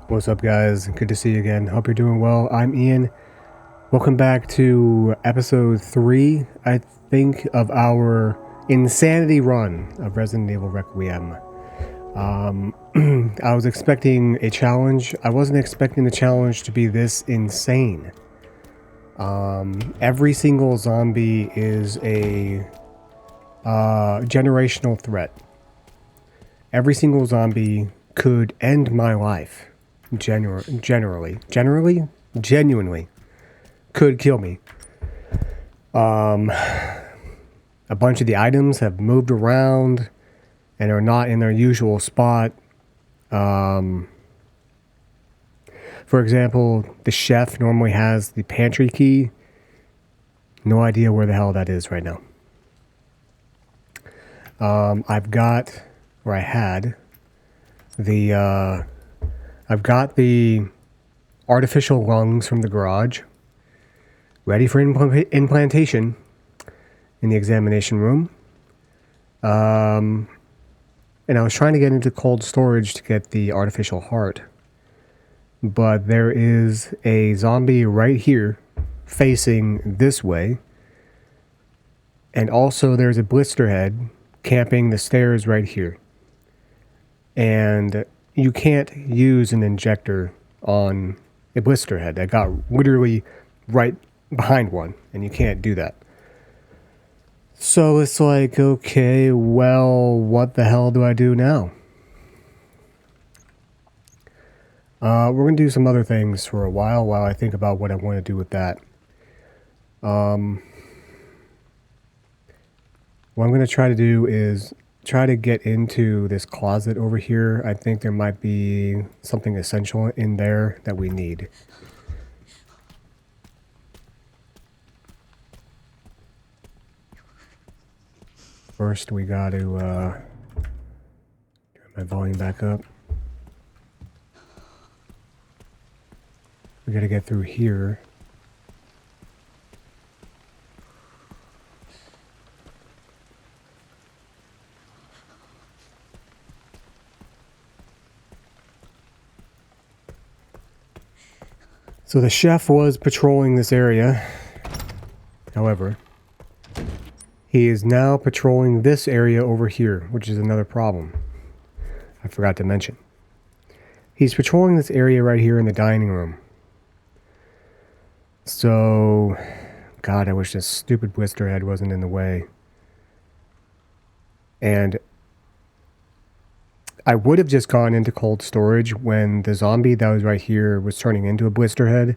What's up, guys? Good to see you again. Hope you're doing well. I'm Ian. Welcome back to episode 3, I think, of our insanity run of Resident Evil Requiem. I was expecting a challenge. I wasn't expecting the challenge to be this insane. Every single zombie is a generational threat. Every single zombie could end my life. Genuinely could kill me. A bunch of the items have moved around and are not in their usual spot. For example, the chef normally has the pantry key. No idea where the hell that is right now. I've got the artificial lungs from the garage ready for implantation in the examination room. And I was trying to get into cold storage to get the artificial heart. But there is a zombie right here facing this way. And also there's a blister head camping the stairs right here. And you can't use an injector on a blister head. I got literally right behind one, and you can't do that. So it's like, okay, well, what the hell do I do now? We're going to do some other things for a while I think about what I want to do with that. What I'm going to try to do is try to get into this closet over here. I think there might be something essential in there that we need. First, we got to turn my volume back up. We got to get through here. So the chef was patrolling this area. However, he is now patrolling this area over here, which is another problem I forgot to mention. He's patrolling this area right here in the dining room. So, God, I wish this stupid blister head wasn't in the way. And I would have just gone into cold storage when the zombie that was right here was turning into a blister head.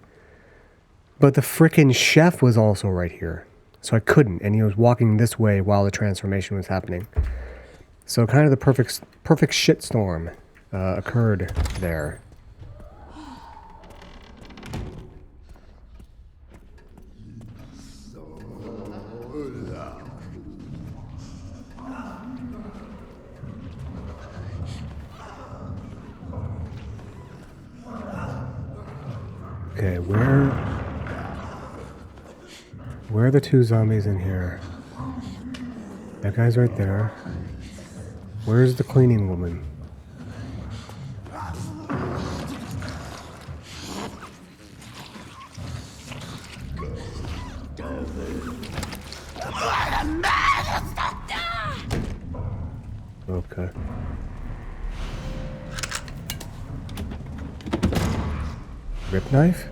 But the frickin' chef was also right here. So I couldn't, and he was walking this way while the transformation was happening. So kind of the perfect shitstorm occurred there. Okay, where are the two zombies in here? That guy's right there. Where's the cleaning woman? Okay. Rip knife?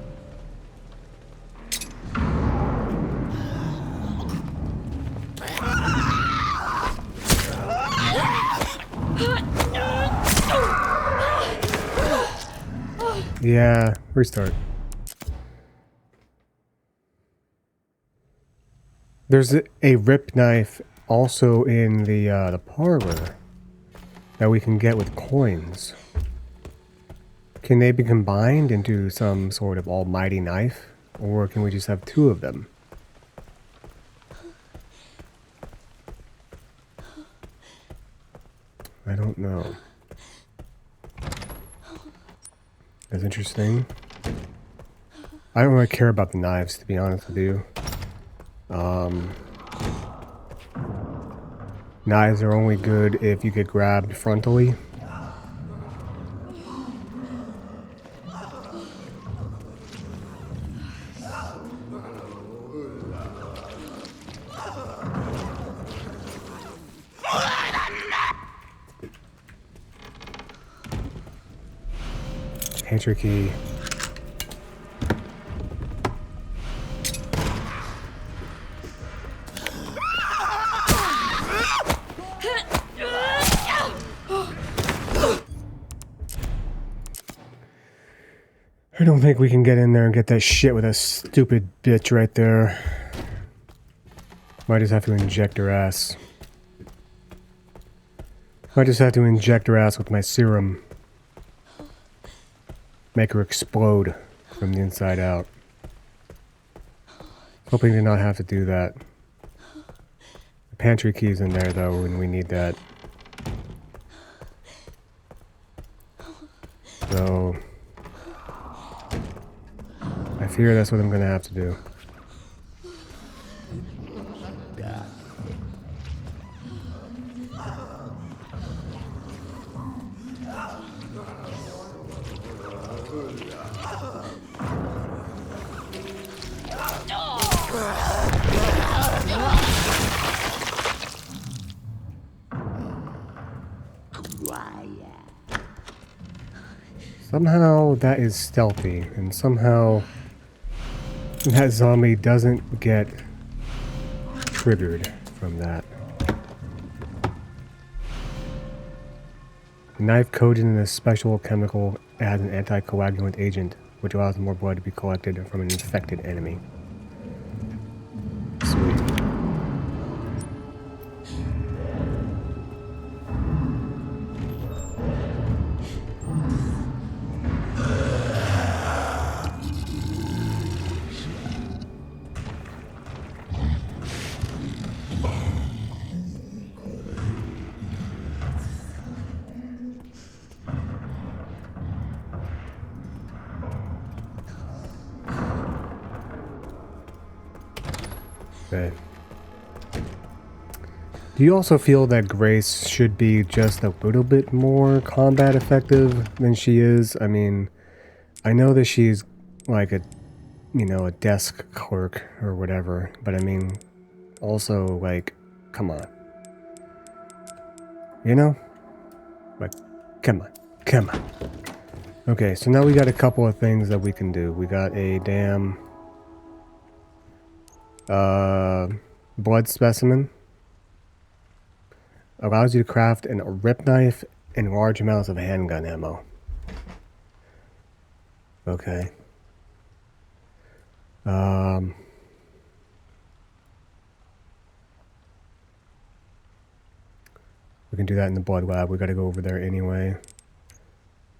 Yeah, restart. There's a rip knife also in the parlor that we can get with coins. Can they be combined into some sort of almighty knife, or can we just have two of them? I don't know. That's interesting. I don't really care about the knives, to be honest with you. Knives are only good if you get grabbed frontally. Pantry key. I don't think we can get in there and get that shit with a stupid bitch right there. Might just have to inject her ass. Might just have to inject her ass with my serum. Make her explode from the inside out. Hoping to not have to do that. The pantry key's in there though, and we need that. So I fear that's what I'm gonna have to do. Somehow that is stealthy, and somehow that zombie doesn't get triggered from that. The knife coated in a special chemical adds an anticoagulant agent, which allows more blood to be collected from an infected enemy. Sweet. Okay. Do you also feel that Grace should be just a little bit more combat effective than she is? I mean, I know that she's like a, you know, a desk clerk or whatever, but I mean, also like, come on. You know? Like, come on. Come on. Okay, so now we got a couple of things that we can do. We got a damn blood specimen. Allows you to craft a rip knife and large amounts of handgun ammo. Okay. We can do that in the blood lab. We gotta go over there anyway.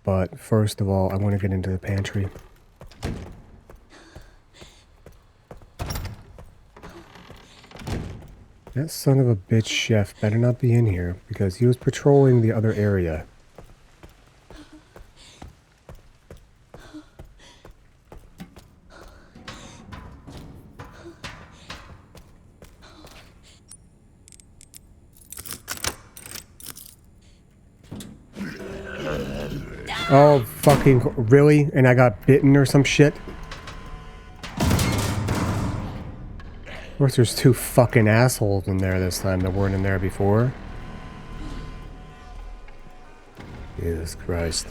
But first of all, I want to get into the pantry. That son of a bitch chef better not be in here, because he was patrolling the other area. Oh, fucking really? And I got bitten or some shit? Of course, there's two fucking assholes in there this time that weren't in there before. Jesus Christ.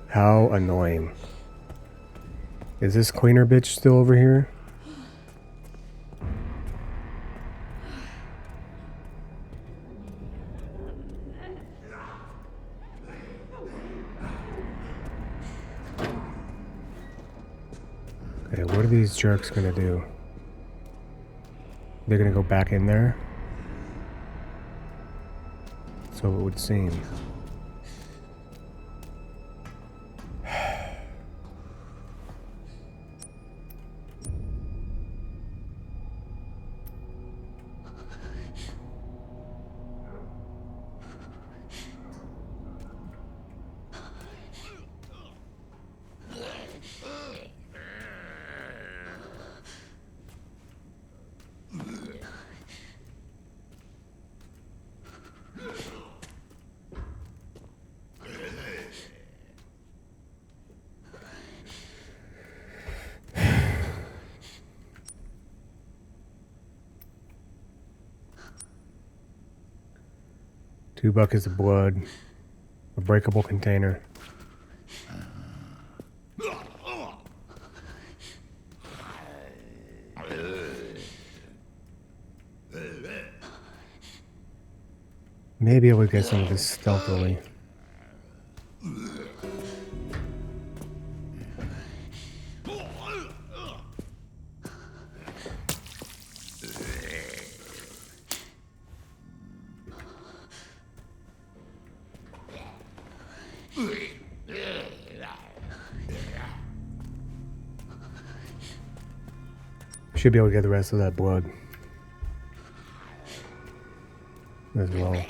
How annoying. Is this cleaner bitch still over here? Okay, what are these jerks gonna do? They're gonna go back in there? So it would seem. 2 buckets of blood. A breakable container. Maybe I would get some of this stealthily. Should be able to get the rest of that blood as well.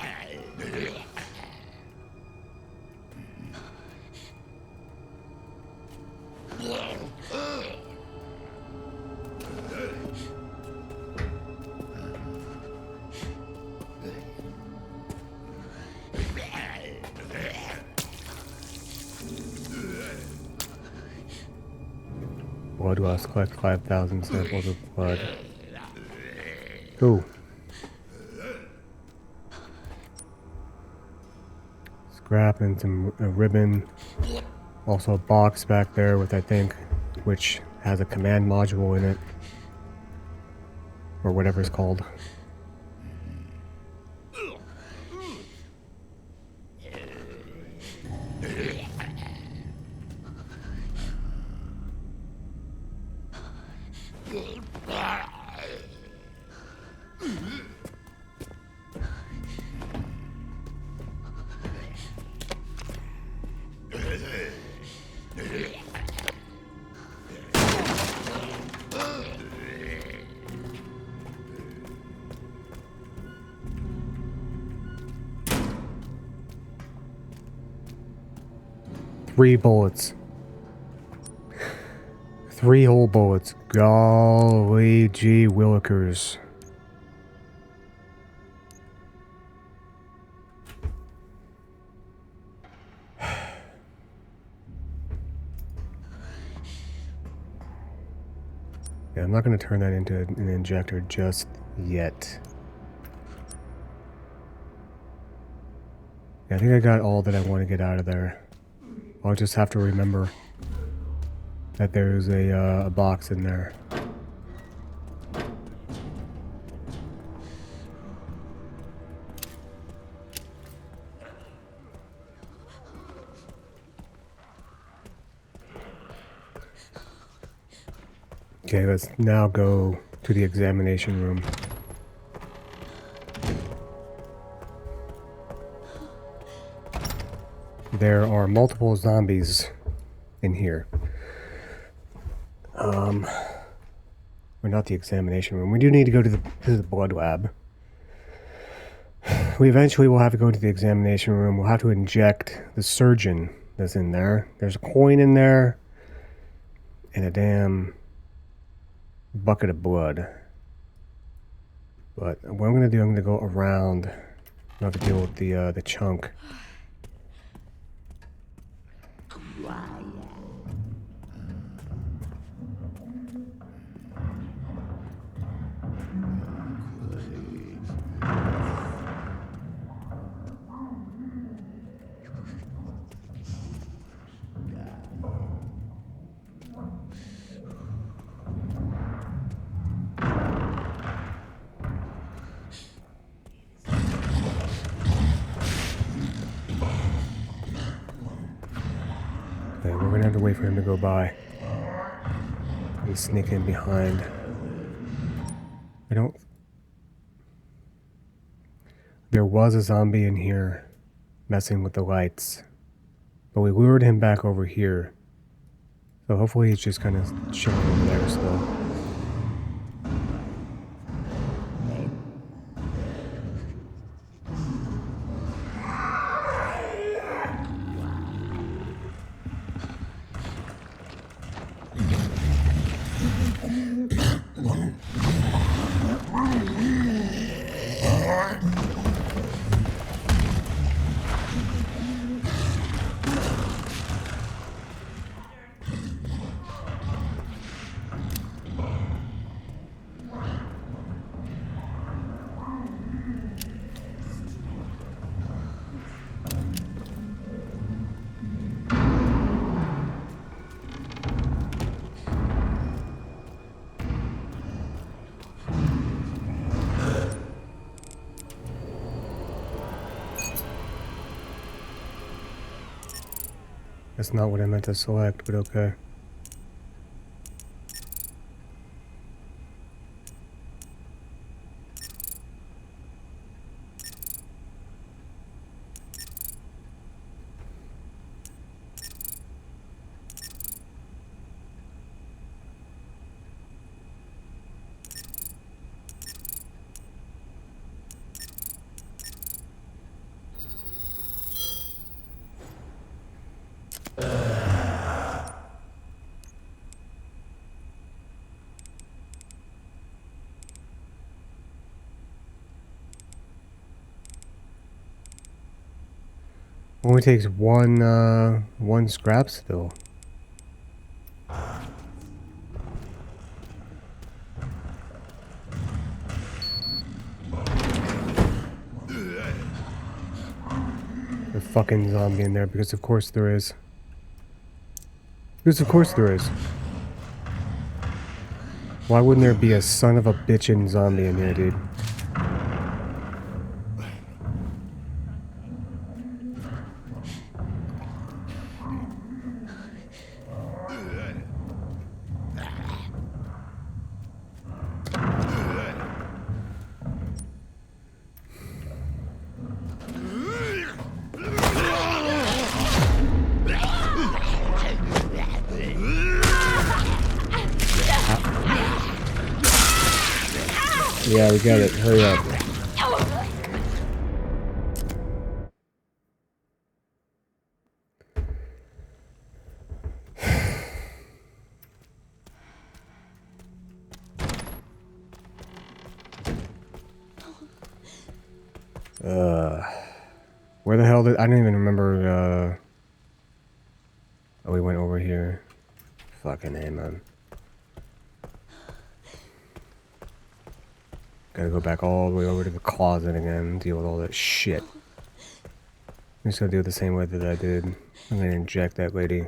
Blood loss, collect 5,000 samples of blood. Ooh. Scrap and some ribbon. Also a box back there with, I think, which has a command module in it. Or whatever it's called. Three bullets. 3 whole bullets. Golly gee willikers. Yeah, I'm not going to turn that into an injector just yet. Yeah, I think I got all that I want to get out of there. I'll just have to remember that there's a box in there. Okay, let's now go to the examination room. There are multiple zombies in here. Or not the examination room. We do need to go to the blood lab. We eventually will have to go to the examination room. We'll have to inject the surgeon that's in there. There's a coin in there and a damn bucket of blood. But what I'm gonna do, I'm gonna go around. I have to deal with the chunk. Okay, we're gonna have to wait for him to go by. He's sneaking behind. There was a zombie in here messing with the lights, but we lured him back over here. So hopefully he's just kind of chilling over there still. That's not what I meant to select, but okay. Only takes one scrap still. A fucking zombie in there, because of course there is. Because of course there is. Why wouldn't there be a son of a bitchin' zombie in here, dude? Yeah, we got it. Hurry up. Where the hell did I don't even remember? Oh, we went over here. Fucking A, man. Gotta go back all the way over to the closet again, deal with all that shit. I'm just gonna do it the same way that I did. I'm gonna inject that lady.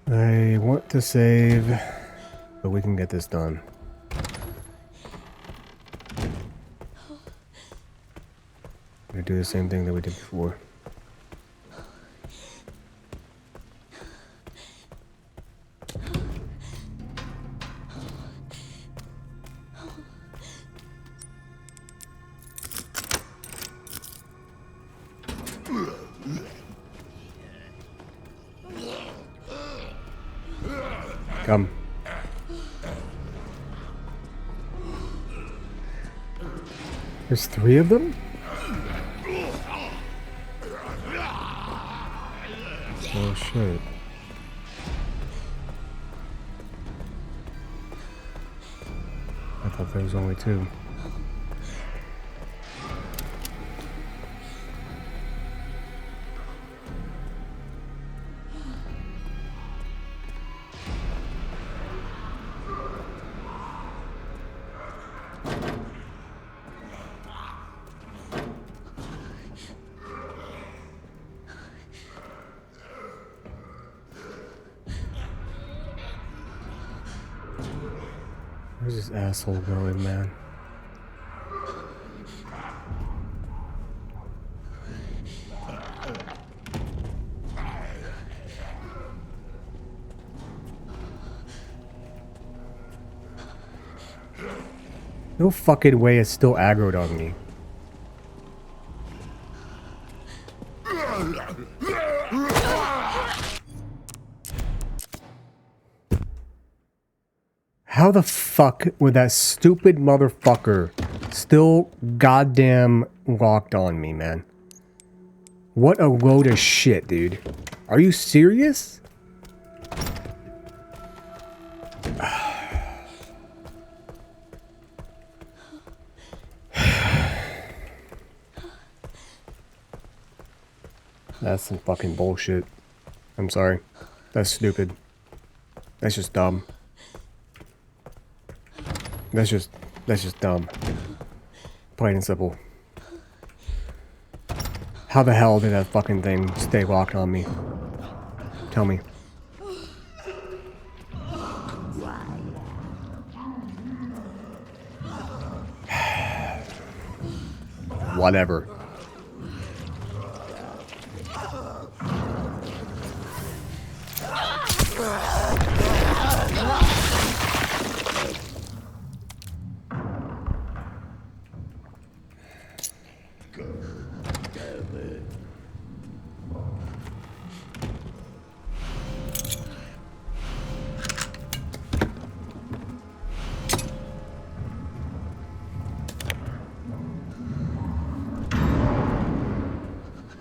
I want to save, but we can get this done. I'm gonna do the same thing that we did before. Come. There's 3 of them? Oh shit. I thought there was only 2. Where's this asshole going, man? No fucking way it's still aggroed on me. How the fuck would that stupid motherfucker still goddamn locked on me, man? What a load of shit, dude. Are you serious? That's some fucking bullshit. I'm sorry. That's stupid. That's just dumb. That's just dumb. Plain and simple. How the hell did that fucking thing stay locked on me? Tell me. Whatever.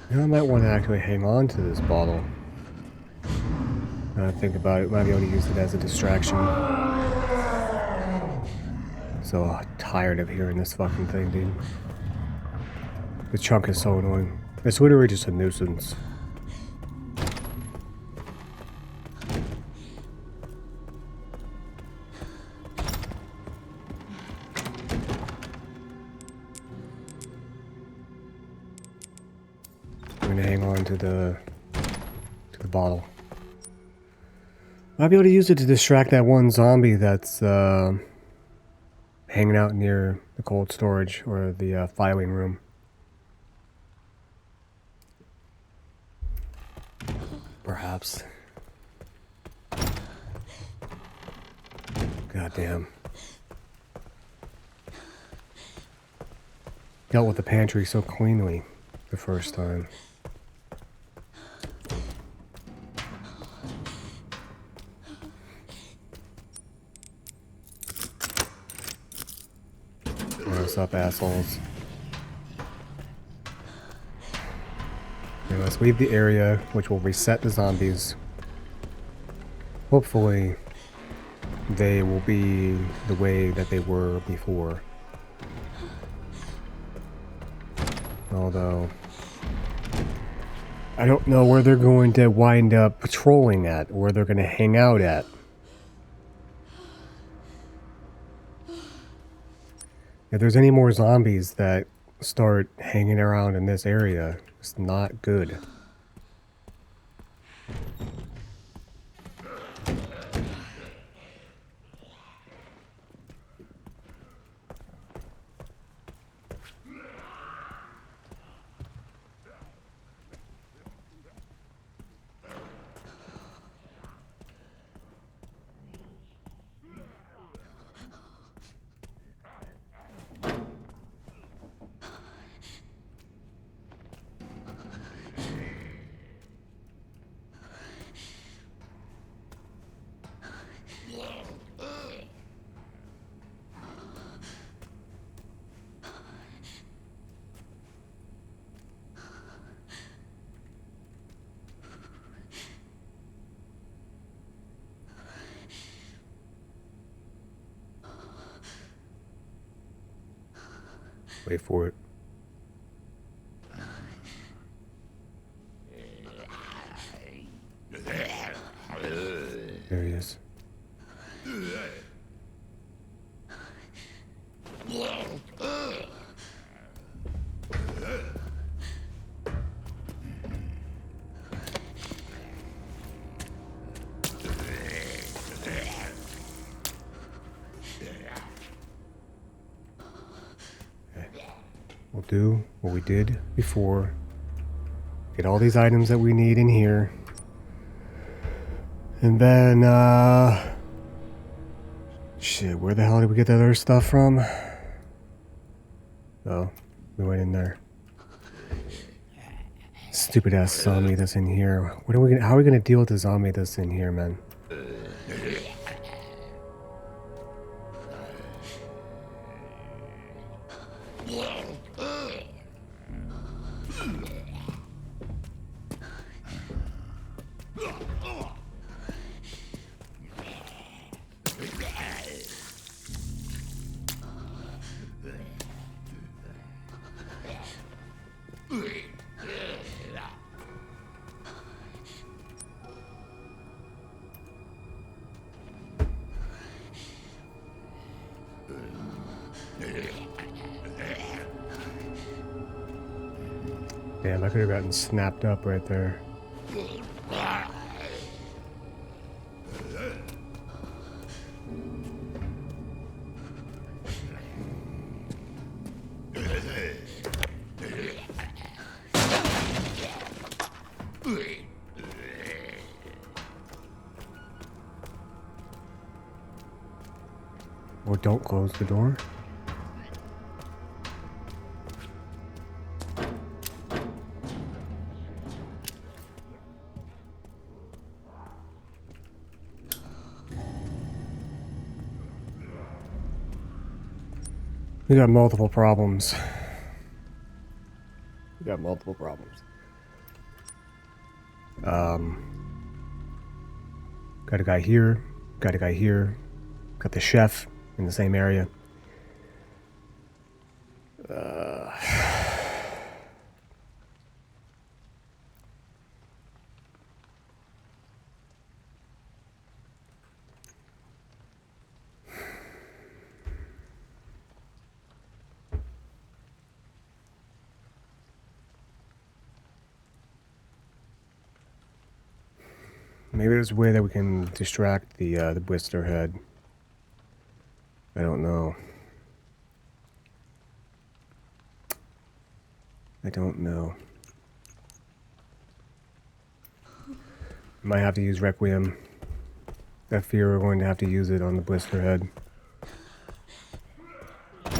I might want to actually hang on to this bottle. Now I think about it, might be able to use it as a distraction. So tired of hearing this fucking thing, dude. The chunk is so annoying. It's literally just a nuisance. I'm gonna hang on to the bottle. Might be able to use it to distract that one zombie that's hanging out near the cold storage or the filing room. Perhaps. Goddamn. Dealt with the pantry so cleanly the first time. What's up, assholes? Okay, let's leave the area, which will reset the zombies. Hopefully, they will be the way that they were before. Although, I don't know where they're going to wind up patrolling at, or where they're going to hang out at. If there's any more zombies that start hanging around in this area, it's not good. Wait for it. There he is. do what we did before. Get all these items that we need in here. And then, shit, where the hell did we get that other stuff from? Oh, we went in there. Stupid ass zombie that's in here. How are we gonna deal with the zombie that's in here, man? Damn, I could have gotten snapped up right there. Or don't close the door. We got multiple problems. Got a guy here, got a guy here, got the chef in the same area. Maybe there's a way that we can distract the blister head. I don't know. Might have to use Requiem. I fear we're going to have to use it on the blister head. I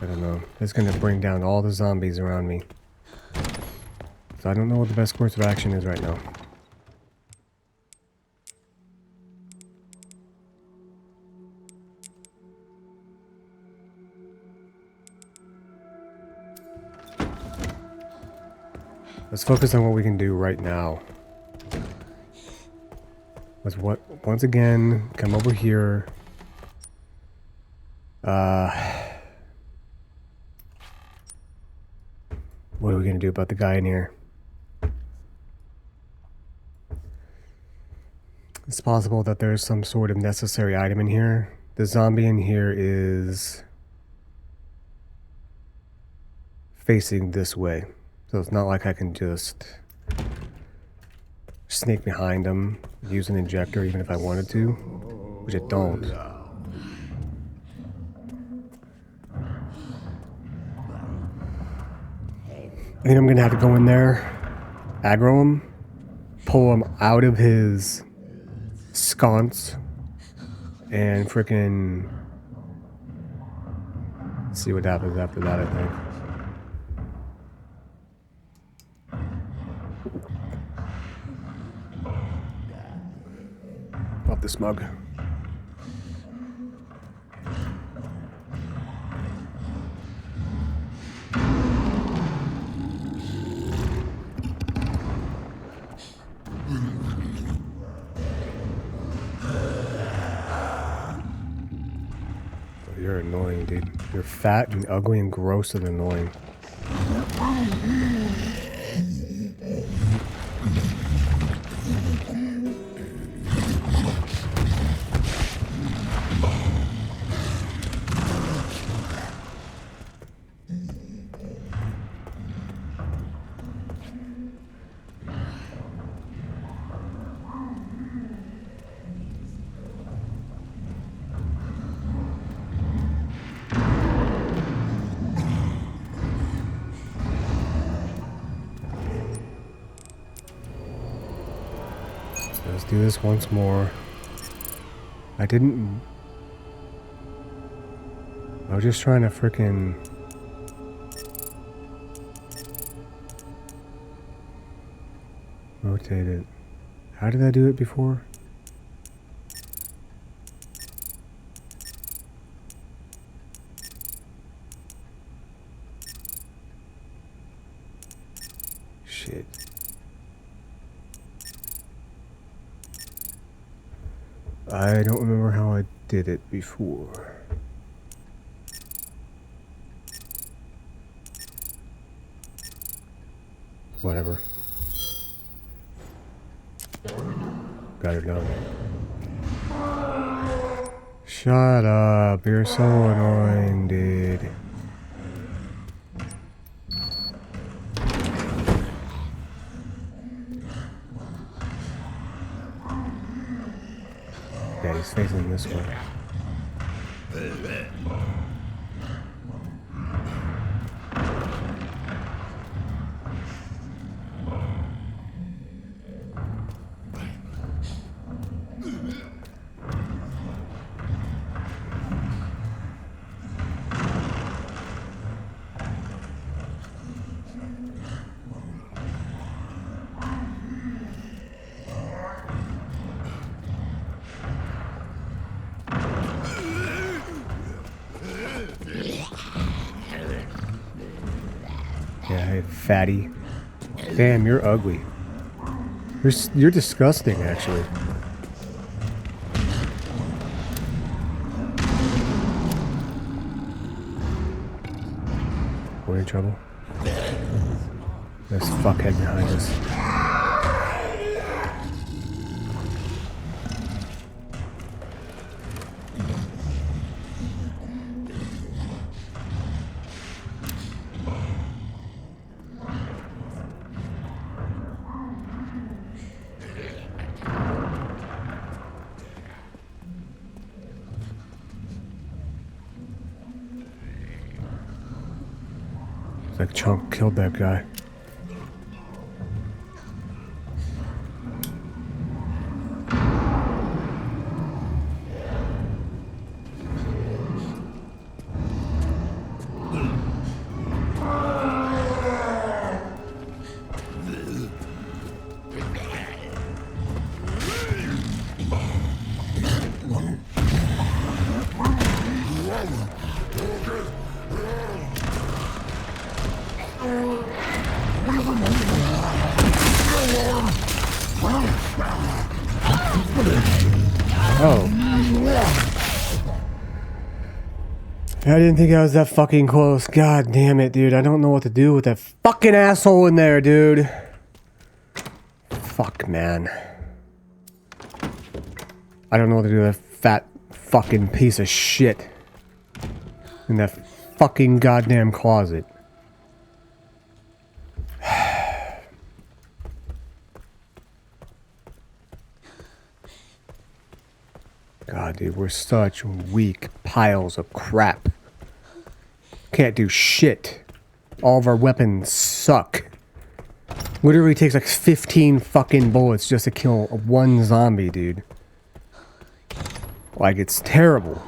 don't know. It's going to bring down all the zombies around me. So I don't know what the best course of action is right now. Let's focus on what we can do right now. Let's once again come over here. What are we gonna do about the guy in here? It's possible that there's some sort of necessary item in here. The zombie in here is facing this way. So it's not like I can just sneak behind him, use an injector even if I wanted to, which I don't. I think I'm gonna have to go in there, aggro him, pull him out of his sconce, and frickin' see what happens after that, I think. Pop this mug. You're annoying, dude. You're fat and ugly and gross and annoying. Let's do this once more. I was just trying to frickin' rotate it. How did I do it before? Shit. I don't remember how I did it before. Whatever. Got it done. Shut up. You're so annoying, dude. Yeah, he's facing this way. Yeah, hey, fatty. Damn, you're ugly. You're disgusting, actually. We're in trouble. There's fuckhead behind us. Like Chunk killed that guy. Oh. I didn't think I was that fucking close. God damn it, dude. I don't know what to do with that fucking asshole in there, dude. Fuck, man. I don't know what to do with that fat fucking piece of shit in that fucking goddamn closet. God, dude, we're such weak piles of crap. Can't do shit. All of our weapons suck. Literally takes like 15 fucking bullets just to kill one zombie, dude. Like, it's terrible.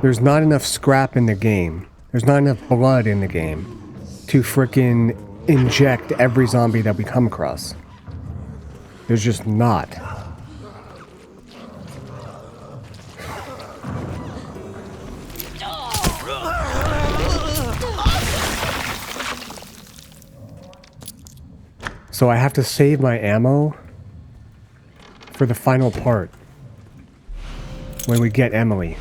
There's not enough scrap in the game. There's not enough blood in the game to frickin' inject every zombie that we come across. There's just not. So I have to save my ammo for the final part when we get Emily.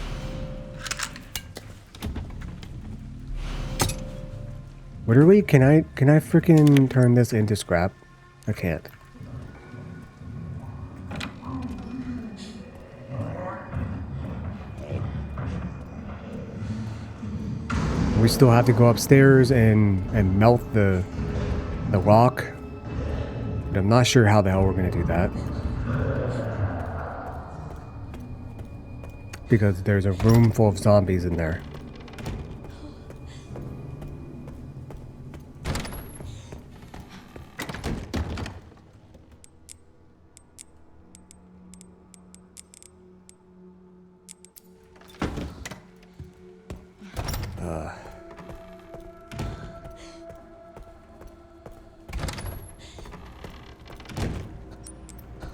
Literally, can I freaking turn this into scrap? I can't. We still have to go upstairs and melt the lock. But I'm not sure how the hell we're gonna do that. Because there's a room full of zombies in there.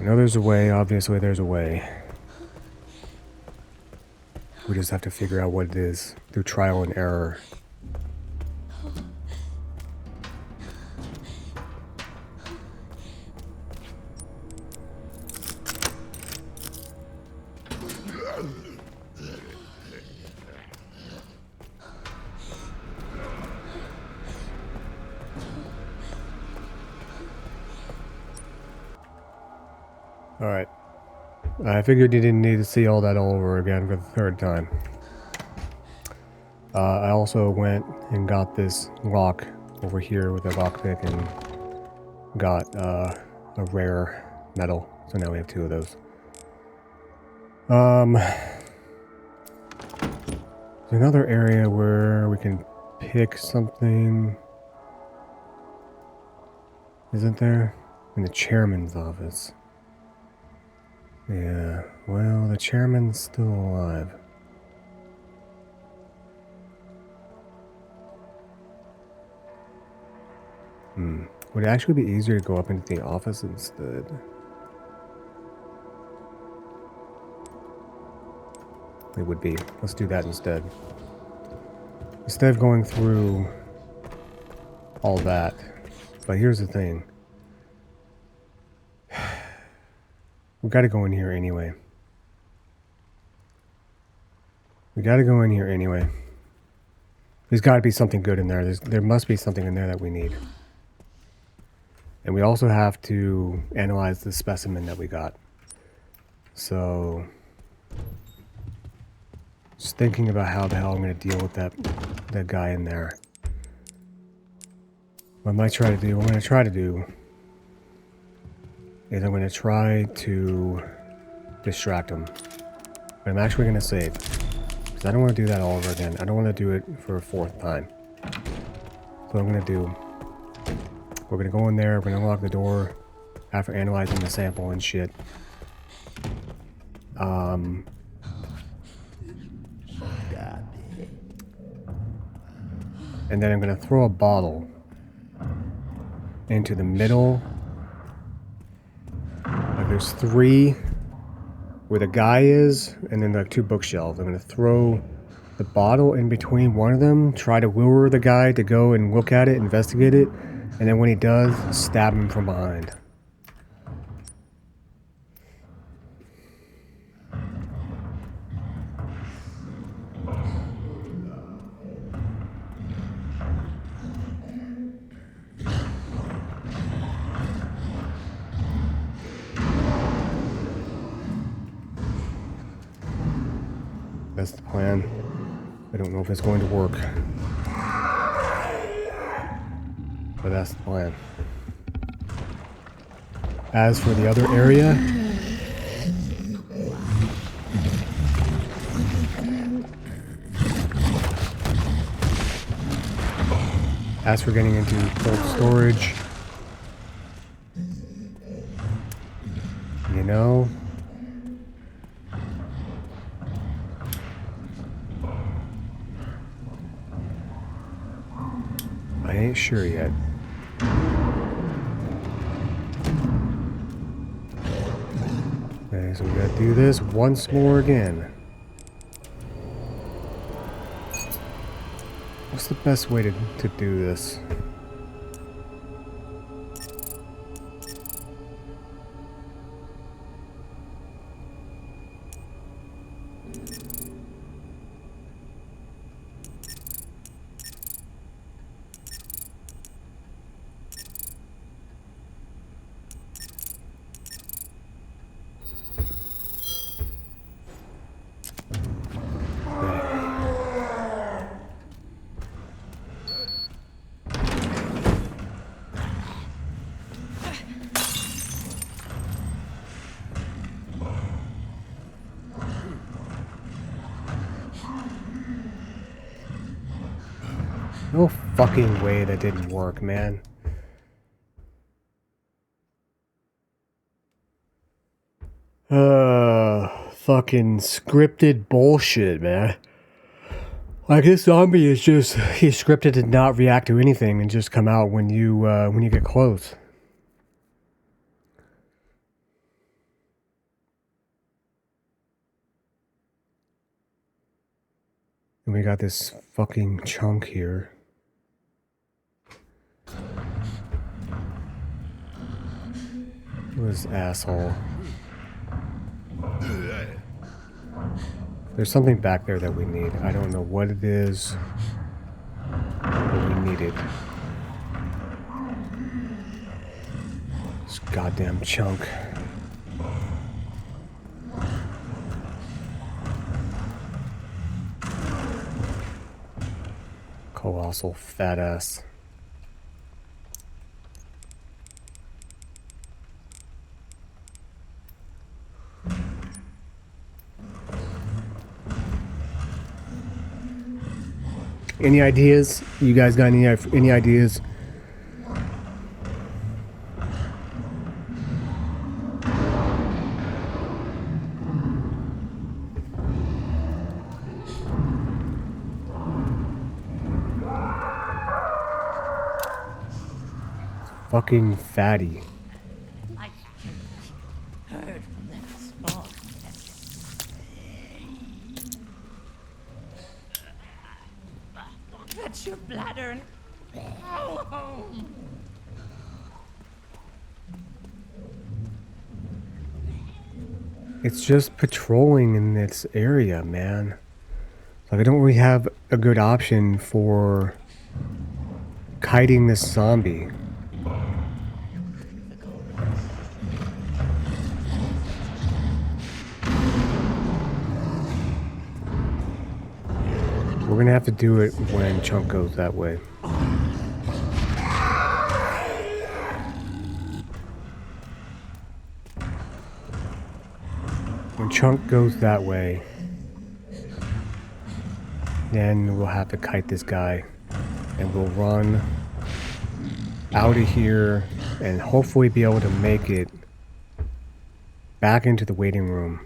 I know there's a way, obviously there's a way. We just have to figure out what it is through trial and error. Alright. I figured you didn't need to see all that all over again for the third time. I also went and got this lock over here with a lockpick and got a rare metal. So now we have 2 of those. There's another area where we can pick something. Isn't there? In the chairman's office. Yeah, well, the chairman's still alive. Would it actually be easier to go up into the office instead? It would be. Let's do that instead. Instead of going through all that. But here's the thing. We gotta go in here anyway. There's gotta be something good in there. There must be something in there that we need. And we also have to analyze the specimen that we got. So, just thinking about how the hell I'm going to deal with that guy in there. What I'm going to try to do is I'm going to try to distract him. But I'm actually going to save. Because I don't want to do that all over again. I don't want to do it for a 4th time. So what I'm going to do... We're gonna go in there, we're gonna unlock the door after analyzing the sample and shit. And then I'm gonna throw a bottle into the middle. Like there's 3 where the guy is, and then like 2 bookshelves. I'm gonna throw the bottle in between one of them, try to lure the guy to go and look at it, investigate it. And then when he does, stab him from behind. That's the plan. I don't know if it's going to work. But that's the plan. As for the other area, as for getting into cold storage, you know, I ain't sure yet. Okay, so we gotta do this once more again. What's the best way to do this? No fucking way that didn't work, man. Fucking scripted bullshit, man. Like this zombie is just, he's scripted to not react to anything and just come out when you get close. And we got this fucking chunk here. This asshole. There's something back there that we need. I don't know what it is, but we need it. This goddamn chunk. Colossal fat ass. Any ideas? You guys got any ideas? Fucking fatty. I heard from that spot. Fetch your bladder and go home. It's just patrolling in this area, man. Like, I don't really have a good option for kiting this zombie. We're gonna have to do it when Chunk goes that way. When Chunk goes that way, then we'll have to kite this guy and we'll run out of here and hopefully be able to make it back into the waiting room.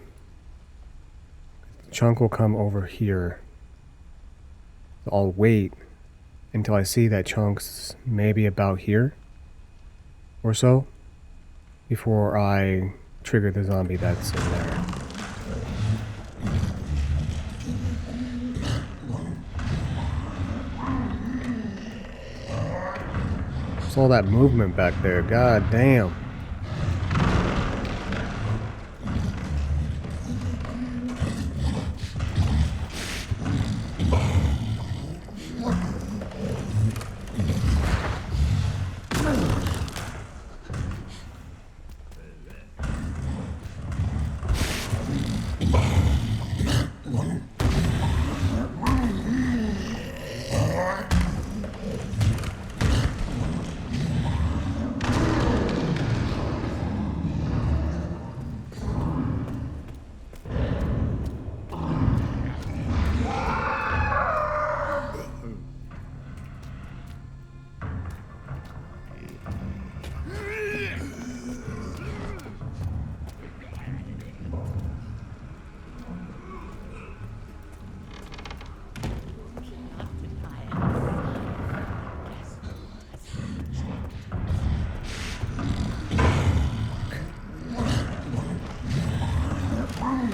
Chunk will come over here. I'll wait until I see that Chunk's maybe about here or so before I trigger the zombie that's in there. What's all that movement back there? God damn.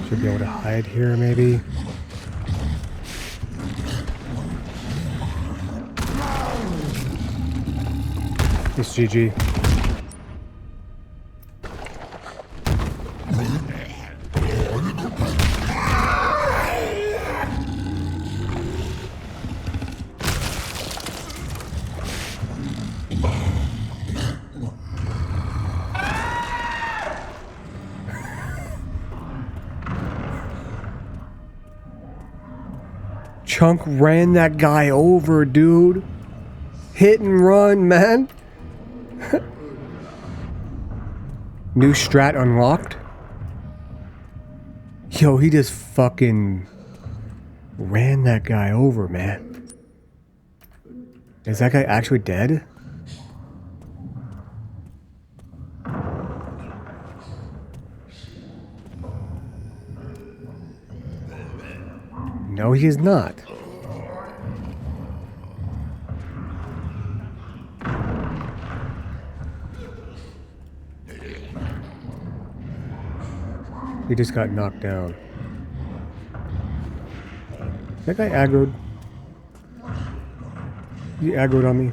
Should be able to hide here, maybe. It's GG. Chunk ran that guy over, dude. Hit and run, man. New strat unlocked. Yo, he just fucking ran that guy over, man. Is that guy actually dead? No, he is not. He just got knocked down. That guy aggroed. He aggroed on me.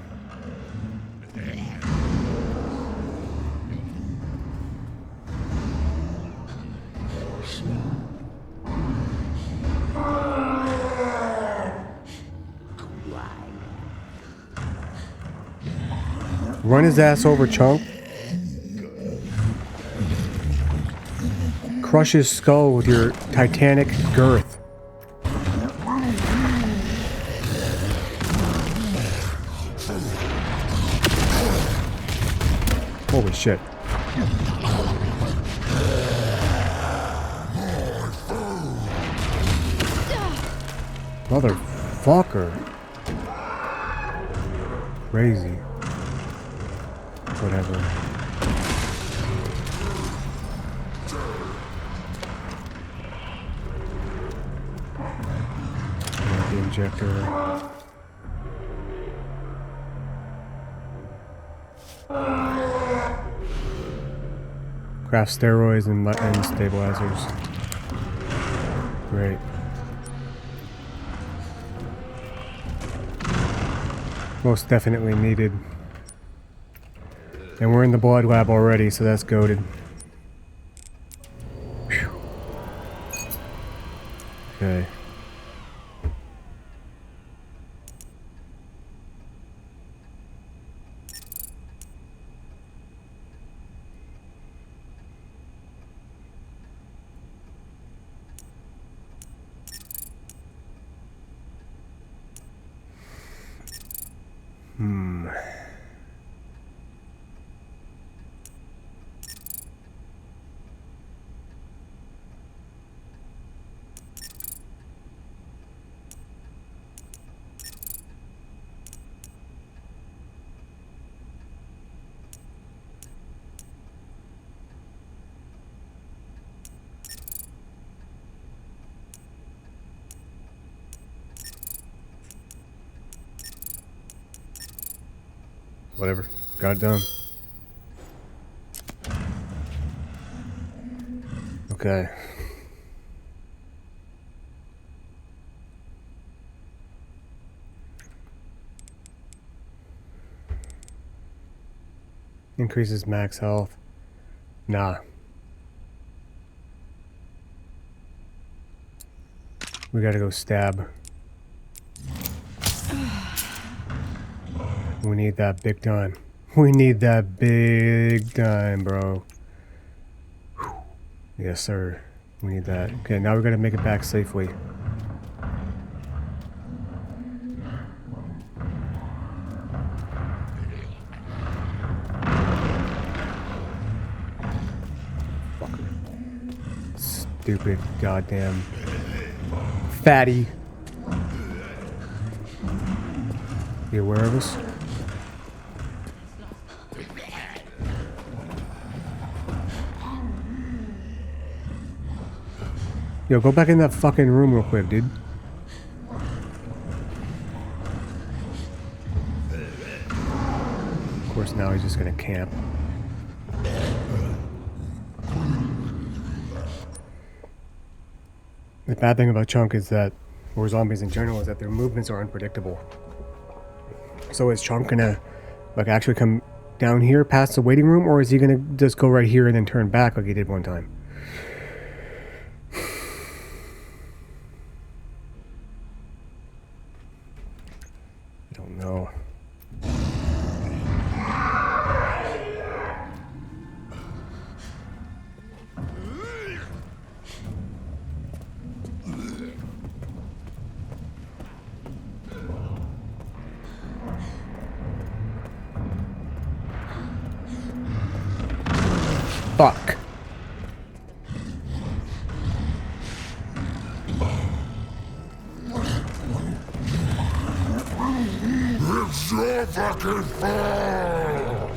Run his ass over, chunk. Crush his skull with your titanic girth. Holy shit. Motherfucker. Crazy. Whatever. The injector. Craft steroids and stabilizers. Great. Most definitely needed. And we're in the blood lab already, so that's goated. Whew. Okay. Whatever. Got it done. Okay. Increases max health. Nah. We gotta go stab. We need that big time. We need that big time, bro. Whew. Yes, sir. We need that. Okay, now we gotta make it back safely. Fucker. Stupid goddamn fatty. You aware of us? Yo, go back in that fucking room real quick, dude. Of course, now he's just gonna camp. The bad thing about Chunk is that, or zombies in general, is that their movements are unpredictable. So is Chunk gonna, like, actually come down here past the waiting room, or is he gonna just go right here and then turn back like he did one time? I don't know. Fuck. It's your fucking fault!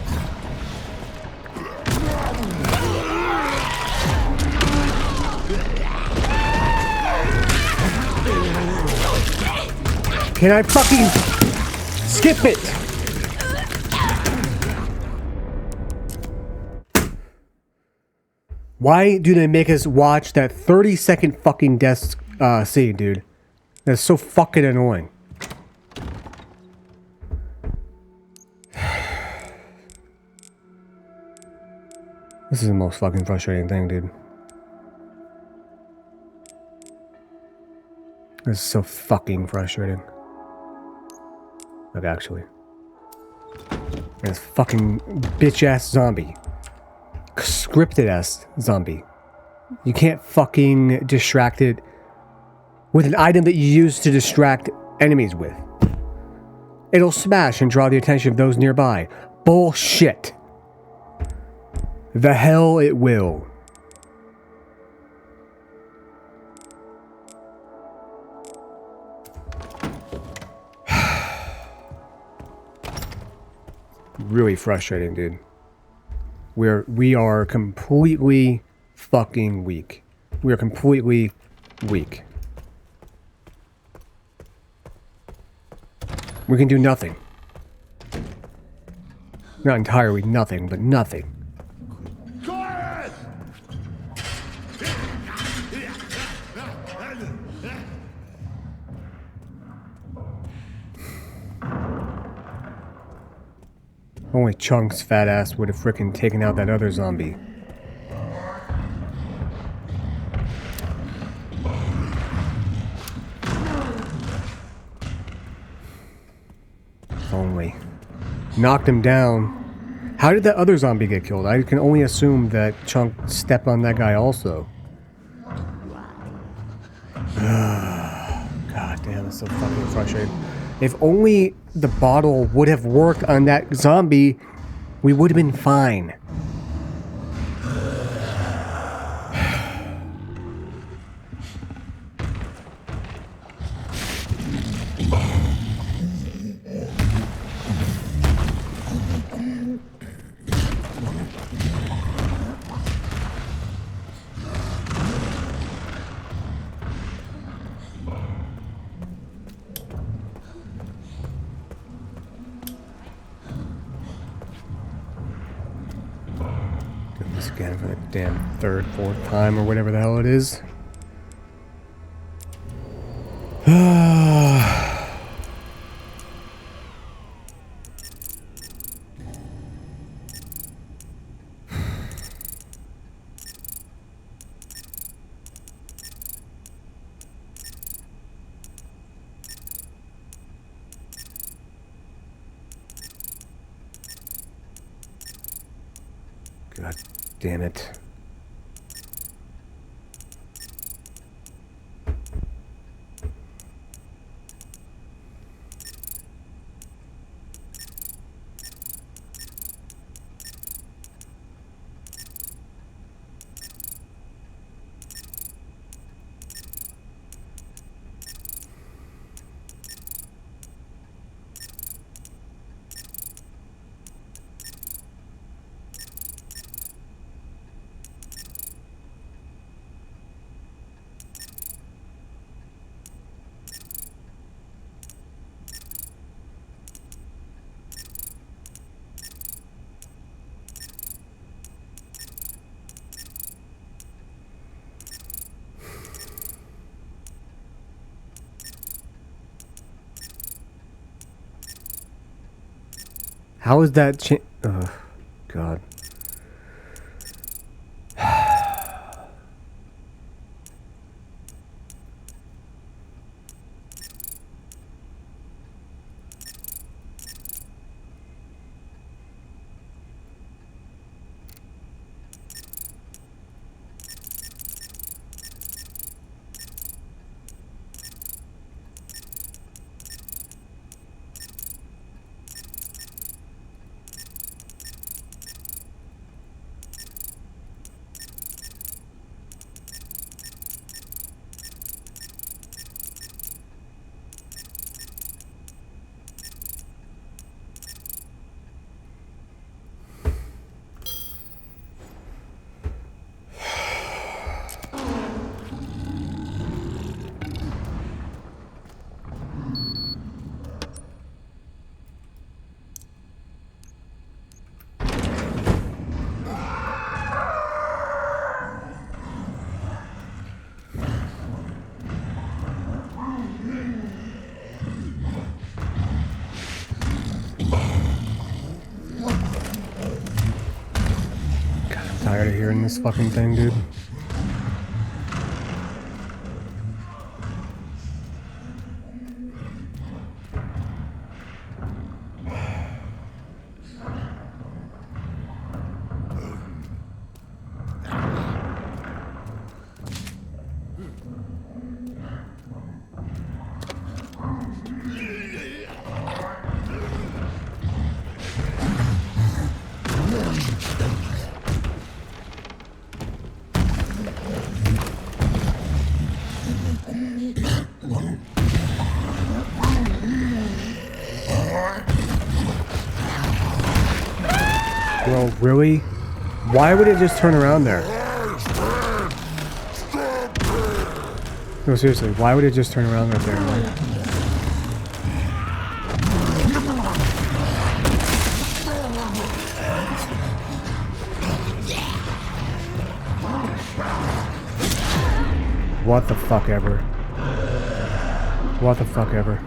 Can I fucking skip it? Why do they make us watch that 30-second fucking death scene, dude? That's so fucking annoying. This is the most fucking frustrating thing, dude. This is so fucking frustrating. Look, actually. This fucking bitch-ass zombie. Scripted-ass zombie. You can't fucking distract it with an item that you use to distract enemies with. It'll smash and draw the attention of those nearby. Bullshit. The hell it will. Really frustrating, dude. We are completely fucking weak. We are completely weak. We can do nothing. Not entirely nothing, but nothing. Quiet! Only Chunk's fat ass would have frickin' taken out that other zombie. Only. Knocked him down. How did that other zombie get killed? I can only assume that Chunk stepped on that guy also. God damn, it's so fucking frustrating. If only the bottle would have worked on that zombie, we would have been fine. Again for the damn third, fourth time, or whatever the hell it is. God damn it. How is that oh, God. Tired of hearing this fucking thing, dude. Bro, really? Why would it just turn around there? No, seriously, why would it just turn around right there? Like, what the fuck ever? What the fuck ever?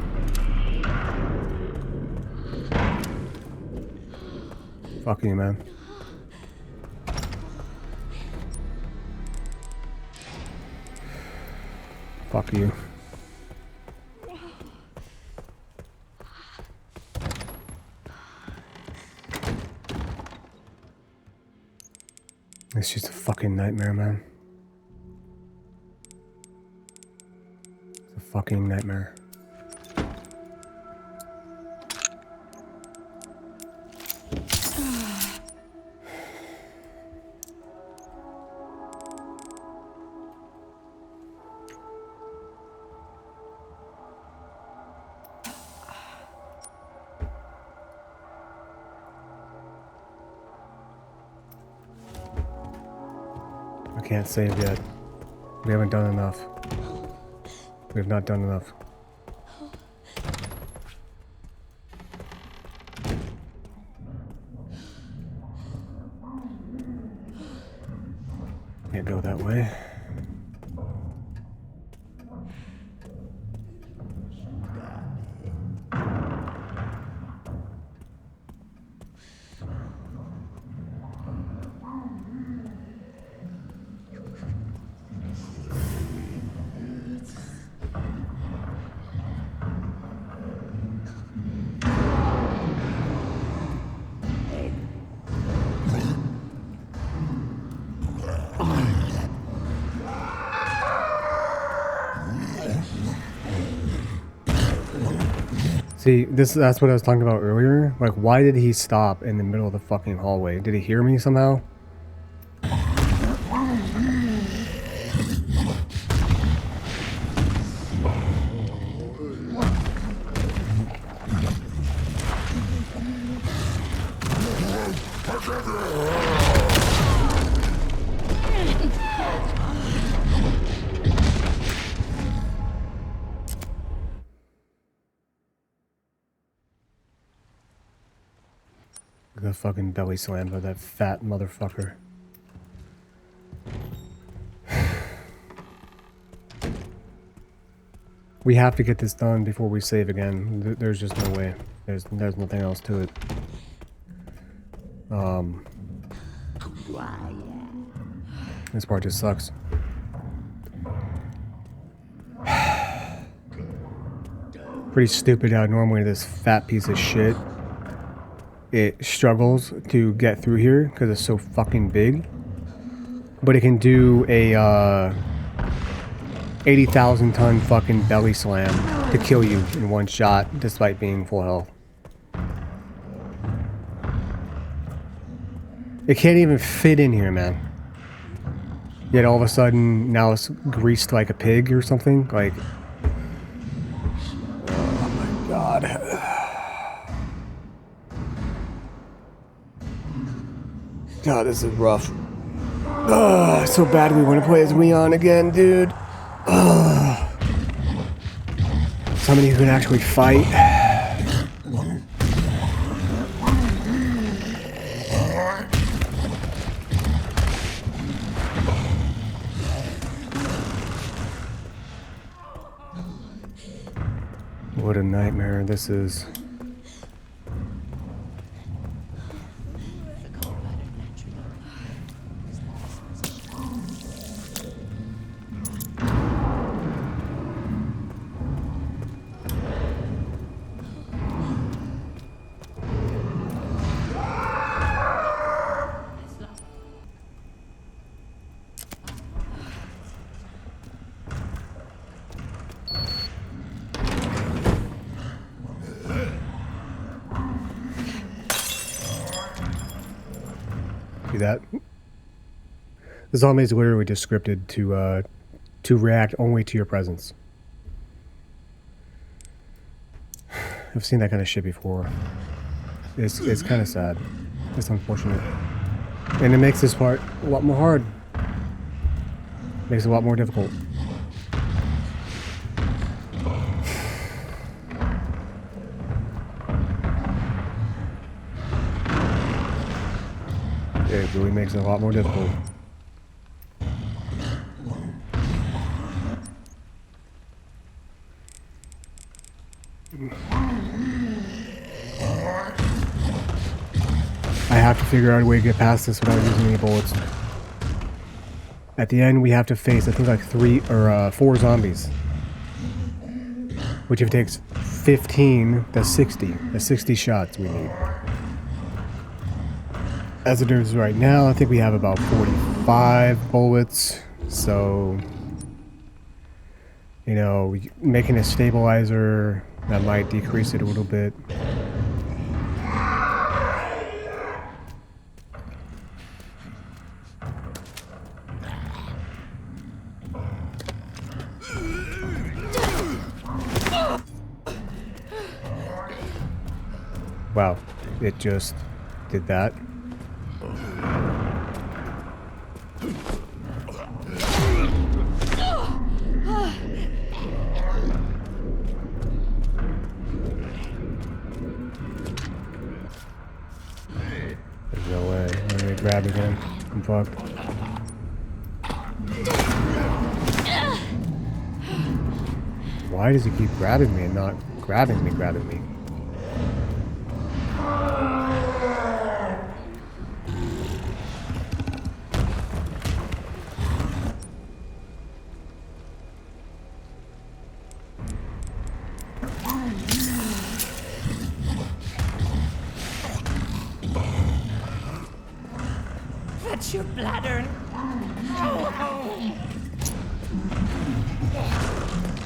Fuck you, man. Fuck you. It's just a fucking nightmare, man. It's a fucking nightmare. I can't save yet. We haven't done enough. We have not done enough. Can't go that way. See, that's what I was talking about earlier. Like, why did he stop in the middle of the fucking hallway? Did he hear me somehow? The fucking belly slam by that fat motherfucker. We have to get this done before we save again. There's just no way. There's nothing else to it. This part just sucks. Pretty stupid how normally this fat piece of shit, it struggles to get through here because it's so fucking big. But it can do a 80,000 ton fucking belly slam to kill you in one shot despite being full health. It can't even fit in here, man. Yet all of a sudden now it's greased like a pig or something. Like, oh my god. God, this is rough. Ugh, so bad we want to play as Leon again, dude. Ugh. Somebody who can actually fight. What a nightmare this is. See that? The zombie is literally just scripted to react only to your presence. I've seen that kind of shit before. It's kind of sad. It's unfortunate. And it makes this part a lot more hard. Makes it a lot more difficult. It really makes it a lot more difficult. I have to figure out a way to get past this without using any bullets. At the end, we have to face, I think, like 4 zombies. Which if it takes 15, that's 60. That's 60 shots we need. As it is right now, I think we have about 45 bullets. So, you know, making a stabilizer, that might decrease it a little bit. Wow, it just did that. There's no way. I'm gonna get grabbed again. I'm fucked. Why does he keep grabbing me and not grabbing me? Fetch your bladder.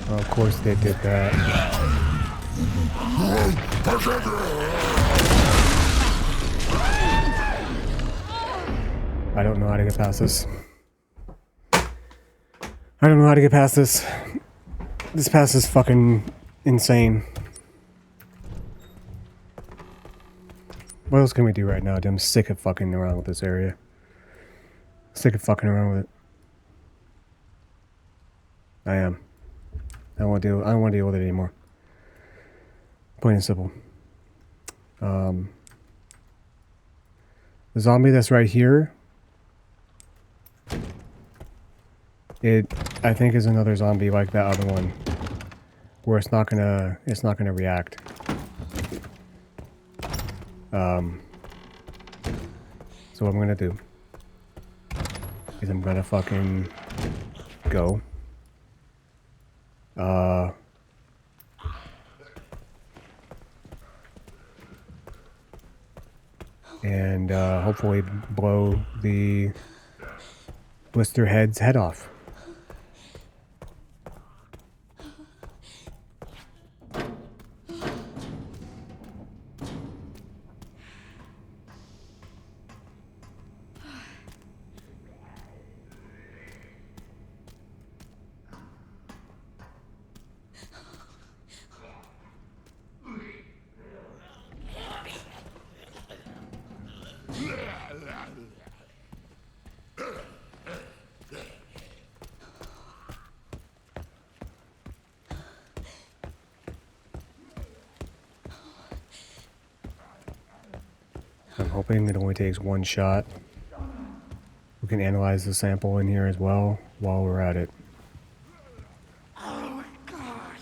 Oh, of course they did that. I don't know how to get past this. I don't know how to get past this. This pass is fucking insane. What else can we do right now? I'm sick of fucking around with this area. Sick of fucking around with it. I am. I don't want to deal with it anymore. Plain and simple. The zombie that's right here. I think is another zombie like that other one, where it's not gonna react. So what I'm gonna do is I'm gonna fucking go. And hopefully blow the blister head's head off. I'm hoping it only takes one shot. We can analyze the sample in here as well while we're at it. Oh my God.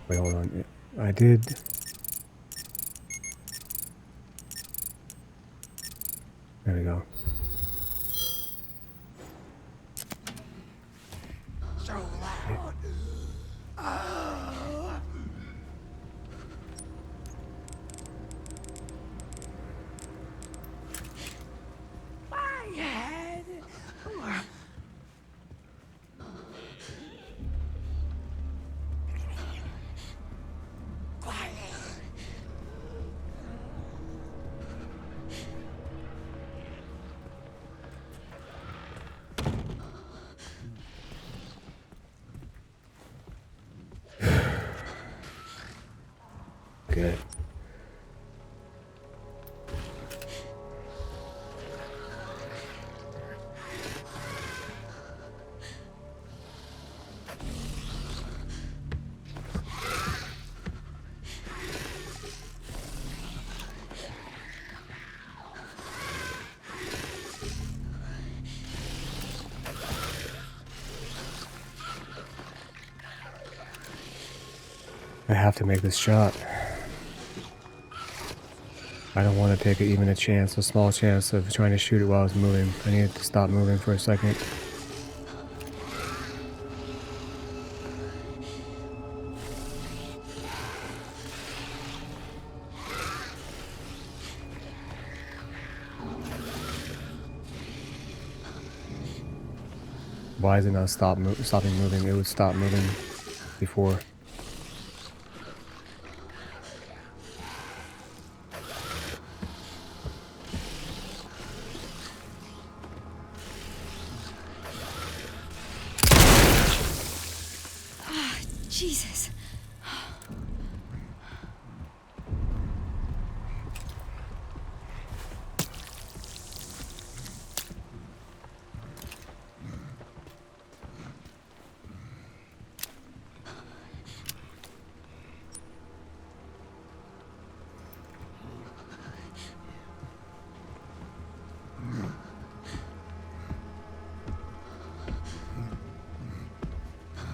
Wait, hold on. I did. There we go. So loud. Oh. My head. Okay. I have to make this shot. I don't want to take even a chance, a small chance of trying to shoot it while it's moving. I need it to stop moving for a second. Why is it not stopping moving? It would stop moving before. Jesus.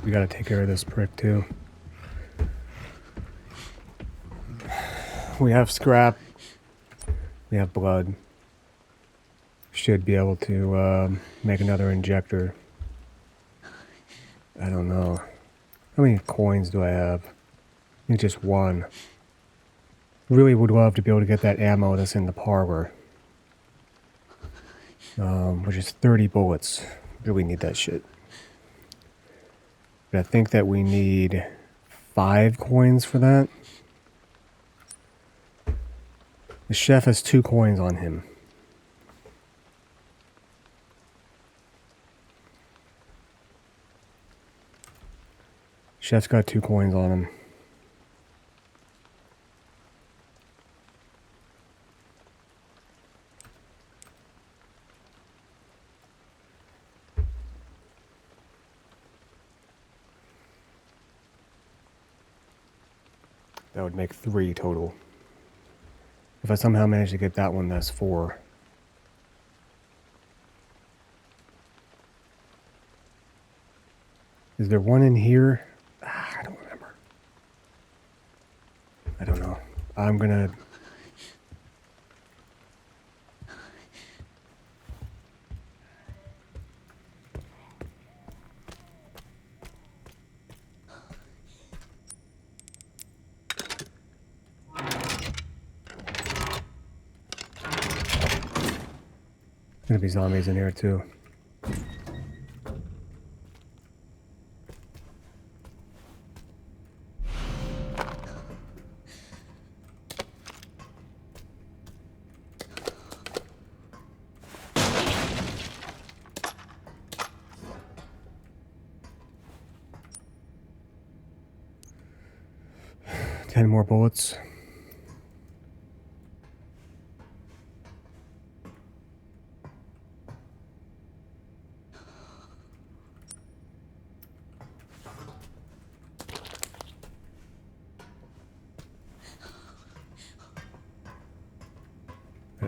We gotta take care of this prick too. We have scrap. We have blood. Should be able to make another injector. I don't know. How many coins do I have? I think just one. Really would love to be able to get that ammo that's in the parlor. Which is 30 bullets. Really need that shit. But I think that we need 5 coins for that. The chef has 2 coins on him. Chef's got 2 coins on him. That would make 3 total. If I somehow manage to get that one, that's 4. Is there one in here? I don't remember. I don't know. I'm gonna... Gonna be zombies in here too. Ten more bullets.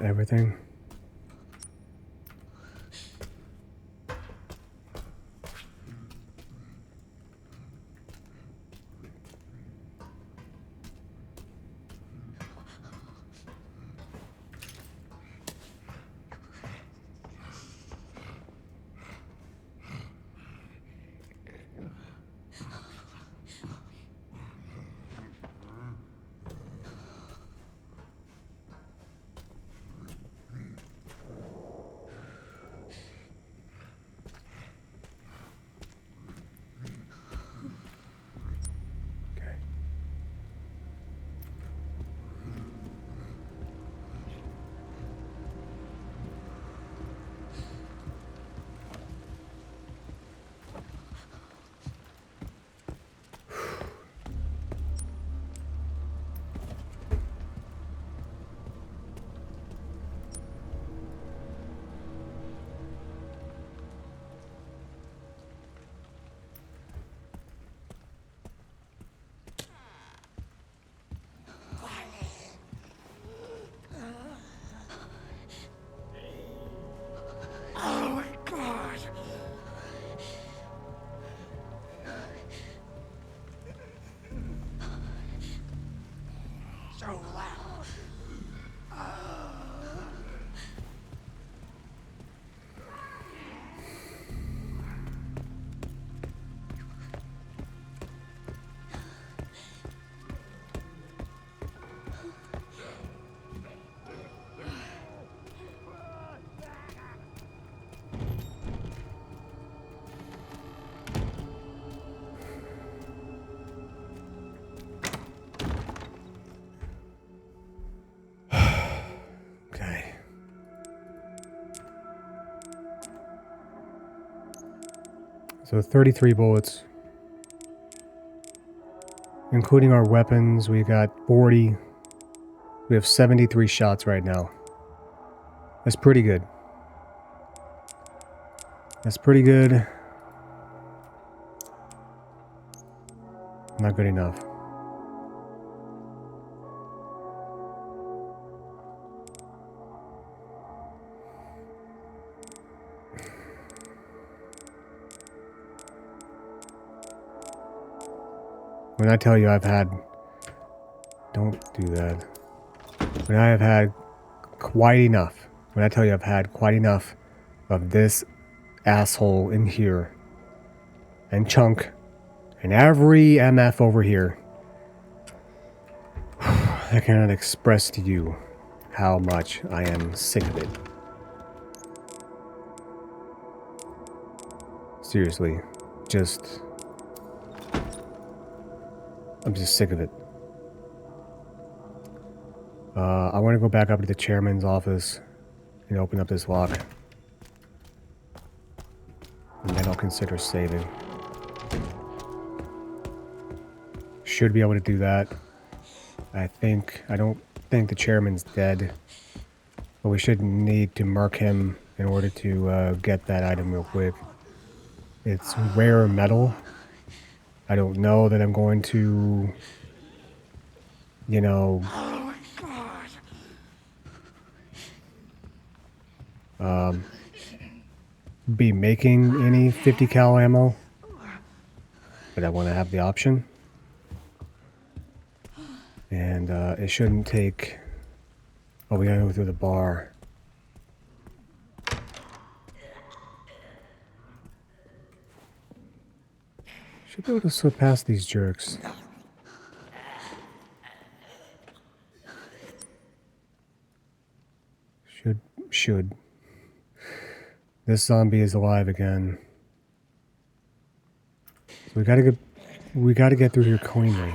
Everything. So 33 bullets. Including our weapons, we got 40. We have 73 shots right now. That's pretty good. That's pretty good. Not good enough. When I tell you I've had... Don't do that. When I have had quite enough. When I tell you I've had quite enough of this asshole in here. And Chunk. And every MF over here. I cannot express to you how much I am sick of it. Seriously. I'm just sick of it. I want to go back up to the chairman's office and open up this lock. And then I'll consider saving. Should be able to do that. I don't think the chairman's dead. But we should need to mark him in order to get that item real quick. It's rare metal. I don't know that I'm going to, you know, Oh my God. be making any 50 cal ammo. But I want to have the option. And it shouldn't take... Oh, we gotta go through the bar. Should be able to slip past these jerks. Should. This zombie is alive again. So we gotta get through here cleanly.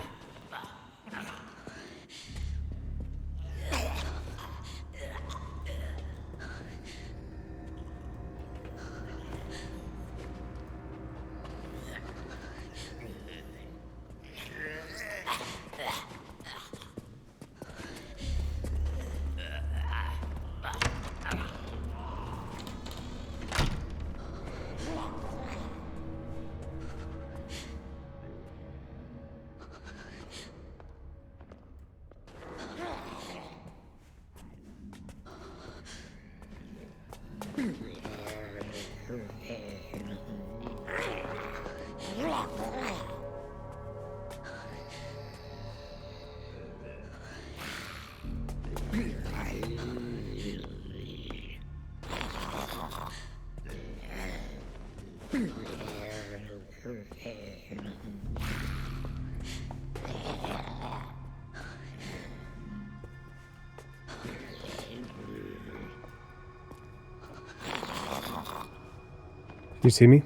You see me?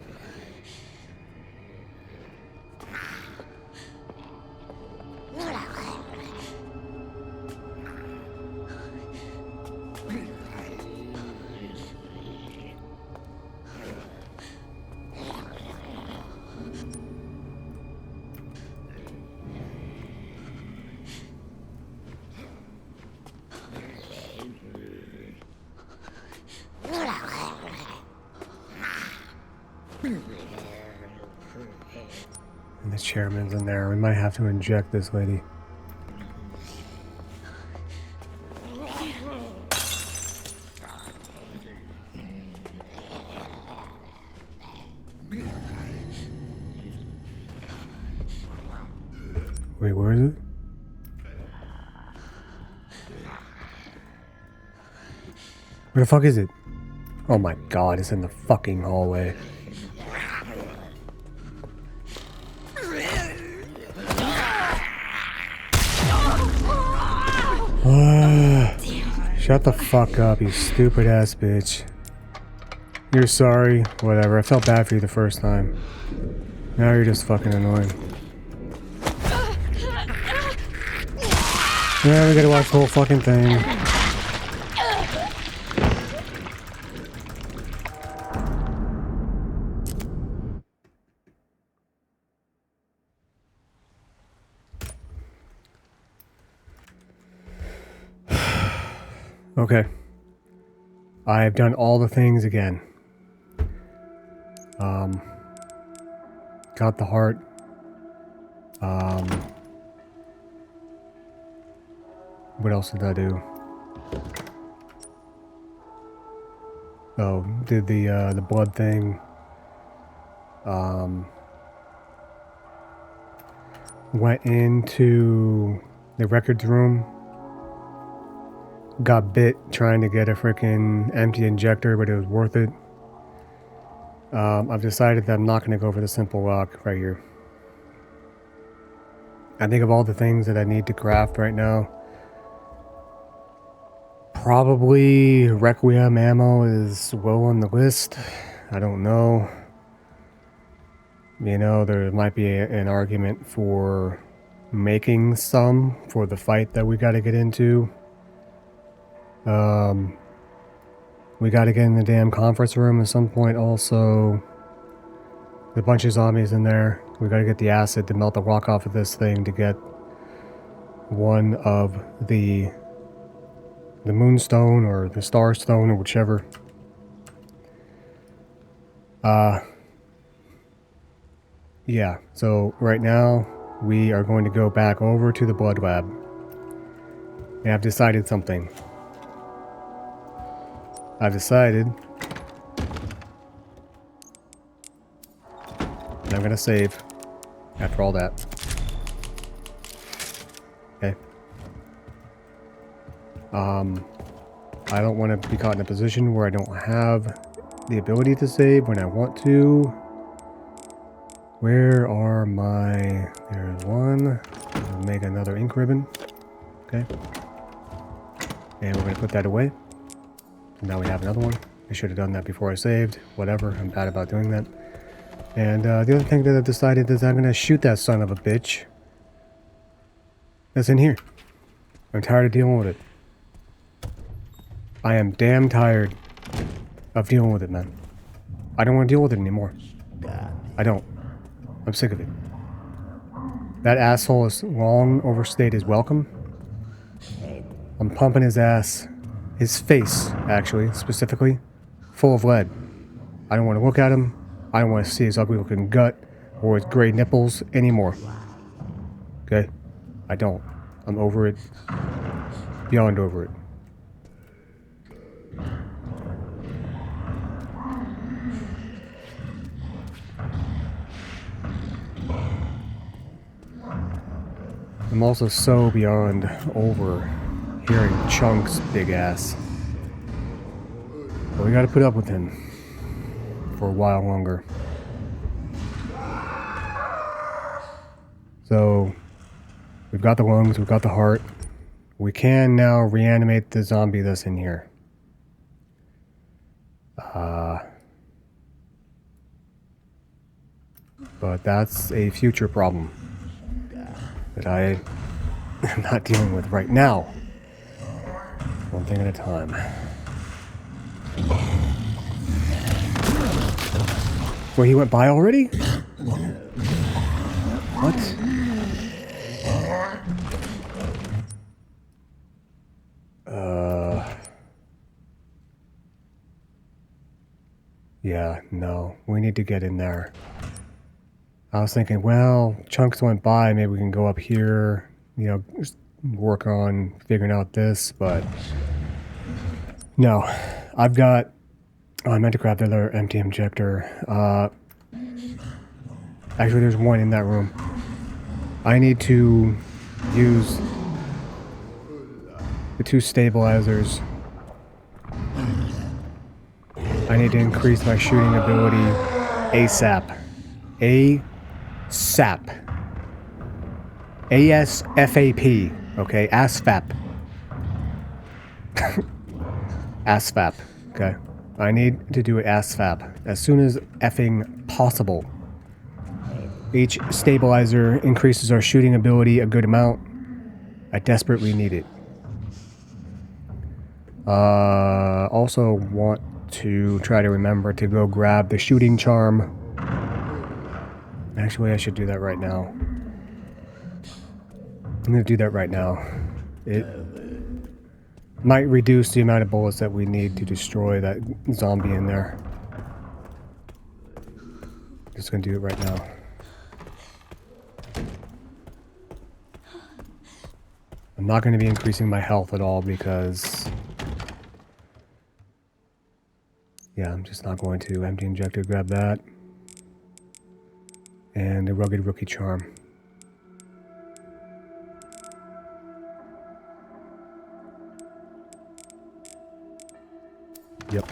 And the chairman's in there. We might have to inject this lady. Wait, where is it? Where the fuck is it? Oh my god, it's in the fucking hallway. Shut the fuck up, you stupid ass bitch. You're sorry, whatever. I felt bad for you the first time. Now you're just fucking annoying. Yeah, we gotta watch the whole fucking thing. Okay. I've done all the things again. Got the heart. What else did I do? Oh, did the blood thing. Went into the records room. Got bit trying to get a freaking empty injector, but it was worth it. I've decided that I'm not going to go for the simple lock right here. I think of all the things that I need to craft right now, probably Requiem ammo is well on the list. I don't know. You know, there might be an argument for making some for the fight that we got to get into. We got to get in the damn conference room at some point also. There's a bunch of zombies in there. We got to get the acid to melt the rock off of this thing to get one of the moonstone or the starstone or whichever. Yeah, so right now we are going to go back over to the blood lab. And I've decided something. I've decided that I'm gonna save after all that. Okay. I don't want to be caught in a position where I don't have the ability to save when I want to. Where are my... There's one. I'll make another ink ribbon. Okay. And we're going to put that away. Now we have another one. I should have done that before I saved. Whatever. I'm bad about doing that. And the other thing that I've decided is I'm going to shoot that son of a bitch that's in here. I'm tired of dealing with it. I am damn tired of dealing with it, man. I don't want to deal with it anymore. I don't. I'm sick of it. That asshole is long overstayed his welcome. I'm pumping his ass. His face, actually, specifically, full of lead. I don't want to look at him. I don't want to see his ugly looking gut or his gray nipples anymore. Okay? I don't. I'm over it. Beyond over it. I'm also so beyond over hearing Chunk's big ass. But we gotta put up with him for a while longer. So, we've got the lungs, we've got the heart. We can now reanimate the zombie that's in here. But that's a future problem that I am not dealing with right now. One thing at a time. Wait, he went by already? What? Yeah, no. We need to get in there. I was thinking, well, chunks went by, maybe we can go up here, you know, just work on figuring out this, but no. I've got... Oh, I meant to grab the other empty injector. Actually, there's one in that room. I need to use the two stabilizers. I need to increase my shooting ability ASAP. ASAP. ASFAP. Okay, ASFAP. ASFAP. Okay. I need to do it ASFAP as soon as effing possible. Each stabilizer increases our shooting ability a good amount. I desperately need it. Also want to try to remember to go grab the shooting charm. Actually, I should do that right now. I'm going to do that right now. I'm Might reduce the amount of bullets that we need to destroy that zombie in there. Just gonna do it right now. I'm not gonna be increasing my health at all because... yeah, I'm just not going to. Empty injector, grab that. And the rugged rookie charm. Yep.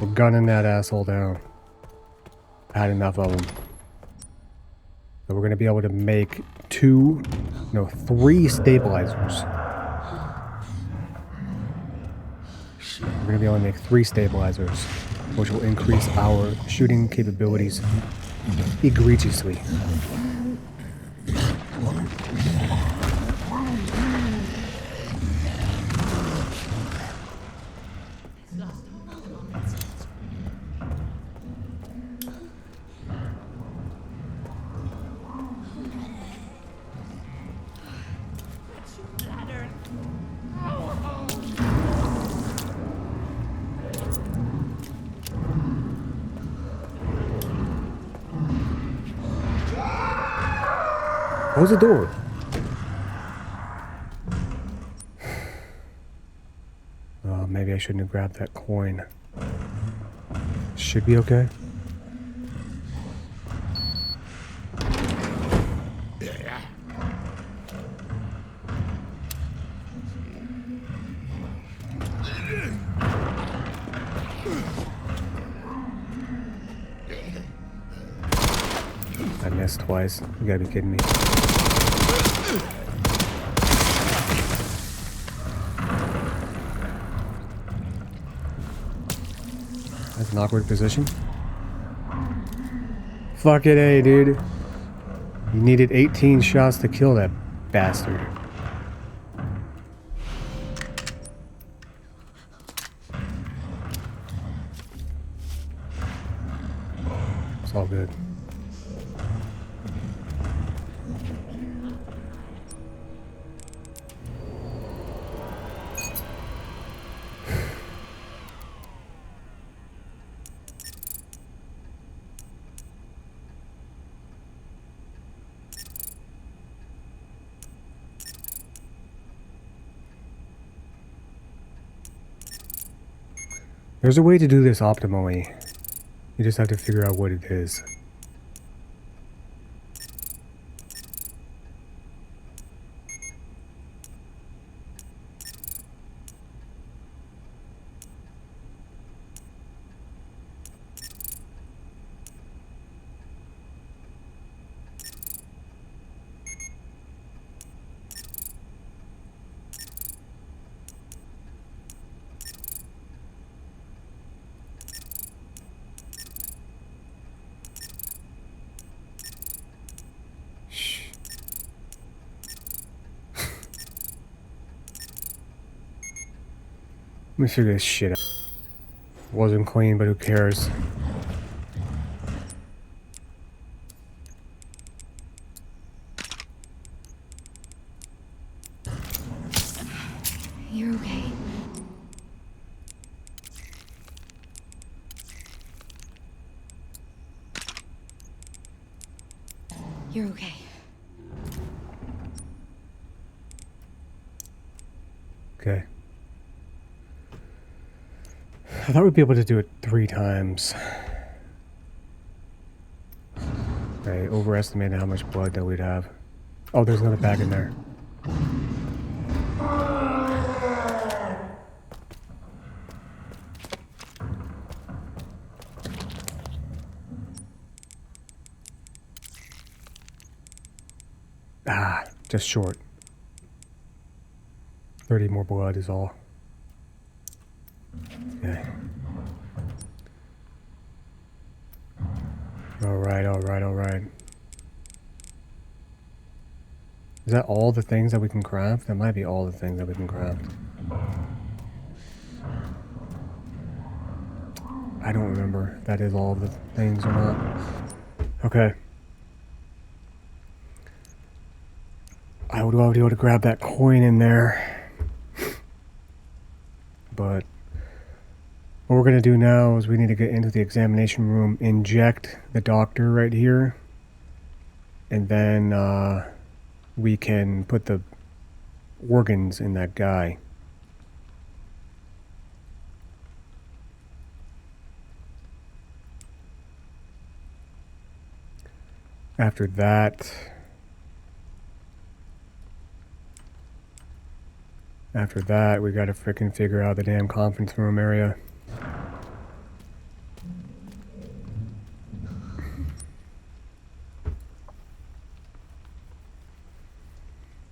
We're gunning that asshole down. I had enough of them. So we're going to be able to make 3 stabilizers. We're going to be able to make 3 stabilizers, which will increase our shooting capabilities egregiously. Close the door. Oh, maybe I shouldn't have grabbed that coin. Should be okay. I missed twice. You gotta be kidding me. That's an awkward position. Fuck it, hey, dude. You needed 18 shots to kill that bastard. It's all good. There's a way to do this optimally. You just have to figure out what it is. Let me figure this shit out. Wasn't clean, but who cares? You're okay. You're okay. Okay. I thought we'd be able to do it 3 times. I overestimated how much blood that we'd have. Oh, there's another bag in there. Ah, just short. 30 more blood is all. Okay. Alright. Is that all the things that we can craft? That might be all the things that we can craft. I don't remember if that is all of the things or not. Okay. would love to be able to grab that coin in there. But what we're going to do now is we need to get into the examination room, inject the doctor right here, and then we can put the organs in that guy. After that, we gotta frickin' figure out the damn conference room area.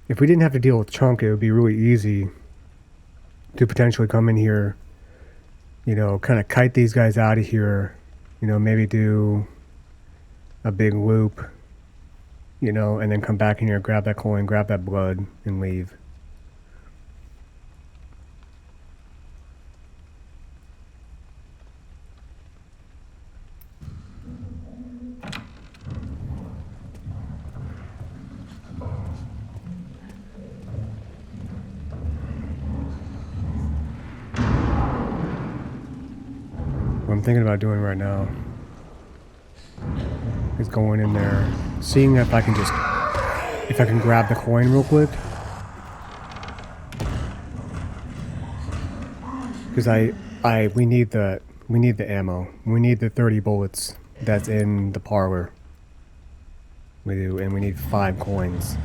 If we didn't have to deal with Chunk, it would be really easy to potentially come in here, you know, kind of kite these guys out of here, you know, maybe do a big loop, you know, and then come back in here, grab that coin, grab that blood, and leave. What I'm thinking about doing right now is going in there, seeing if I can grab the coin real quick. Because we need the ammo. We need the 30 bullets that's in the parlor. We do, and we need 5 coins.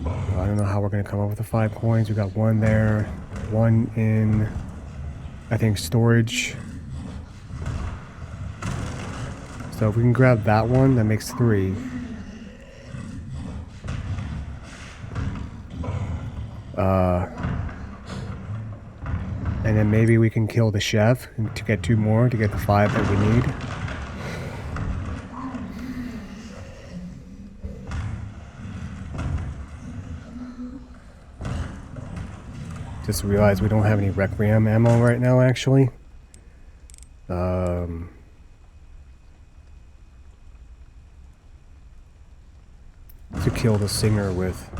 I don't know how we're gonna come up with the 5 coins. We got 1 there, 1 in, I think, storage. So if we can grab that one, that makes 3. And then maybe we can kill the chef to get 2 more to get the 5 that we need. Just realized we don't have any Requiem ammo right now, actually. To kill the singer with.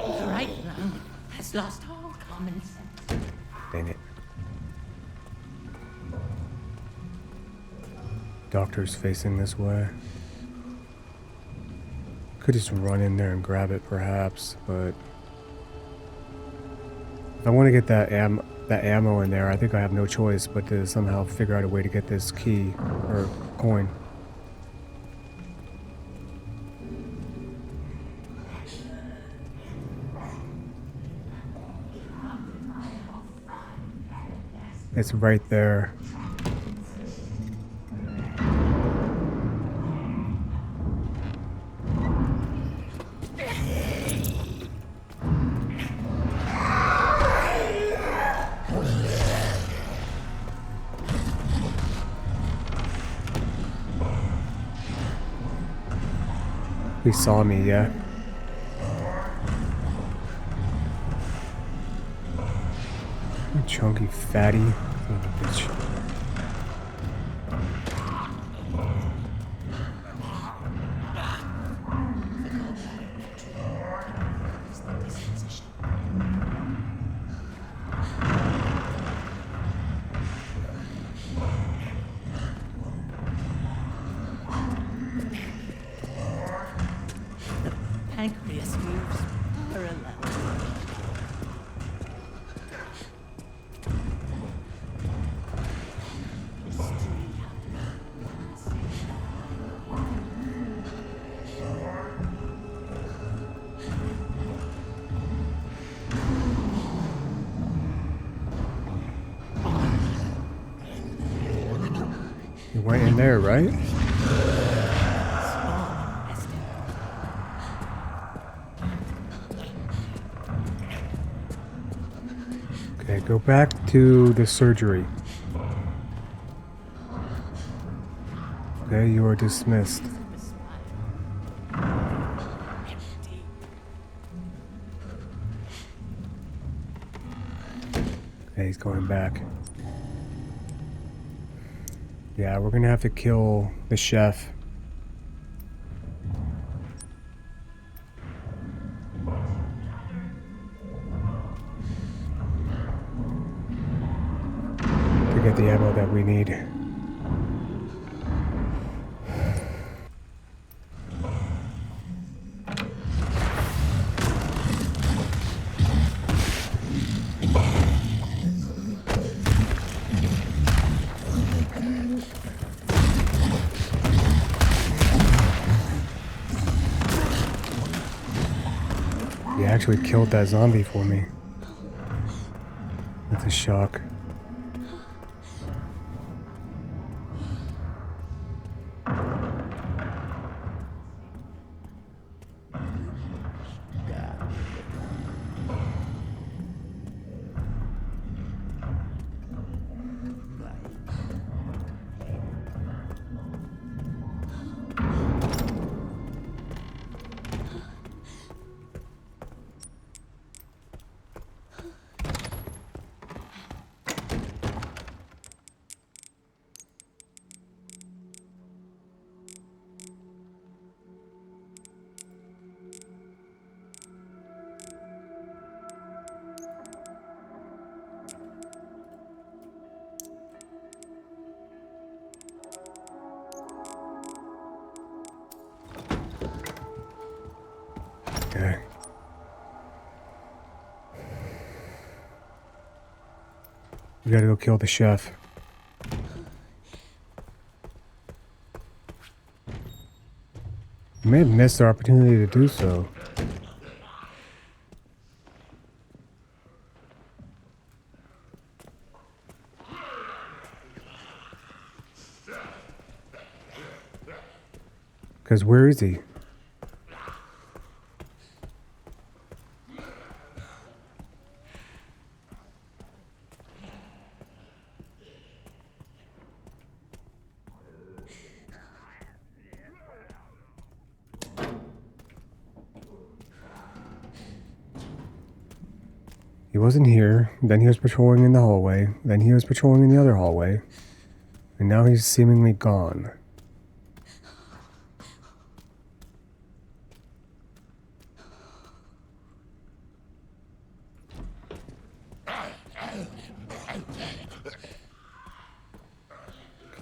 The right lung has lost all common sense. Dang it. Doctor's facing this way. Could just run in there and grab it, perhaps, but if I want to get that ammo in there, I think I have no choice but to somehow figure out a way to get this key or coin. It's right there. He saw me, yeah. You chunky fatty. Son of a bitch. Pancreas moves parallel. You went in there, right? Okay, go back to the surgery. Okay, you are dismissed. Okay, he's going back. Yeah, we're gonna have to kill the chef. To get the ammo that we need. He actually killed that zombie for me. That's a shock. Okay. We gotta go kill the chef. We may have missed our opportunity to do so. Because where is he? He wasn't here, then he was patrolling in the hallway, then he was patrolling in the other hallway, and now he's seemingly gone.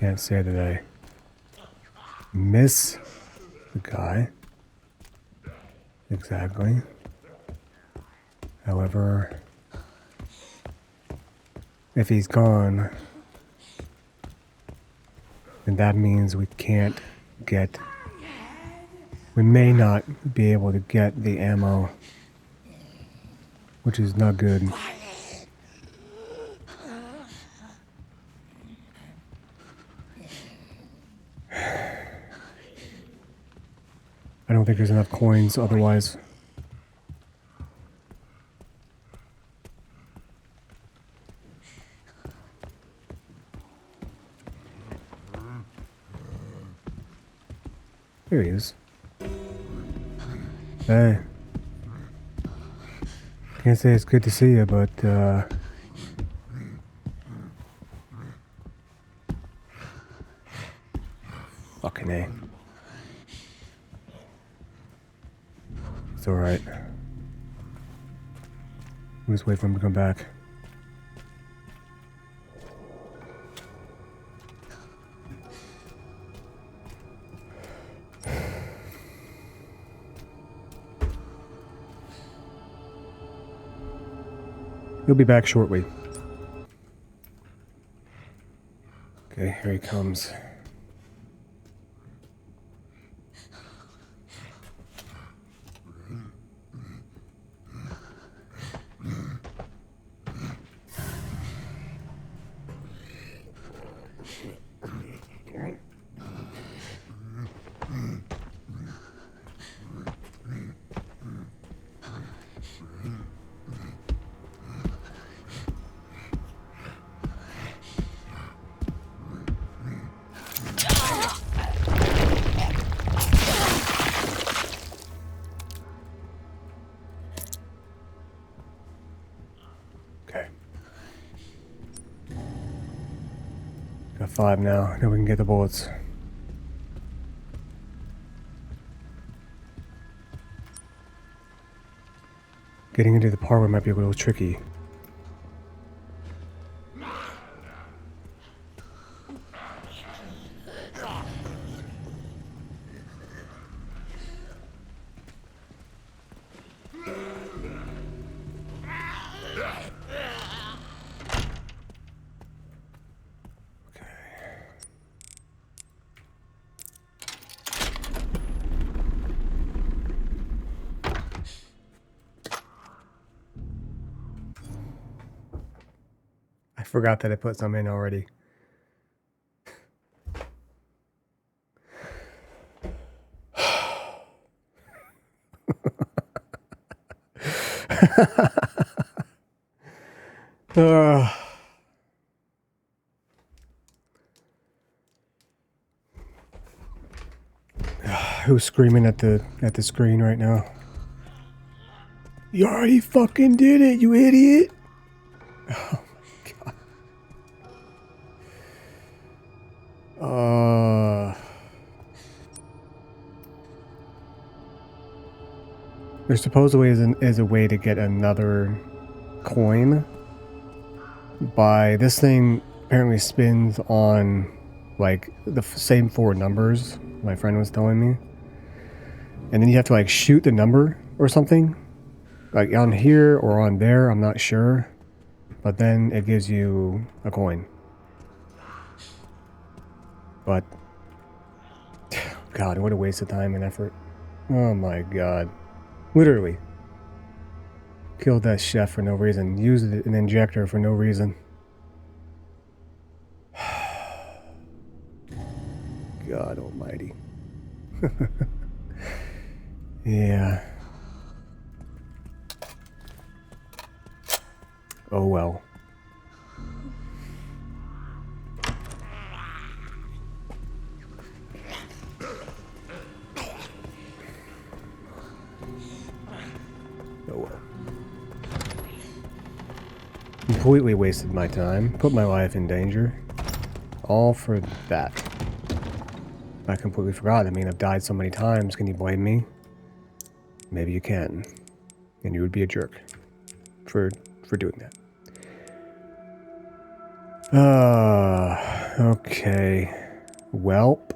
Can't say that I miss the guy. Exactly. However, if he's gone, then that means we can't get... We may not be able to get the ammo, which is not good. I don't think there's enough coins otherwise. There he is. Hey. Can't say it's good to see you, but fucking A. It's alright. We'll just wait for him to come back. He'll be back shortly. Okay, here he comes. 5 now. Now we can get the bullets. Getting into the parlor might be a little tricky. I forgot that I put some in already. Who's screaming at the screen right now? You already fucking did it, you idiot! Oh my god. There supposedly is a way to get another coin. This thing apparently spins on like the same 4 numbers my friend was telling me. And then you have to like shoot the number or something. Like on here or on there, I'm not sure. But then it gives you a coin. But God, what a waste of time and effort. Oh my god. Literally. Killed that chef for no reason. Used an injector for no reason. God almighty. Yeah. Oh well. Oh well. Completely wasted my time. Put my life in danger. All for that. I completely forgot. I mean, I've died so many times. Can you blame me? Maybe you can. And you would be a jerk for doing that. Okay. Welp.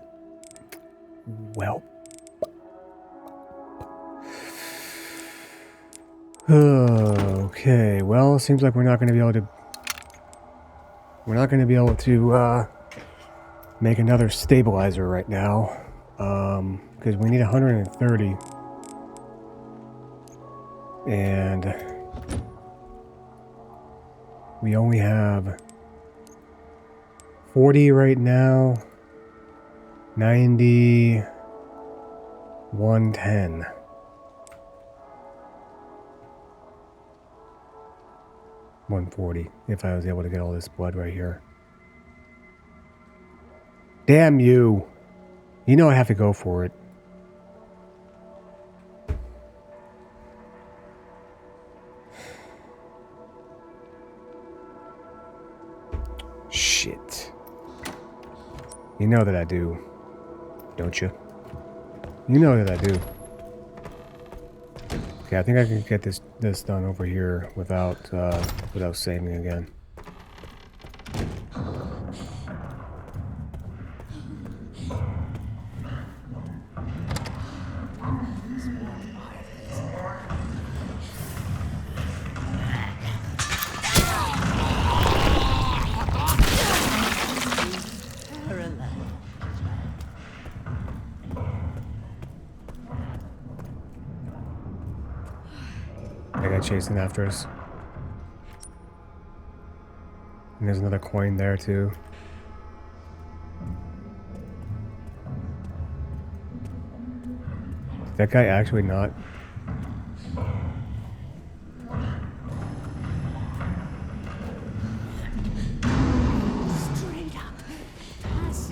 Okay, well, seems like we're not going to be able to make another stabilizer right now, because we need 130, and we only have 40 right now. 90, 110. $140 if I was able to get all this blood right here. Damn you! You know I have to go for it. Shit. You know that I do, don't you? You know that I do. Okay, I think I can get this done over here without saving again. They got chasing after us. And there's another coin there too. Did that guy actually not?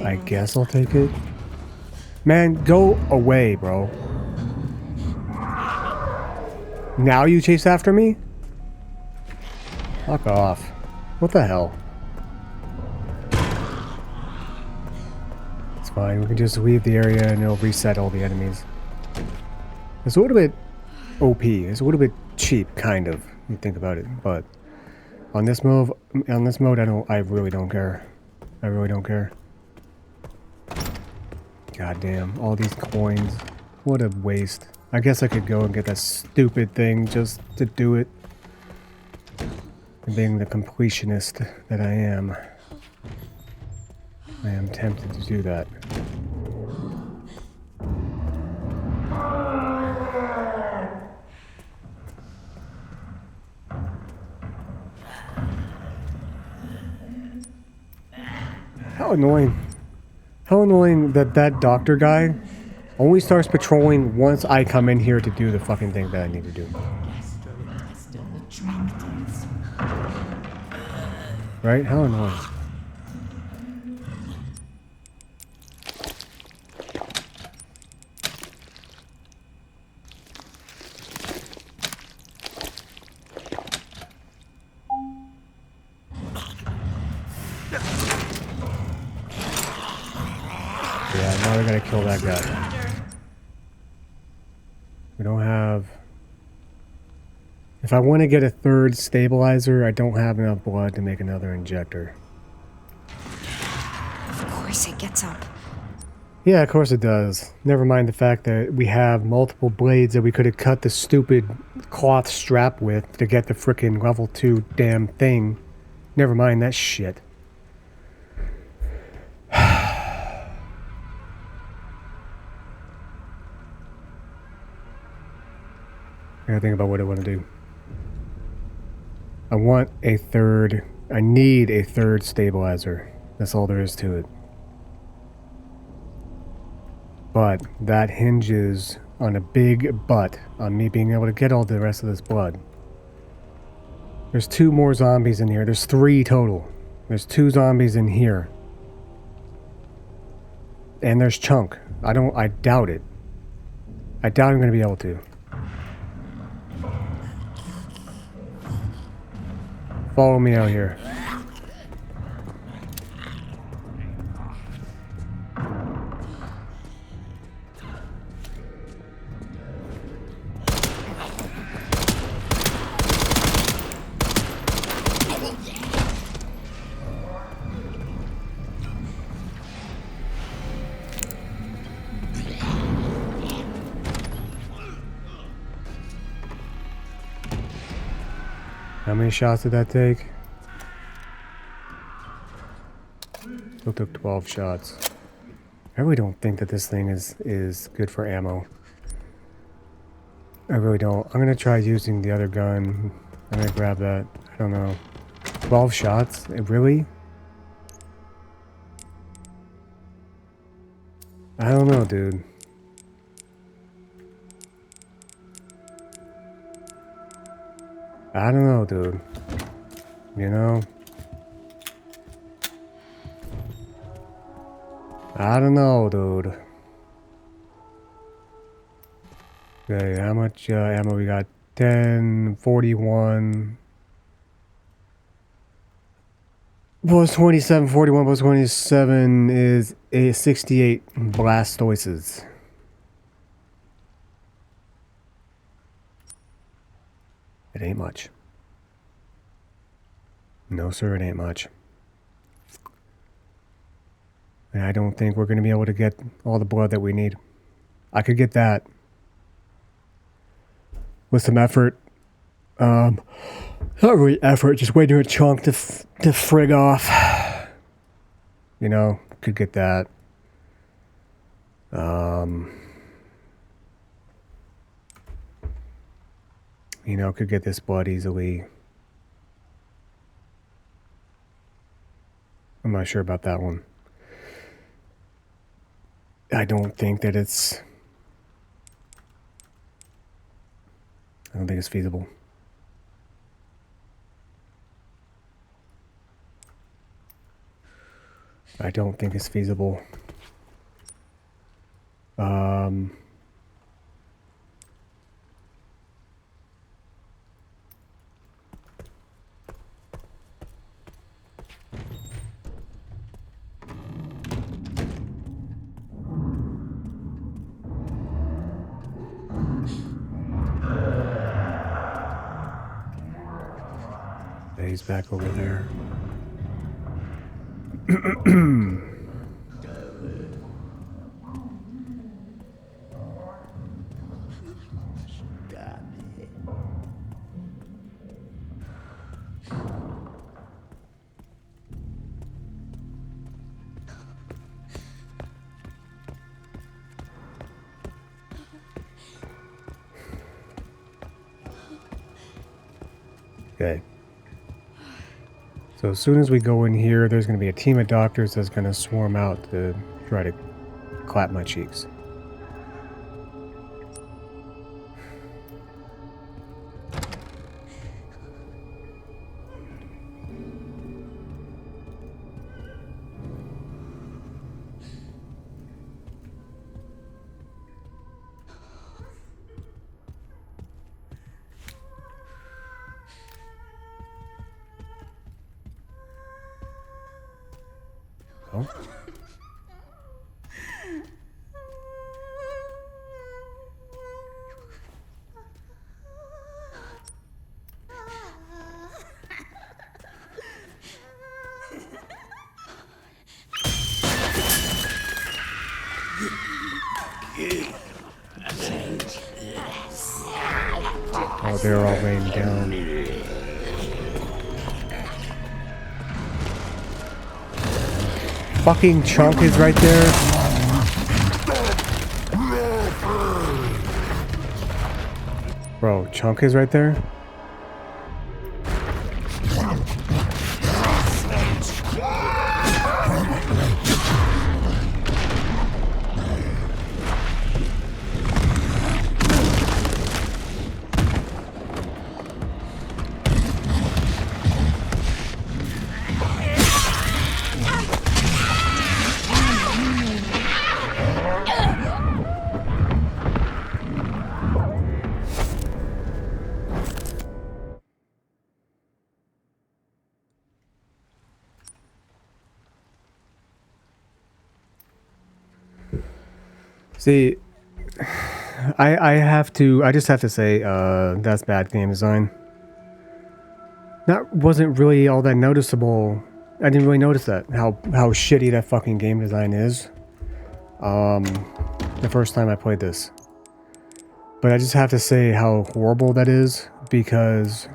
I guess I'll take it. Man, go away, bro. Now you chase after me? Fuck off. What the hell? fine. We can just leave the area and it'll reset all the enemies. It's a little bit OP. It's a little bit cheap, kind of. You think about it, but on this mode, I really don't care. I really don't care. God damn, all these coins. What a waste. I guess I could go and get that stupid thing just to do it. And being the completionist that I am tempted to do that. How annoying. How annoying that that doctor guy only starts patrolling once I come in here to do the fucking thing that I need to do. Gastrointestinal tractants. Right? How annoying. Yeah, now we gotta kill that guy. We don't have... If I want to get a third stabilizer, I don't have enough blood to make another injector. Of course it gets up. Yeah, of course it does. Never mind the fact that we have multiple blades that we could have cut the stupid cloth strap with to get the frickin' level 2 damn thing. Never mind that shit. I gotta think about what I want to do. I need a third stabilizer. That's all there is to it. But that hinges on a big but on me being able to get all the rest of this blood. There's 2 more zombies in here. There's 3 total. There's 2 zombies in here. And there's Chunk. I doubt it. I doubt I'm gonna be able to. Follow me out here. How many shots did that take? Still took 12 shots. I really don't think that this thing is good for ammo. I really don't. I'm gonna try using the other gun. I'm gonna grab that. I don't know. 12 shots? Really? I don't know, dude. I don't know, dude. You know? I don't know, dude. Okay, how much ammo we got? 10, 41. Plus 27, 41 plus 27 is a 68 Blastoises. It ain't much. No, sir, it ain't much. And I don't think we're going to be able to get all the blood that we need. I could get that with some effort. Not really effort, just waiting for a Chunk to frig off. You know, could get that. You know, could get this blood easily. I'm not sure about that one. I don't think that it's... I don't think it's feasible. I don't think it's feasible. he's back over there. Okay. So as soon as we go in here, there's going to be a team of doctors that's going to swarm out to try to clap my cheeks. Oh. Oh, they're all laying down. Fucking Chunk is right there. Bro, Chunk is right there. See, I just have to say, that's bad game design. That wasn't really all that noticeable. I didn't really notice that, how shitty that fucking game design is. The first time I played this. But I just have to say how horrible that is, because,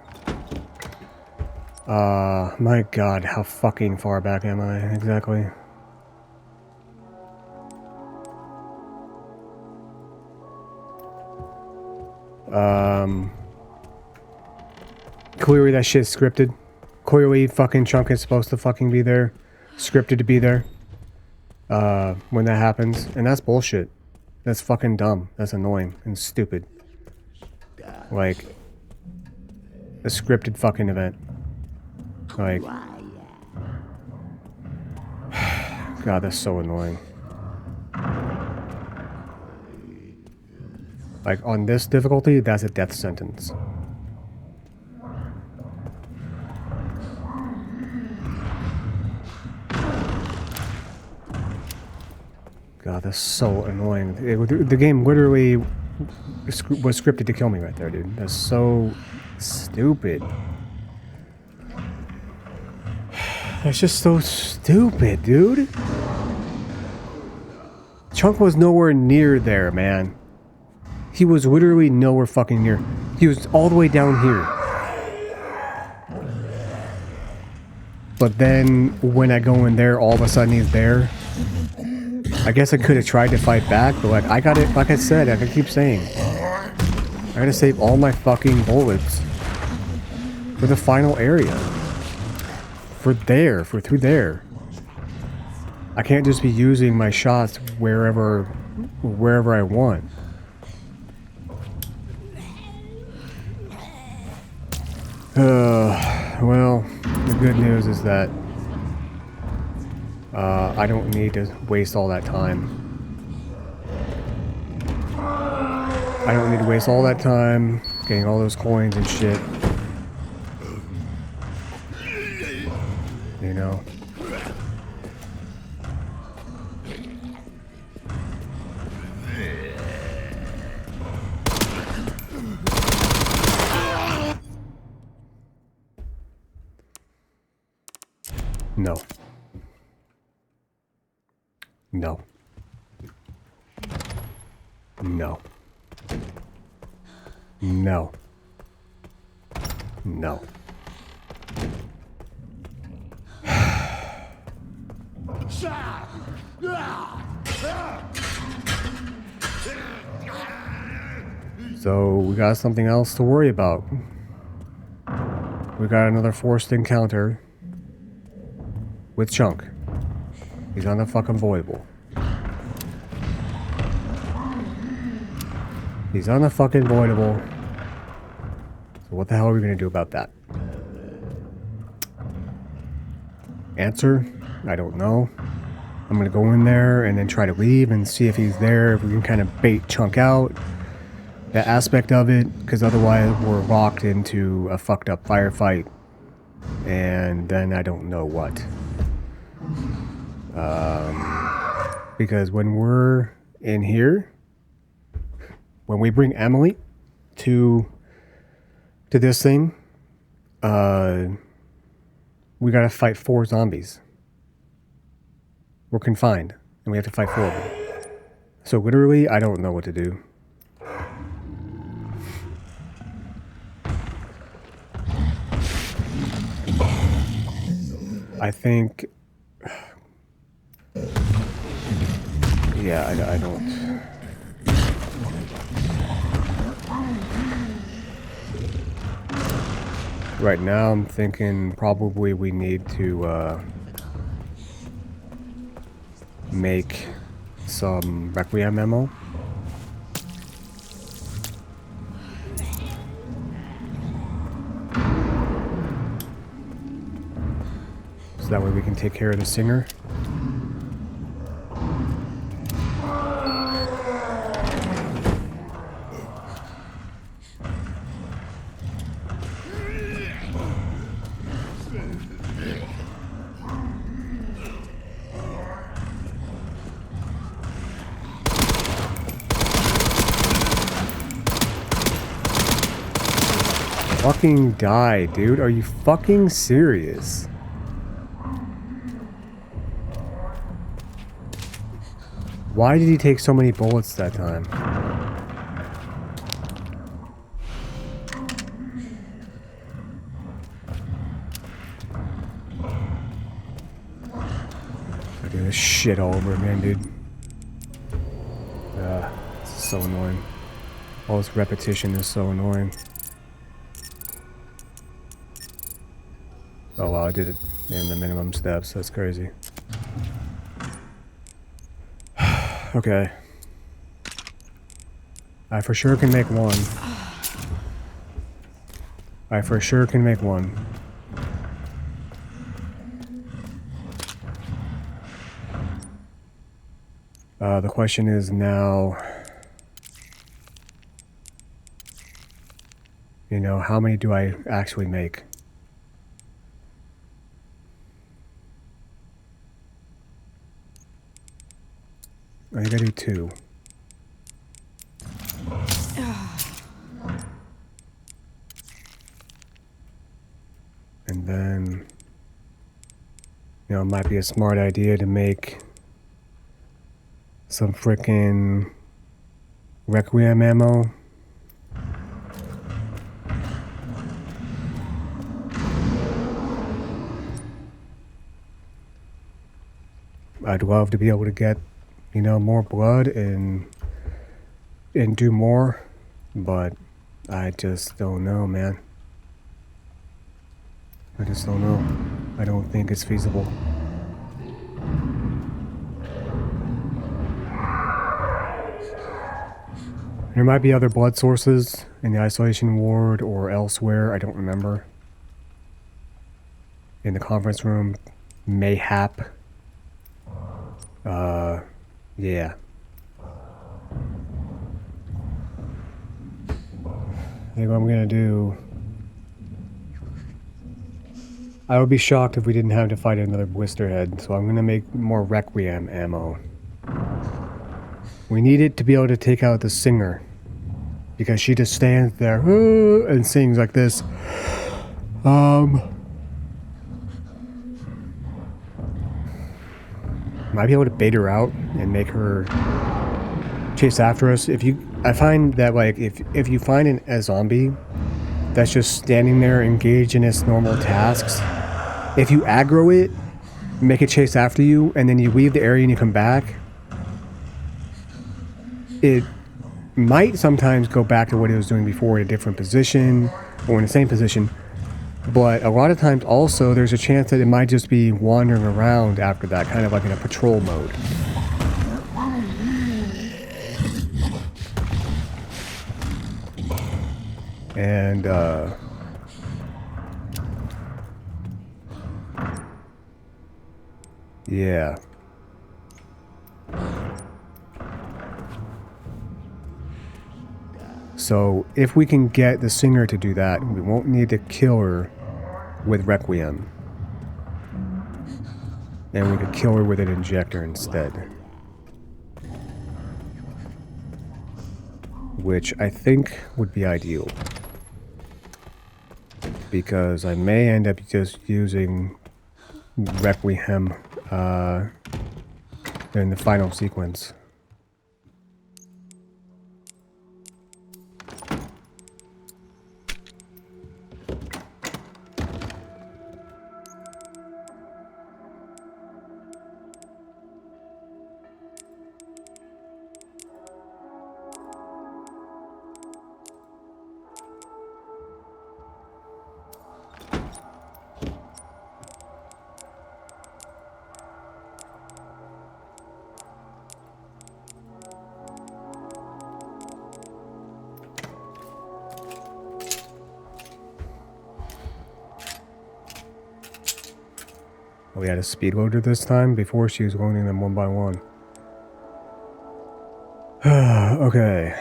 my god, how fucking far back am I, exactly? Clearly that shit's scripted. Clearly fucking Chunk is supposed to fucking be there. Scripted to be there. When that happens. And that's bullshit. That's fucking dumb. That's annoying and stupid. Like, a scripted fucking event. Like, God, that's so annoying. Like, on this difficulty, that's a death sentence. God, that's so annoying. The game literally was scripted to kill me right there, dude. That's so stupid. That's just so stupid, dude. Chunk was nowhere near there, man. He was literally nowhere fucking near. He was all the way down here. But then, when I go in there, all of a sudden he's there. I guess I could have tried to fight back, but like, I got it, like I said, like I keep saying. I gotta save all my fucking bullets for the final area. For through there. I can't just be using my shots wherever I want. Well, the good news is that I don't need to waste all that time. I don't need to waste all that time getting all those coins and shit. You know? No. No. No. No. No. So we got something else to worry about. We got another forced encounter with Chunk. He's on the fucking voidable. He's on the fucking voidable. So what the hell are we gonna do about that? Answer? I don't know. I'm gonna go in there and then try to leave and see if he's there, if we can kind of bait Chunk out. That aspect of it, because otherwise we're locked into a fucked up firefight, and then I don't know what. Because when we're in here, when we bring Emily to this thing, we gotta fight 4 zombies. We're confined, and we have to fight 4 of them. So literally, I don't know what to do. I think... Yeah, I don't... Right now, I'm thinking probably we need to make some Requiem ammo. So that way we can take care of the singer. Fucking die, dude. Are you fucking serious? Why did he take so many bullets that time? I do this shit all over again, dude. This is so annoying. All this repetition is so annoying. Oh wow, I did it in the minimum steps. That's crazy. Okay. I for sure can make one. I for sure can make one. The question is now, you know, how many do I actually make? I think I do 2. And then, you know, it might be a smart idea to make some frickin' Requiem ammo. I'd love to be able to get, you know, more blood and do more, but I just don't know, man. I just don't know. I don't think it's feasible. There might be other blood sources in the isolation ward or elsewhere, I don't remember. In the conference room, mayhap. Yeah. I think what I'm gonna do... I would be shocked if we didn't have to fight another Blisterhead, so I'm gonna make more Requiem ammo. We need it to be able to take out the singer, because she just stands there and sings like this. might be able to bait her out and make her chase after us. I find that like if you find a zombie that's just standing there engaged in its normal tasks, if you aggro it, make it chase after you, and then you leave the area and you come back, it might sometimes go back to what it was doing before in a different position or in the same position. But a lot of times also there's a chance that it might just be wandering around after that, kind of like in a patrol mode. And yeah. So if we can get the singer to do that, we won't need to kill her with Requiem. And we could kill her with an injector instead. Which I think would be ideal. Because I may end up just using Requiem in the final sequence. We had a speed loader this time. Before she was loading them one by one. Okay.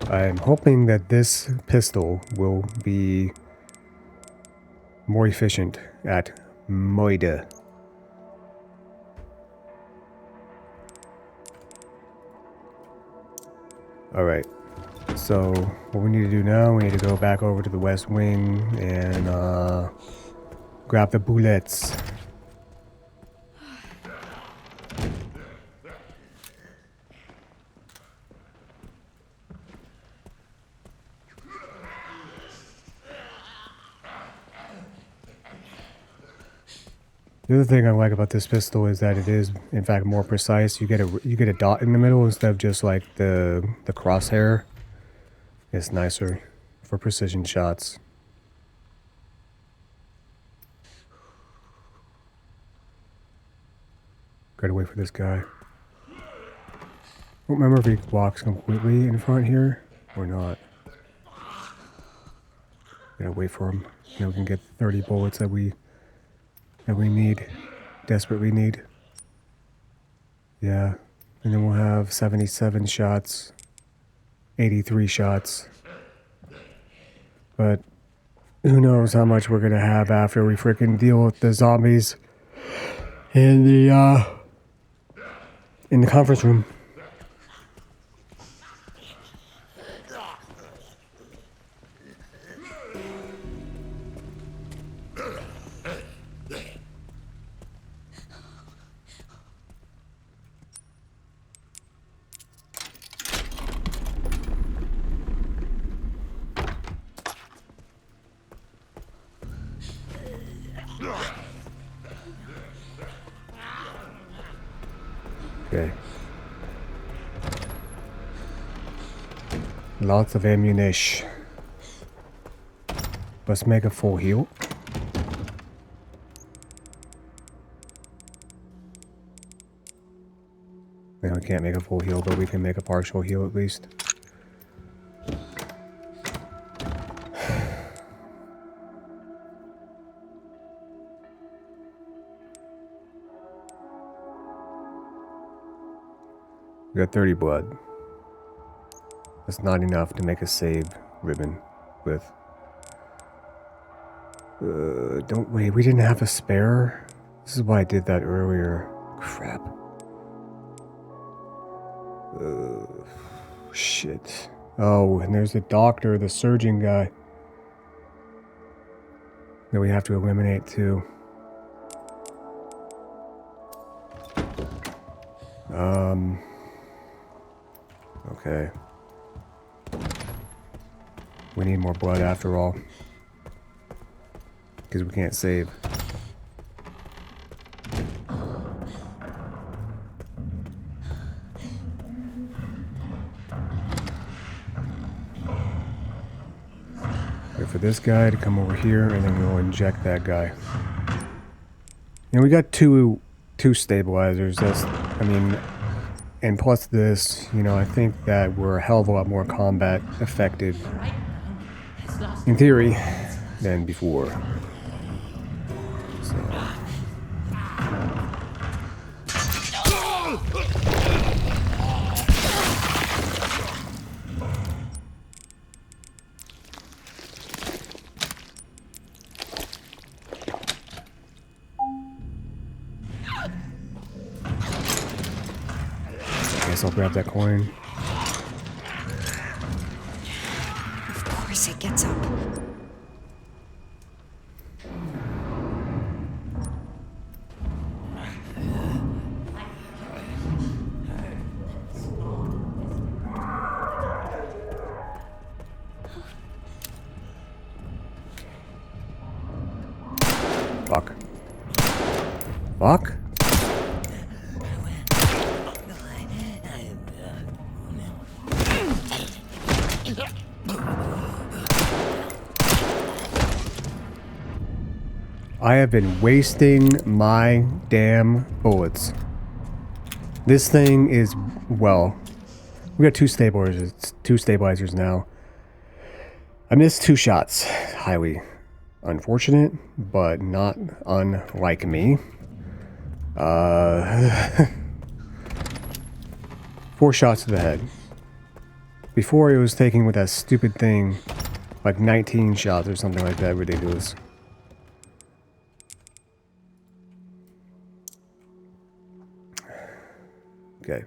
I'm hoping that this pistol will be more efficient at murder. Alright. So, what we need to do now, we need to go back over to the west wing and grab the bullets. The other thing I like about this pistol is that it is, in fact, more precise. You get a dot in the middle instead of just like the crosshair. It's nicer for precision shots. Gotta wait for this guy. Don't remember if he walks completely in front here or not. Gotta wait for him. We can get 30 bullets that we need, desperately need. Yeah, and then we'll have 77 shots, 83 shots. But who knows how much we're gonna have after we freaking deal with the zombies in the conference room. Okay. Lots of ammunition. Let's make a full heal. No, we can't make a full heal, but we can make a partial heal at least. We got 30 blood. That's not enough to make a save ribbon with. Don't wait, we didn't have a spare? This is why I did that earlier. Crap. Shit. Oh, and there's the doctor, the surgeon guy. that we have to eliminate too. Okay. We need more blood after all. Because we can't save. Wait for this guy to come over here, and then we'll inject that guy. You know, we got two stabilizers. That's, I mean, and plus this, you know, I think that we're a hell of a lot more combat effective, in theory, than before. So. Guess I'll grab that coin. Of course it gets up. Fuck. Fuck? I have been wasting my damn bullets. This thing is, well, we got two stabilizers now. I missed 2 shots. Highly unfortunate, but not unlike me. 4 shots to the head. Before it was taking with that stupid thing like 19 shots or something like that. Ridiculous. Okay.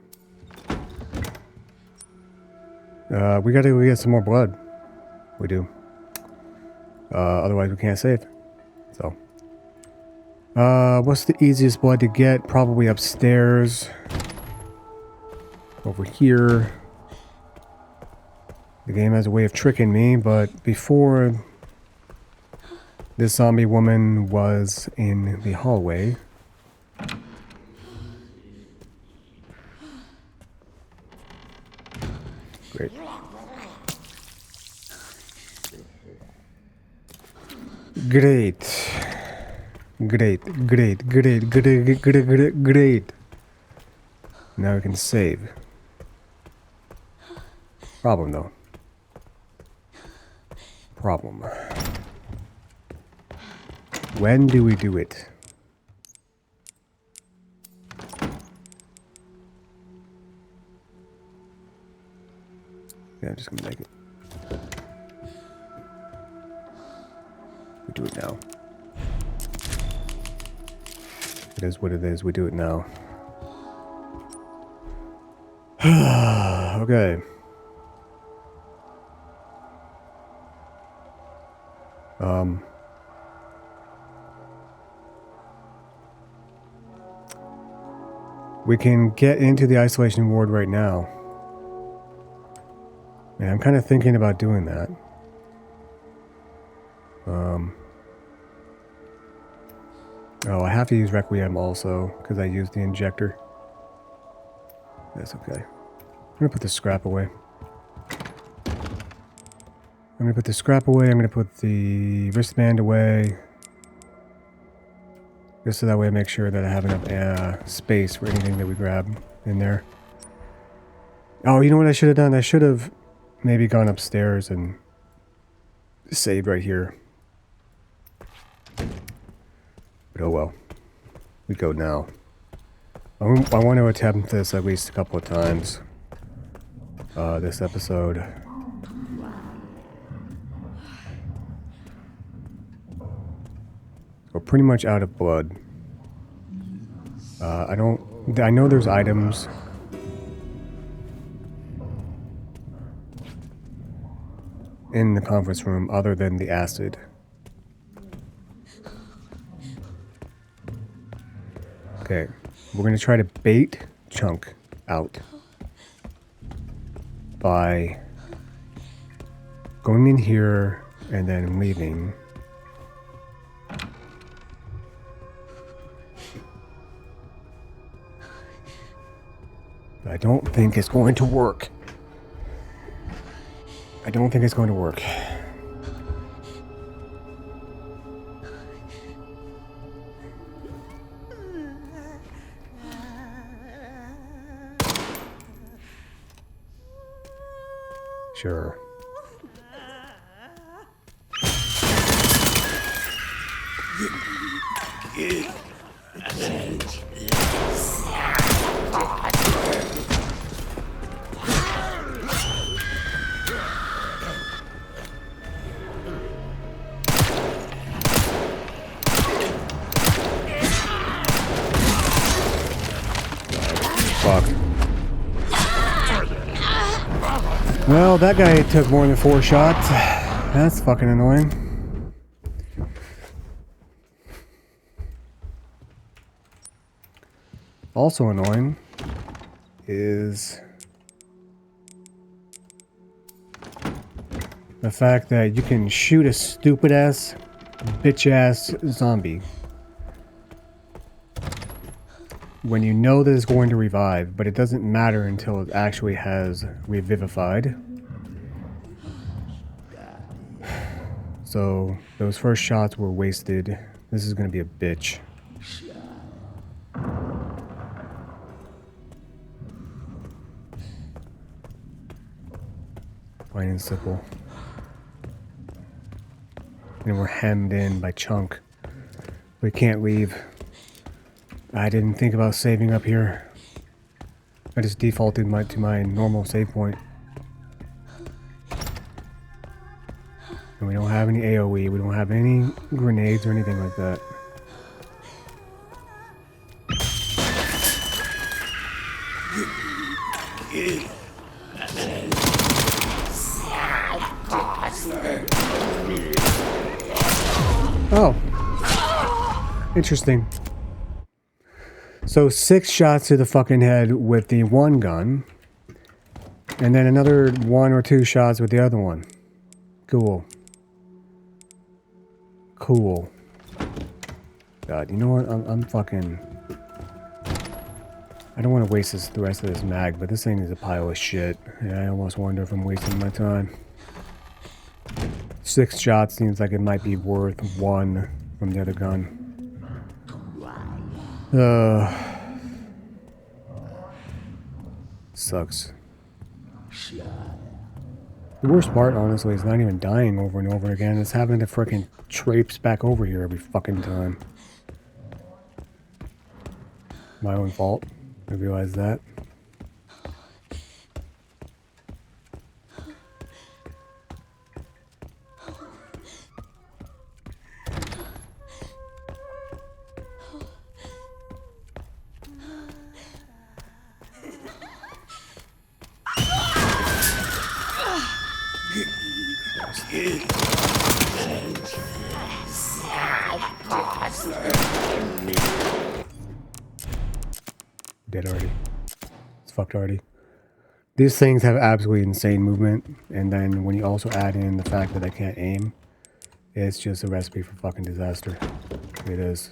We gotta go get some more blood. We do. Otherwise we can't save. So. What's the easiest blood to get? Probably upstairs. Over here. The game has a way of tricking me, but before this zombie woman was in the hallway. Great. Great. Great. Now we can save. Problem though. Problem. When do we do it? Yeah, I'm just gonna make it. We do it now. It is what it is. We do it now. Okay. We can get into the isolation ward right now. And I'm kind of thinking about doing that. Oh, I have to use Requiem also, because I used the injector. That's okay. I'm going to put the scrap away. I'm going to put the scrap away. I'm going to put the wristband away. Just so that way I make sure that I have enough space for anything that we grab in there. Oh, you know what I should have done? I should have maybe gone upstairs and saved right here. But oh well. We go now. I want to attempt this at least a couple of times. This episode. We're pretty much out of blood. I know there's items. In the conference room other than the acid. Okay, we're gonna try to bait Chunk out by going in here and then leaving. But I don't think it's going to work. I don't think it's going to work. Sure. Fuck. Well, that guy took more than 4 shots. That's fucking annoying. Also annoying is the fact that you can shoot a stupid ass, bitch ass zombie when you know that it's going to revive, but it doesn't matter until it actually has revivified. So those first shots were wasted. This is going to be a bitch. Plain and simple. And we're hemmed in by Chunk. We can't leave. I didn't think about saving up here. I just defaulted to my normal save point. And we don't have any AoE, we don't have any grenades or anything like that. Oh. Interesting. So 6 shots to the fucking head with the one gun. And then another 1 or 2 shots with the other one. Cool. Cool. God, you know what? I'm fucking... I don't want to waste the rest of this mag, but this thing is a pile of shit. And I almost wonder if I'm wasting my time. 6 shots seems like it might be worth 1 from the other gun. Sucks. The worst part, honestly, is not even dying over and over again. It's having to frickin' traipse back over here every fucking time. My own fault. I realize that. Dead already. It's fucked already. These things have absolutely insane movement, and then when you also add in the fact that I can't aim, it's just a recipe for fucking disaster. It is.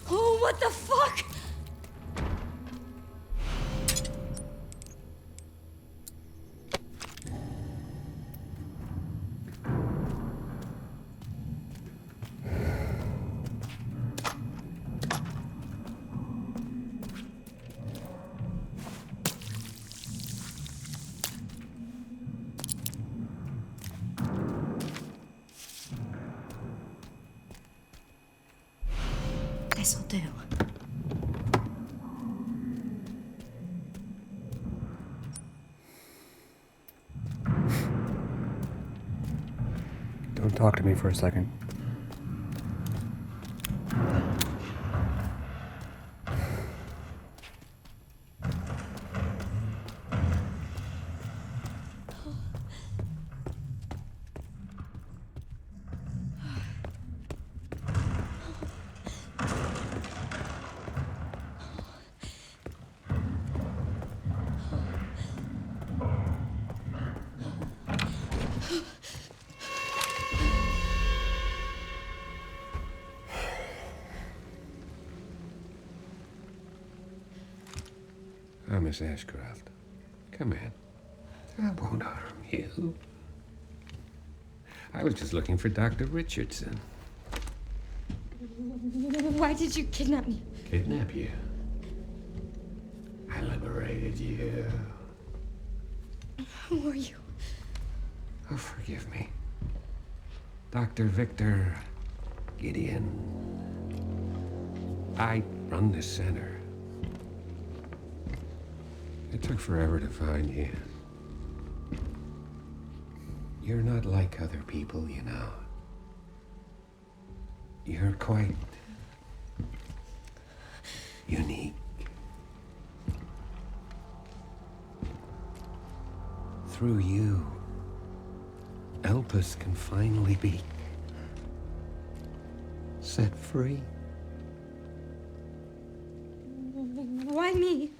Oh, what the fuck? This'll do. Don't talk to me for a second. Miss Ashcroft, come in. I won't harm you. I was just looking for Dr. Richardson. Why did you kidnap me? Kidnap you? I liberated you. Who are you? Oh, forgive me. Dr. Victor Gideon. I run this center. It took forever to find you. You're not like other people, you know. You're quite unique. Through you, Elpis can finally be set free. Why me?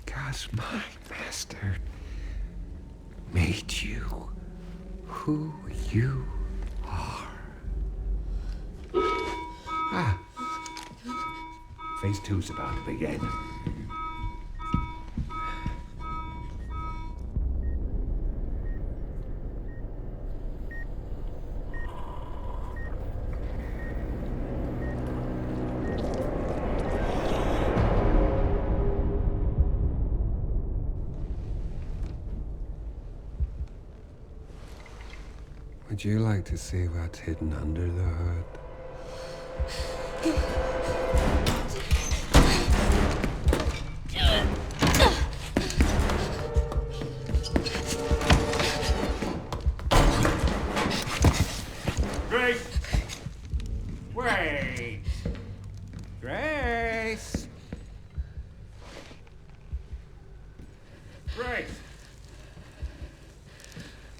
Because my master made you who you are. Phase 2's about to begin. Would you like to see what's hidden under the hood? Grace! Wait! Grace! Grace!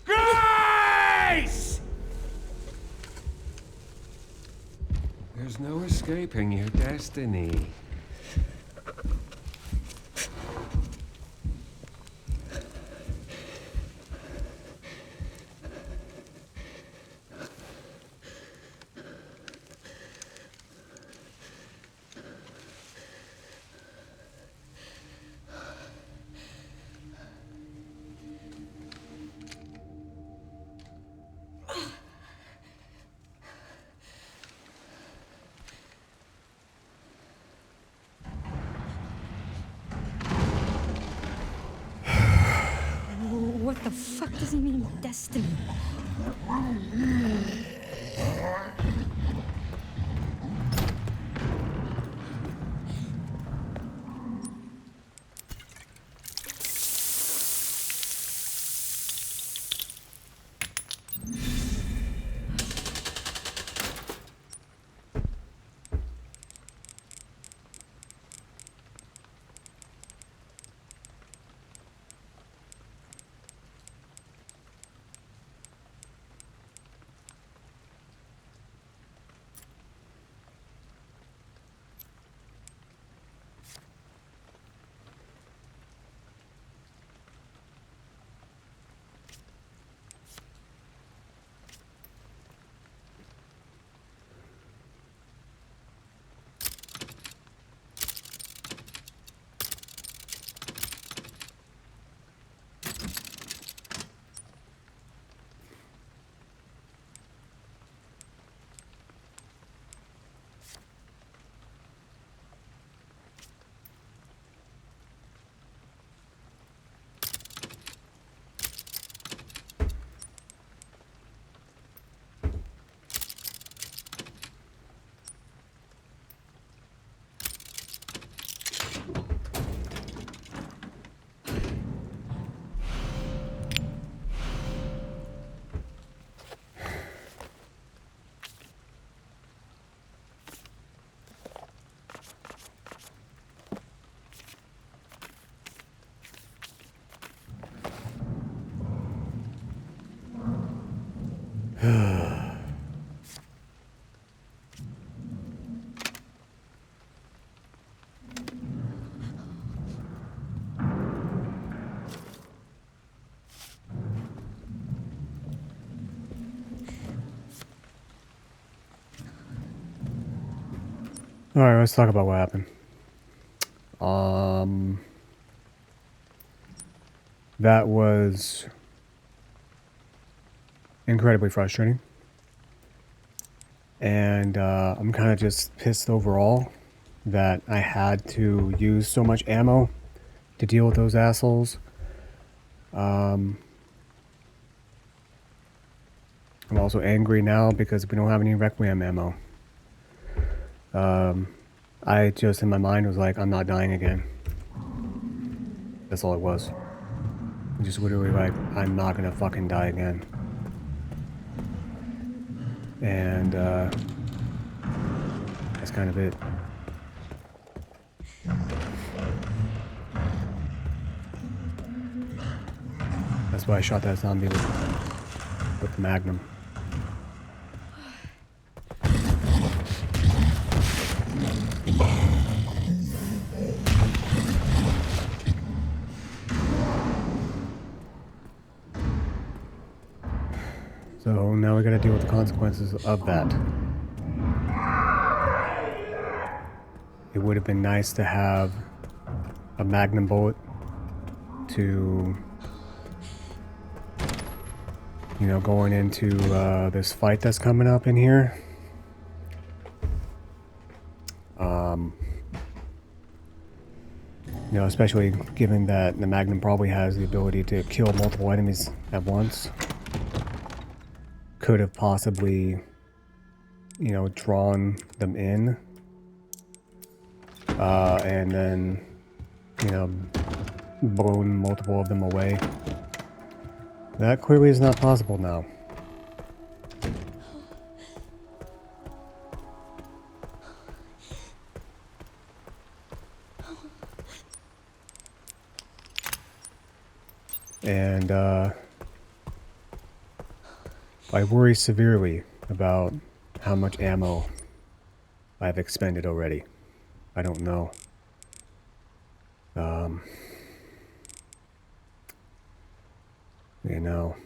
Grace! There's no escaping your destiny. What the fuck does he mean, destiny? All right, let's talk about what happened. That was incredibly frustrating. And I'm kind of just pissed overall that I had to use so much ammo to deal with those assholes. I'm also angry now because we don't have any Requiem ammo. I just, in my mind, was like, I'm not dying again. That's all it was. Just literally like, I'm not gonna fucking die again. And that's kind of it. That's why I shot that zombie with the Magnum. So now we gotta deal with the consequences of that. It would have been nice to have a Magnum bullet to, you know, going into this fight that's coming up in here. You know, especially given that the Magnum probably has the ability to kill multiple enemies at once. Could have possibly, you know, drawn them in. And then, you know, blown multiple of them away. That clearly is not possible now. And I worry severely about how much ammo I've expended already. I don't know. You know,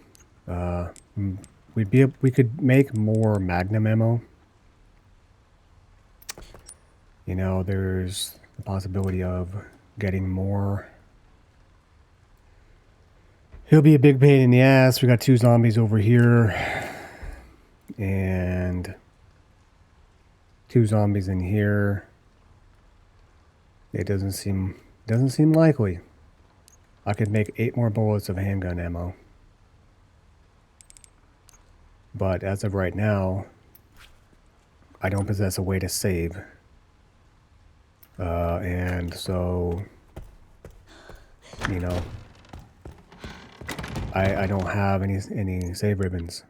we could make more Magnum ammo. You know, there's the possibility of getting more. He'll be a big pain in the ass. We got 2 zombies over here. And 2 zombies in here. It doesn't seem likely. I could make 8 more bullets of handgun ammo. But as of right now, I don't possess a way to save. And so, you know, I don't have any save ribbons.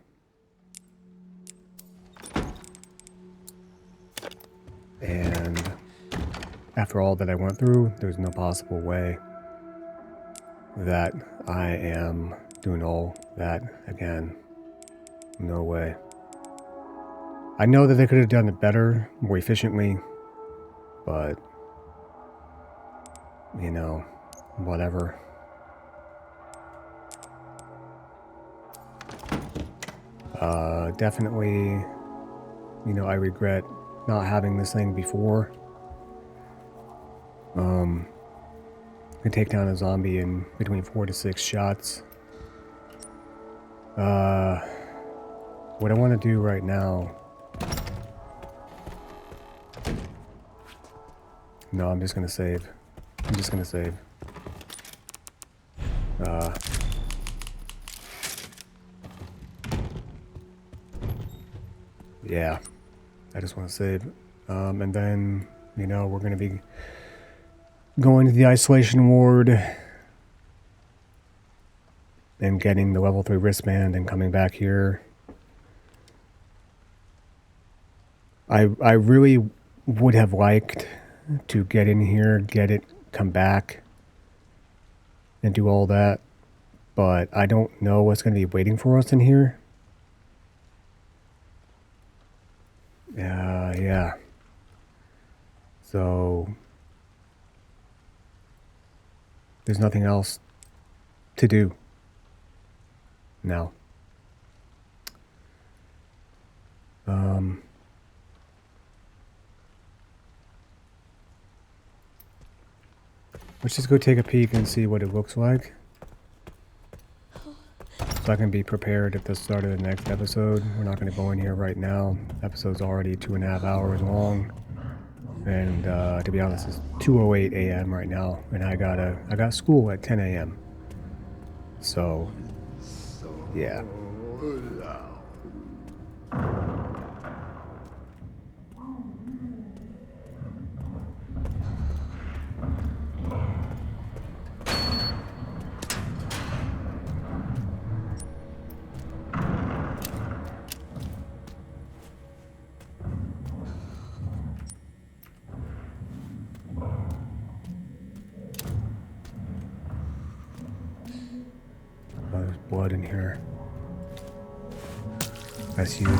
And after all that I went through, there's no possible way that I am doing all that again. No way. I know that they could have done it better, more efficiently, but, you know, whatever. Definitely, you know, I regret not having this thing before. I can take down a zombie in between 4 to 6 shots. What I want to do right now... No, I'm just going to save. I'm just going to save. Yeah, I just want to save. And then, you know, we're going to be going to the isolation ward and getting the level 3 wristband and coming back here. I really would have liked to get in here, get it, come back, and do all that. But I don't know what's going to be waiting for us in here. Yeah. So there's nothing else to do now. Let's just go take a peek and see what it looks like. So I can be prepared at the start of the next episode. We're not going to go in here right now. The episode's already 2.5 hours long. And to be honest, it's 2:08 a.m. right now. And I got school at 10 a.m. So, yeah. Oh, there's blood in here. That's huge.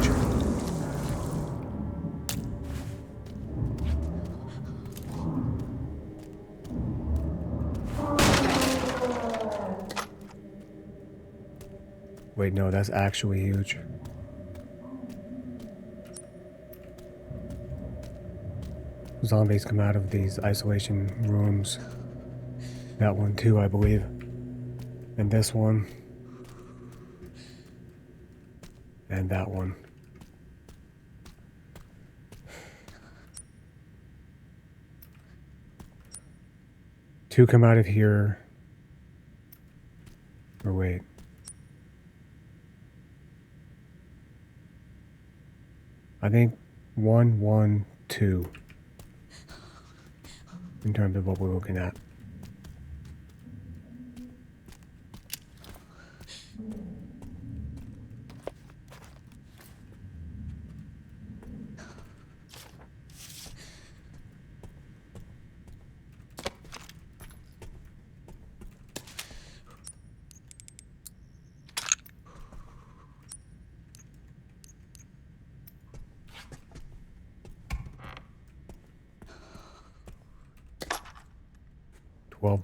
Wait, no, that's actually huge. Zombies come out of these isolation rooms. That one too, I believe. And this one. And that one. Two come out of here. Or wait. I think 1, 1, 2. In terms of what we're looking at.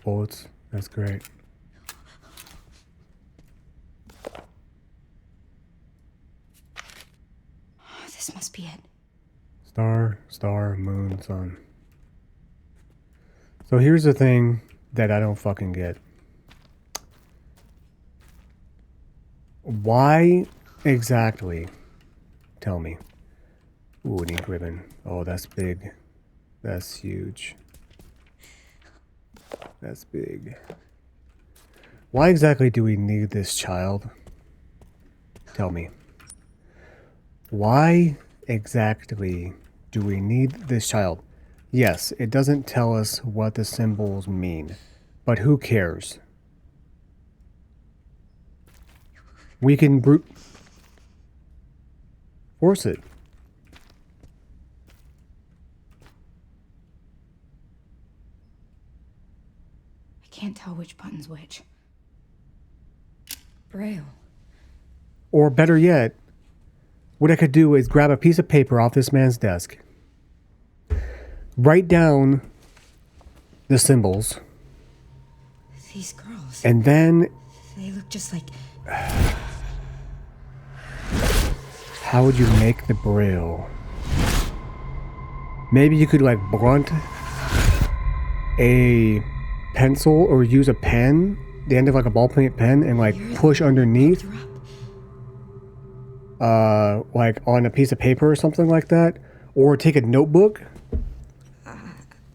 Bullets. That's great. This must be it. Star, star, moon, sun. So here's the thing that I don't fucking get. Why exactly? Tell me. Ooh, an ink ribbon. Oh, that's big. That's huge. That's big. Why exactly do we need this child? Tell me. Why exactly do we need this child? Yes, it doesn't tell us what the symbols mean, but who cares? We can brute force it. Can't tell which button's which. Braille. Or better yet, what I could do is grab a piece of paper off this man's desk, write down the symbols, These girls. and then They look just like. how would you make the braille? Maybe you could like blunt a pencil or use a pen, the end of like a ballpoint pen, and like push underneath, like on a piece of paper or something like that, or take a notebook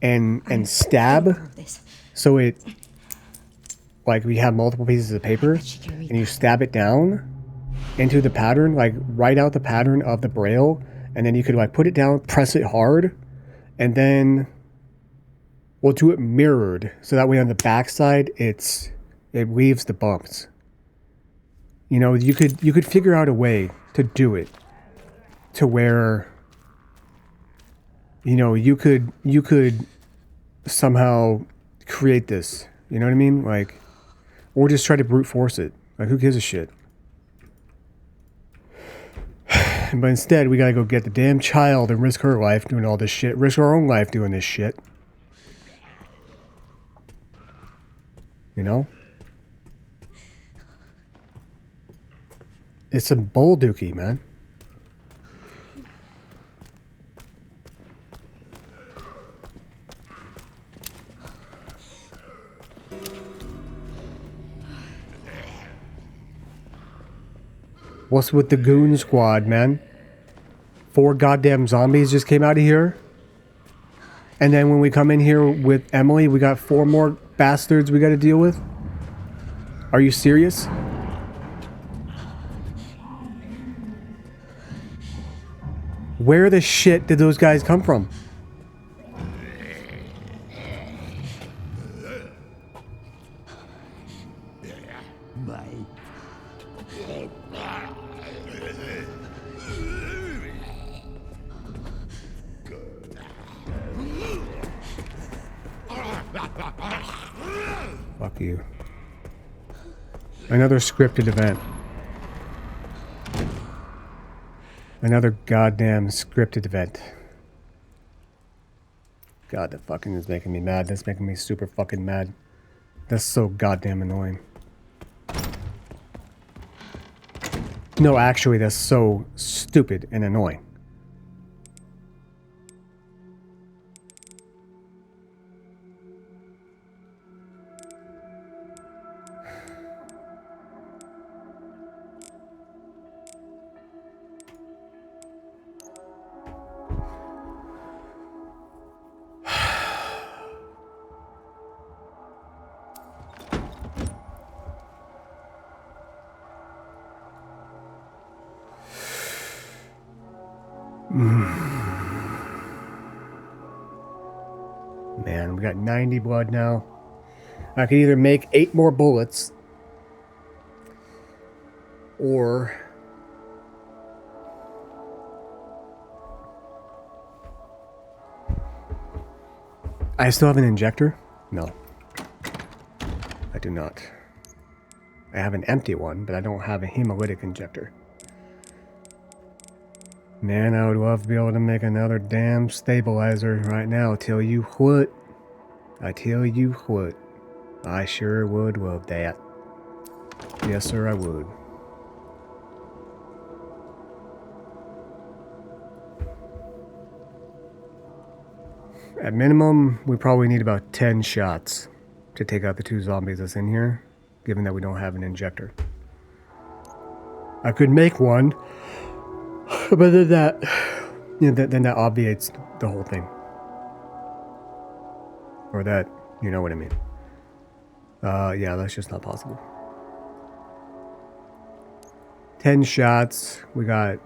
and stab, so it like we have multiple pieces of paper, and you stab it down into the pattern, like write out the pattern of the braille, and then you could like put it down, press it hard, and then we'll do it mirrored, so that way on the back side it leaves the bumps. You know, you could figure out a way to do it to where, you know, you could somehow create this. You know what I mean? Like, or just try to brute force it. Like, who gives a shit? But instead, we gotta go get the damn child and risk her life doing all this shit. Risk our own life doing this shit. You know? It's some bull dookie, man. What's with the goon squad, man? 4 goddamn zombies just came out of here. And then when we come in here with Emily, we got 4 more bastards we gotta deal with? Are you serious? Where the shit did those guys come from? Fuck you. Another scripted event. Another goddamn scripted event. God, that fucking is making me mad. That's making me super fucking mad. That's so goddamn annoying. No, actually, that's so stupid and annoying. Man, we got 90 blood now. I can either make 8 more bullets, or I still have an injector? No, I do not. I have an empty one, but I don't have a hemolytic injector. Man, I would love to be able to make another damn stabilizer right now. Tell you what. I tell you what. I sure would love that. Yes, sir, I would. At minimum, we probably need about 10 shots to take out the 2 zombies that's in here, given that we don't have an injector. I could make one, but then that, then that obviates the whole thing. Or that, you know what I mean. Yeah, that's just not possible. 10 shots, we got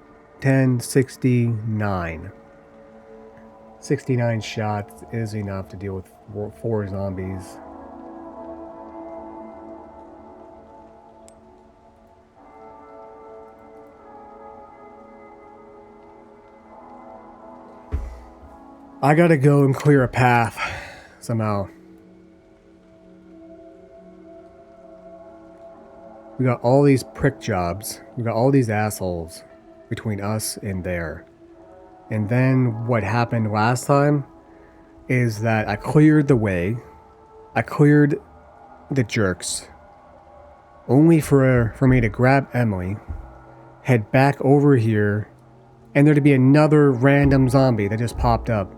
10, 69. 69 shots is enough to deal with 4 zombies. I gotta go and clear a path somehow. We got all these prick jobs. We got all these assholes between us and there. And then what happened last time is that I cleared the way. I cleared the jerks. Only for me to grab Emily, head back over here, and there to be another random zombie that just popped up.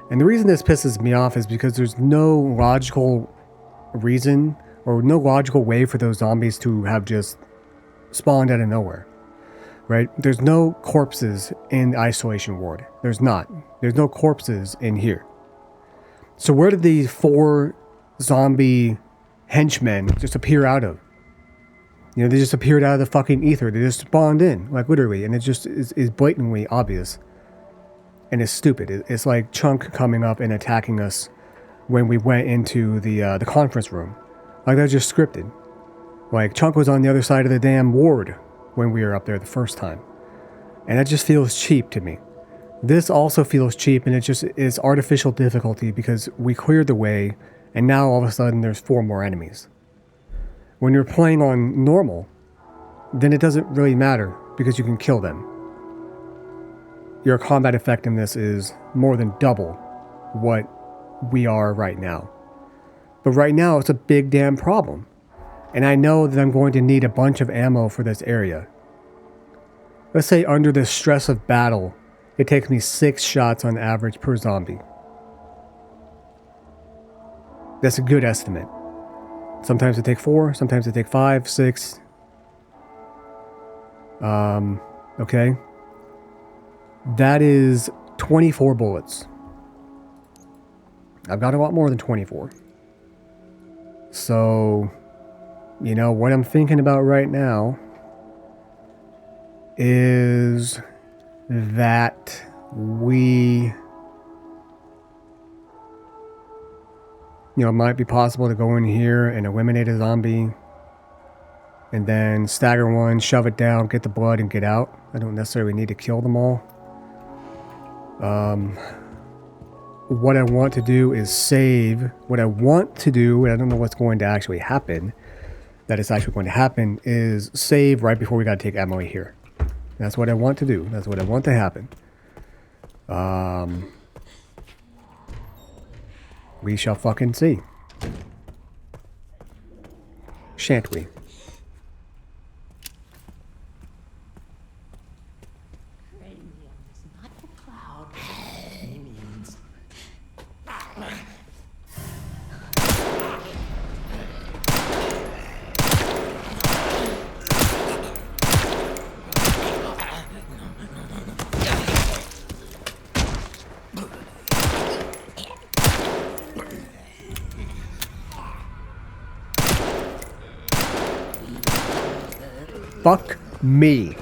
And the reason this pisses me off is because there's no logical reason or no logical way for those zombies to have just spawned out of nowhere. Right? There's no corpses in the isolation ward. There's not. There's no corpses in here. So where did these 4 zombie henchmen just appear out of? You know, they just appeared out of the fucking ether. They just spawned in, like literally, and it just is blatantly obvious. And it's stupid. It's like Chunk coming up and attacking us when we went into the conference room. Like, that's just scripted. Like, Chunk was on the other side of the damn ward when we were up there the first time. And that just feels cheap to me. This also feels cheap, and it just is artificial difficulty because we cleared the way, and now all of a sudden there's 4 more enemies. When you're playing on normal, then it doesn't really matter because you can kill them. Your combat effectiveness is more than double what we are right now. But right now, it's a big damn problem. And I know that I'm going to need a bunch of ammo for this area. Let's say under the stress of battle, it takes me 6 shots on average per zombie. That's a good estimate. Sometimes they take 4, sometimes they take 5, 6. Okay. That is 24 bullets. I've got a lot more than 24. So, you know, what I'm thinking about right now is that we, you know, it might be possible to go in here and eliminate a zombie and then stagger one, shove it down, get the blood, and get out. I don't necessarily need to kill them all. What I want to do is save. What I want to do, and I don't know what's going to actually happen, that is actually going to happen, is save right before we got to take Emily here. That's what I want to do. That's what I want to happen. We shall fucking see. Shan't we? Cranium is not a cloud by any means. Fuck me.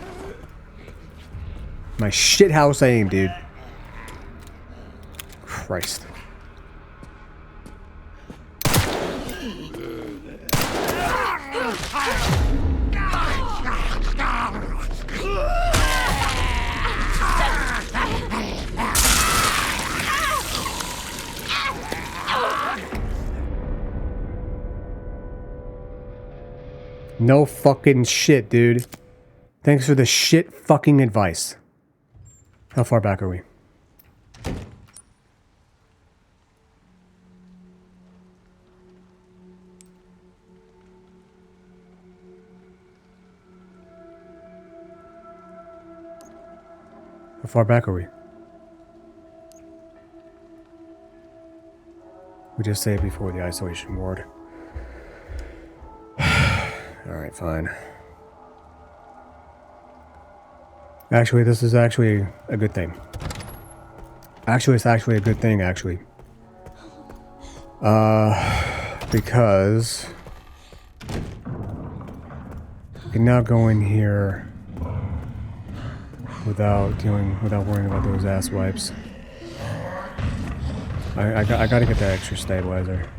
My shithouse aim, dude. Christ. No fucking shit, dude. Thanks for the shit fucking advice. How far back are we? How far back are we? We just saved before the isolation ward. Alright, fine. Actually, this is actually a good thing. Actually, it's actually a good thing, actually. Because we can now go in here without worrying about those ass wipes. I gotta get that extra stabilizer.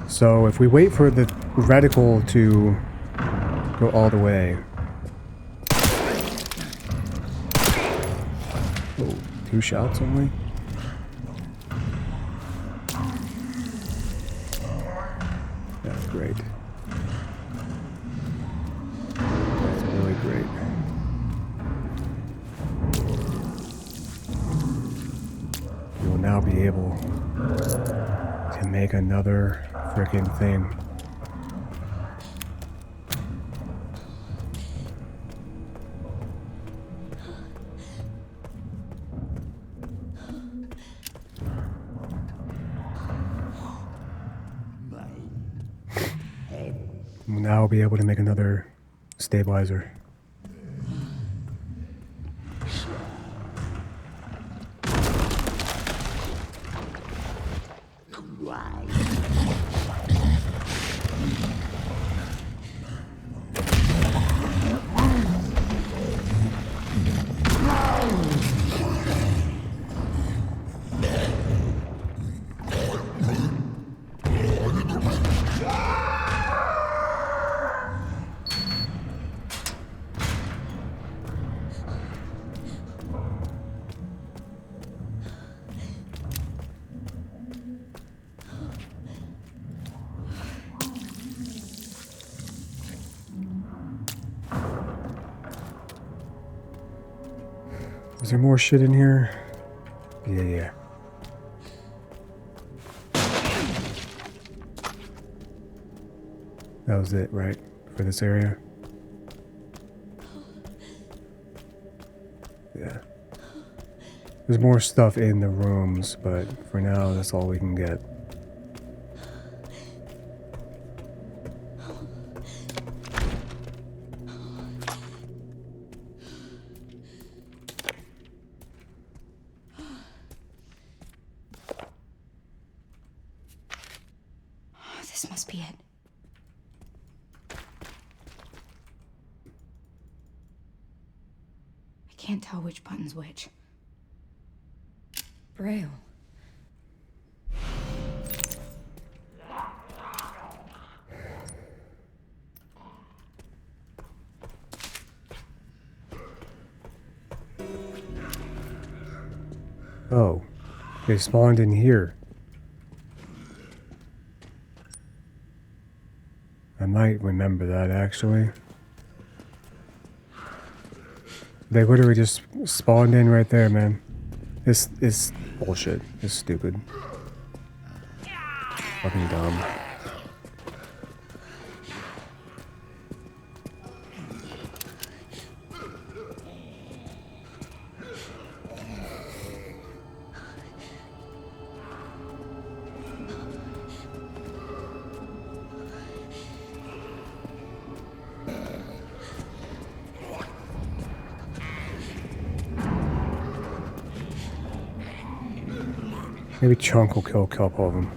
So if we wait for the reticle to go all the way. Oh, 2 shots only? That's great. That's really great. We will now be able to make another freaking thing. We'll now be able to make another stabilizer. Is there more shit in here? Yeah. That was it, right? For this area? Yeah. There's more stuff in the rooms, but for now, that's all we can get. This must be it. I can't tell which button's which. Braille. Oh, they spawned in here. I might remember that, actually. They literally just spawned in right there, man. This is bullshit. It's stupid. Fucking dumb. Maybe Chunk will kill a couple of them.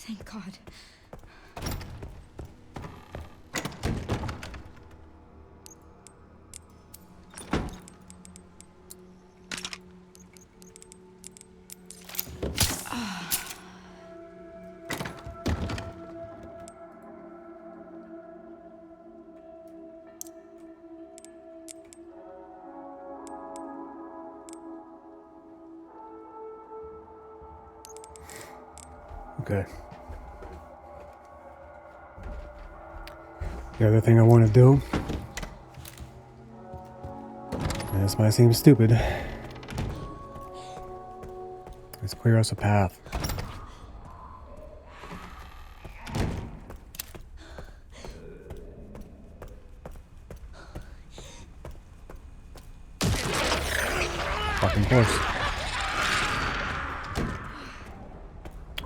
Thank God. Okay. The other thing I want to do, and this might seem stupid, is clear us a path. Fucking course.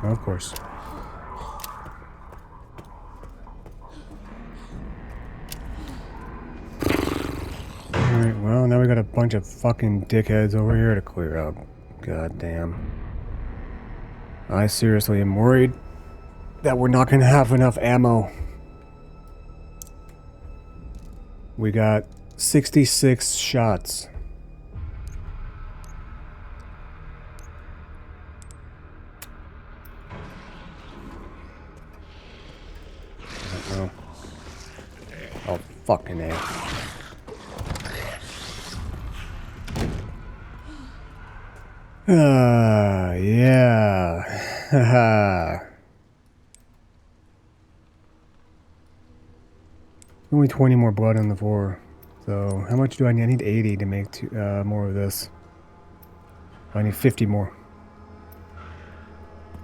Of course. Alright, well, now we got a bunch of fucking dickheads over here to clear out. God damn. I seriously am worried that we're not gonna have enough ammo. We got 66 shots. Oh, oh fucking A. Yeah. Haha. Only 20 more blood on the floor. So, how much do I need? I need 80 to make more of this. I need 50 more.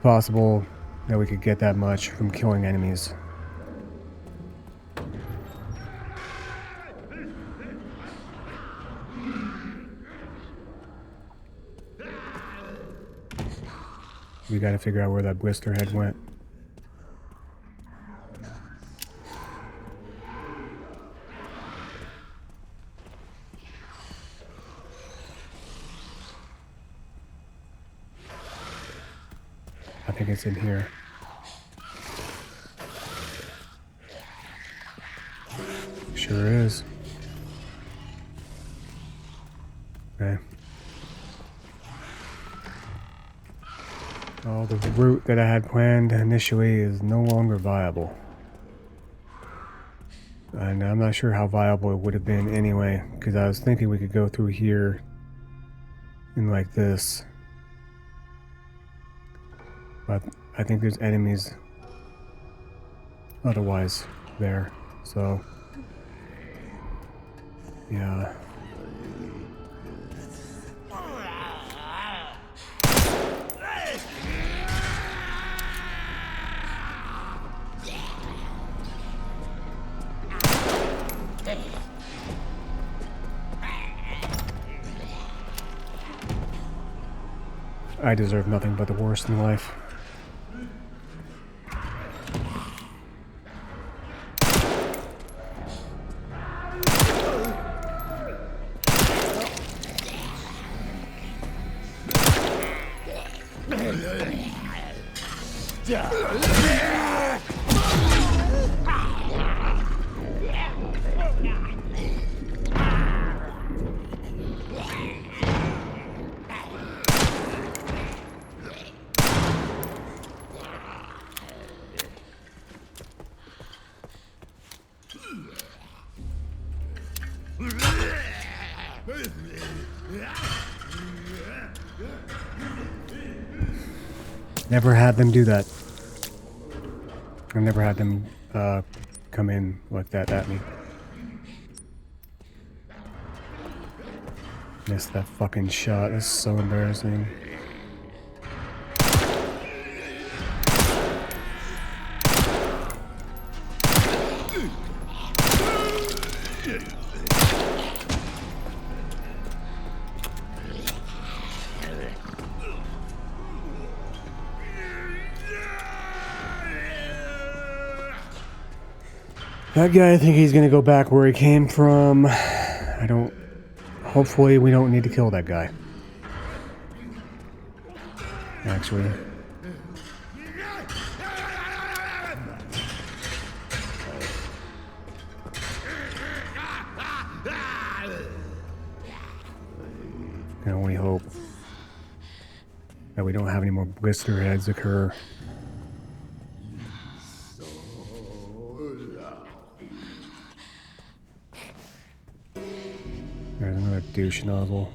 Possible that we could get that much from killing enemies. We gotta figure out where that blister head went. I think it's in here. Sure is. Okay. Oh, the route that I had planned initially is no longer viable. And I'm not sure how viable it would have been anyway, because I was thinking we could go through here and like this. But I think there's enemies otherwise there, so yeah. I deserve nothing but the worst in life. Never had them do that. I've never had them come in like that at me. Missed that fucking shot. That's so embarrassing. That guy, I think he's gonna go back where he came from. Hopefully we don't need to kill that guy. Actually. Can only hope that we don't have any more blister heads occur. There's another douche nozzle.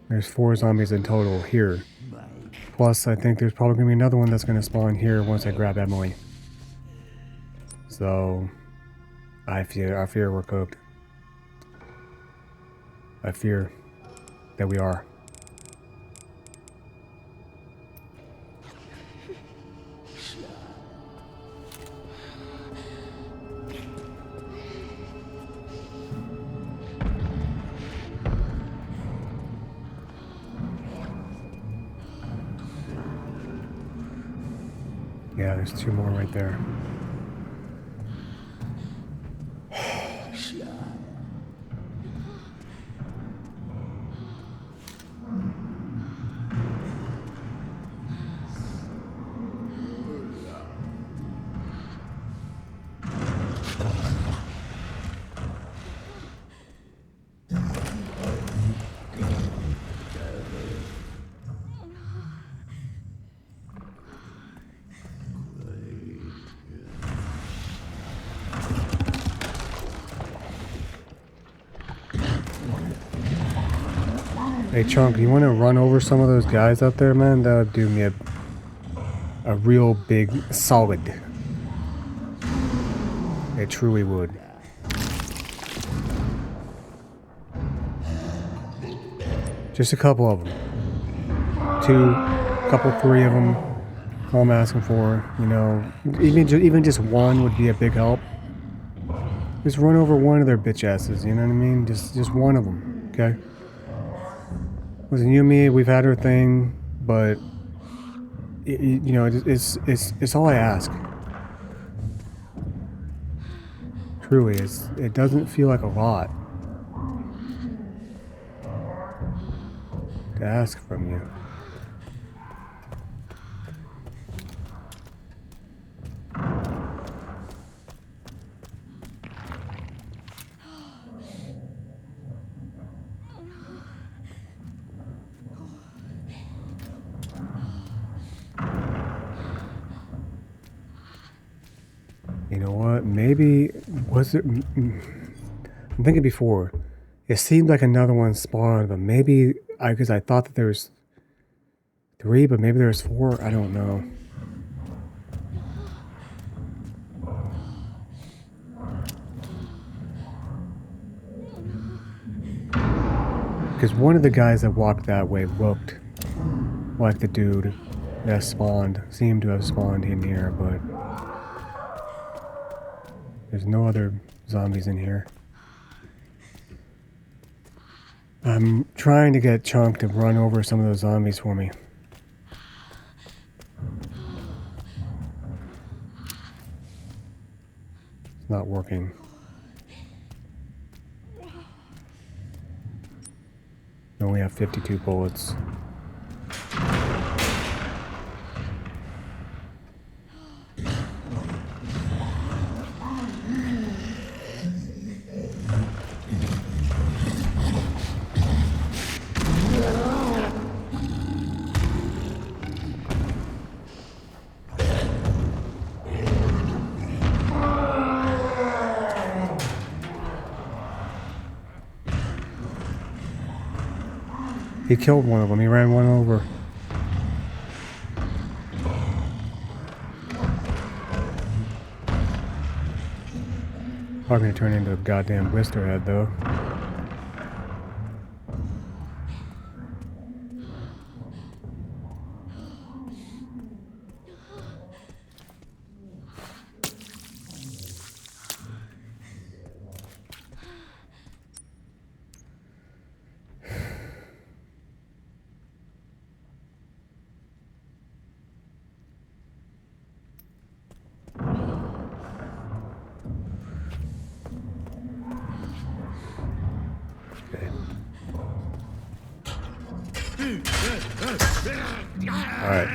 There's 4 zombies in total here. Plus, I think there's probably going to be another one that's going to spawn here once I grab Emily. So, I fear we're cooked. I fear that we are. Yeah, there's 2 more right there. Hey Chunk, you want to run over some of those guys out there, man? That would do me a real big solid. It truly would. Just a couple of them. 3 of them. All I'm asking for, you know, even just one would be a big help. Just run over one of their bitch asses, you know what I mean? Just one of them, okay? Listen, you and me, we've had our thing, but you know, it's all I ask. Truly, it doesn't feel like a lot to ask from you. know what? Maybe was it? I'm thinking before. It seemed like another one spawned, but maybe because I thought that there was 3, but maybe there's 4. I don't know. Because one of the guys that walked that way looked like the dude that spawned, seemed to have spawned in here, but there's no other zombies in here. I'm trying to get Chunk to run over some of those zombies for me. It's not working. I only have 52 bullets. He killed one of them. He ran one over. Probably gonna turn into a goddamn blister head, though. Alright.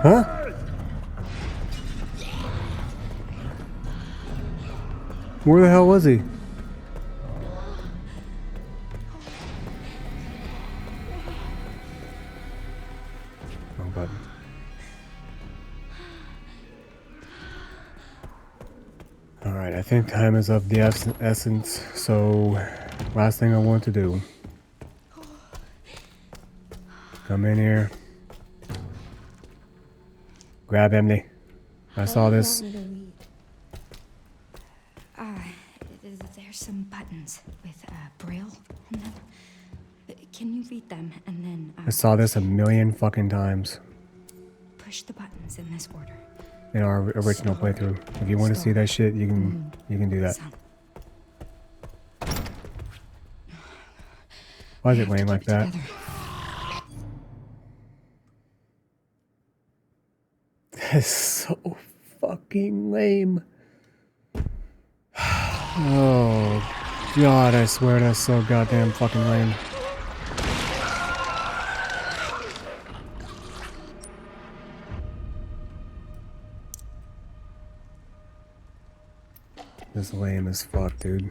Huh? Where the hell was he? Wrong button. Alright, I think time is of the essence, so last thing I want to do. Come in here. Grab Emily. I saw this. There's some buttons with Braille on them. Can you read them and then I saw this a million fucking times push the buttons in this order? in our original playthrough. If you want to see that shit, you can do that. Why is it laying like that? That's so fucking lame. Oh god, I swear that's so goddamn fucking lame. This is lame as fuck, dude.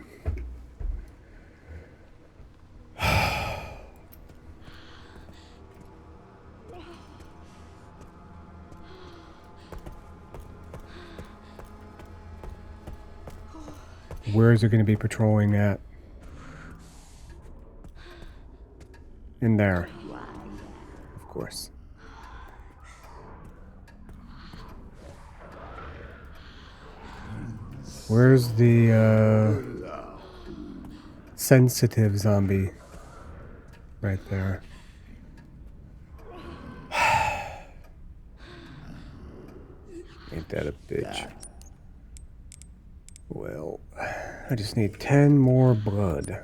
Where is it going to be patrolling at? In there. Of course. Where's the sensitive zombie? Right there. Ain't that a bitch? Well, I just need 10 more blood.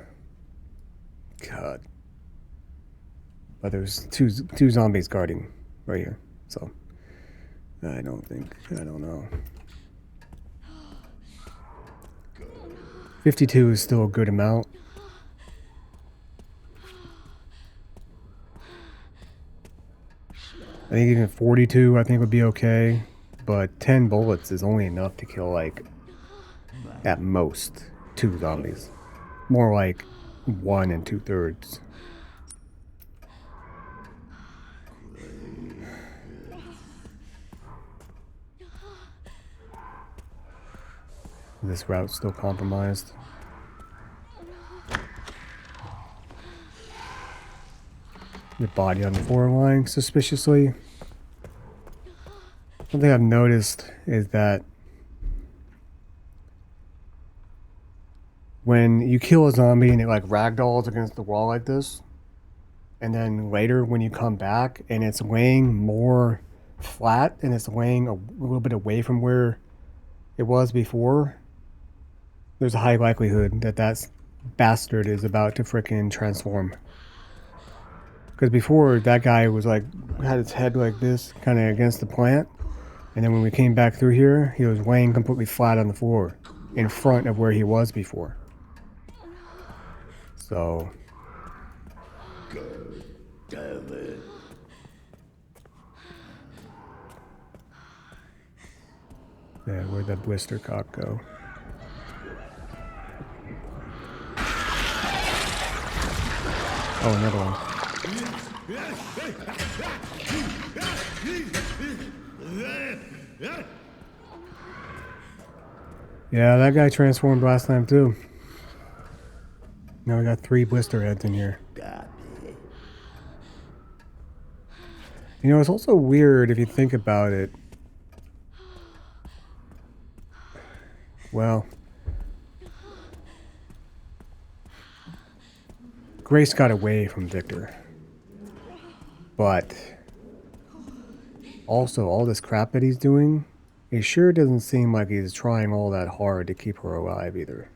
God. But there's two zombies guarding right here, so I don't know. 52 is still a good amount. I think even 42 I think would be okay, but 10 bullets is only enough to kill like at most 2 zombies. More like 1 2/3. This route's still compromised. Your body on the floor lying suspiciously. One thing I've noticed is that when you kill a zombie and it like ragdolls against the wall like this, and then later when you come back and it's laying more flat and it's laying a little bit away from where it was before, there's a high likelihood that that bastard is about to frickin' transform. Because before, that guy was like, had his head like this, kind of against the plant. And then when we came back through here, he was laying completely flat on the floor in front of where he was before. So. Yeah, where'd that blister cock go? Oh, another one. Yeah, that guy transformed last time too. Now we got 3 blister heads in here. You know, it's also weird if you think about it. Well, Grace got away from Victor. But also, all this crap that he's doing, it sure doesn't seem like he's trying all that hard to keep her alive either.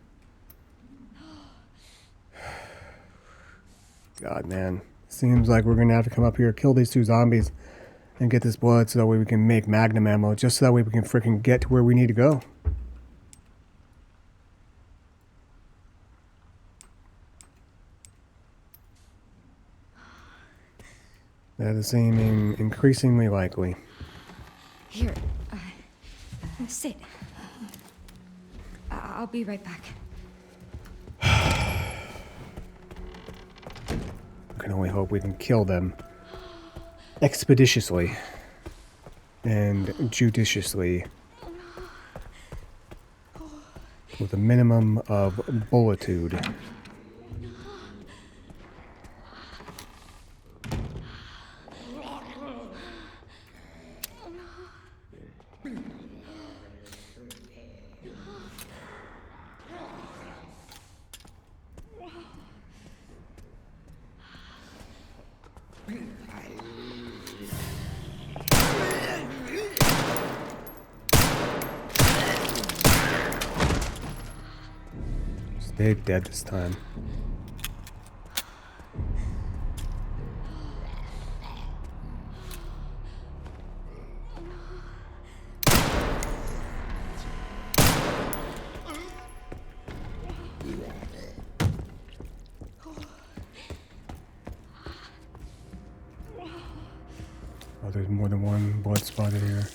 God, man. Seems like we're gonna have to come up here, kill these 2 zombies, and get this blood so that way we can make magnum ammo, just so that way we can freaking get to where we need to go. That is seeming increasingly likely. Here, sit. I'll be right back. I can only hope we can kill them expeditiously and judiciously with a minimum of bullitude. Stay dead this time. Oh, there's more than one blood spotted here.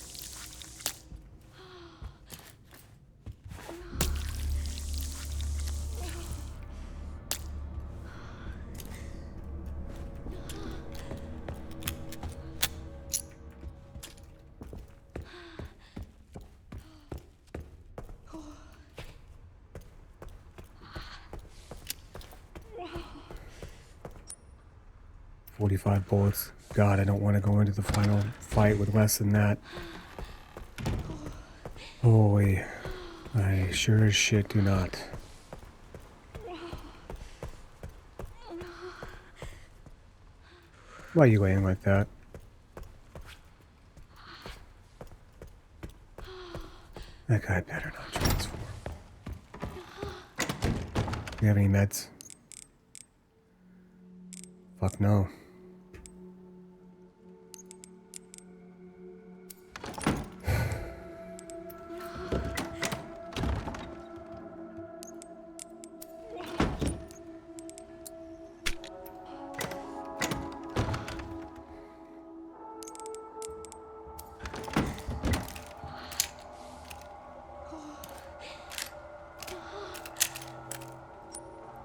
"45 bullets. God, I don't want to go into the final fight with less than that. Holy, I sure as shit do not." Why are you laying like that? That guy better not transform. Do you have any meds? Fuck no.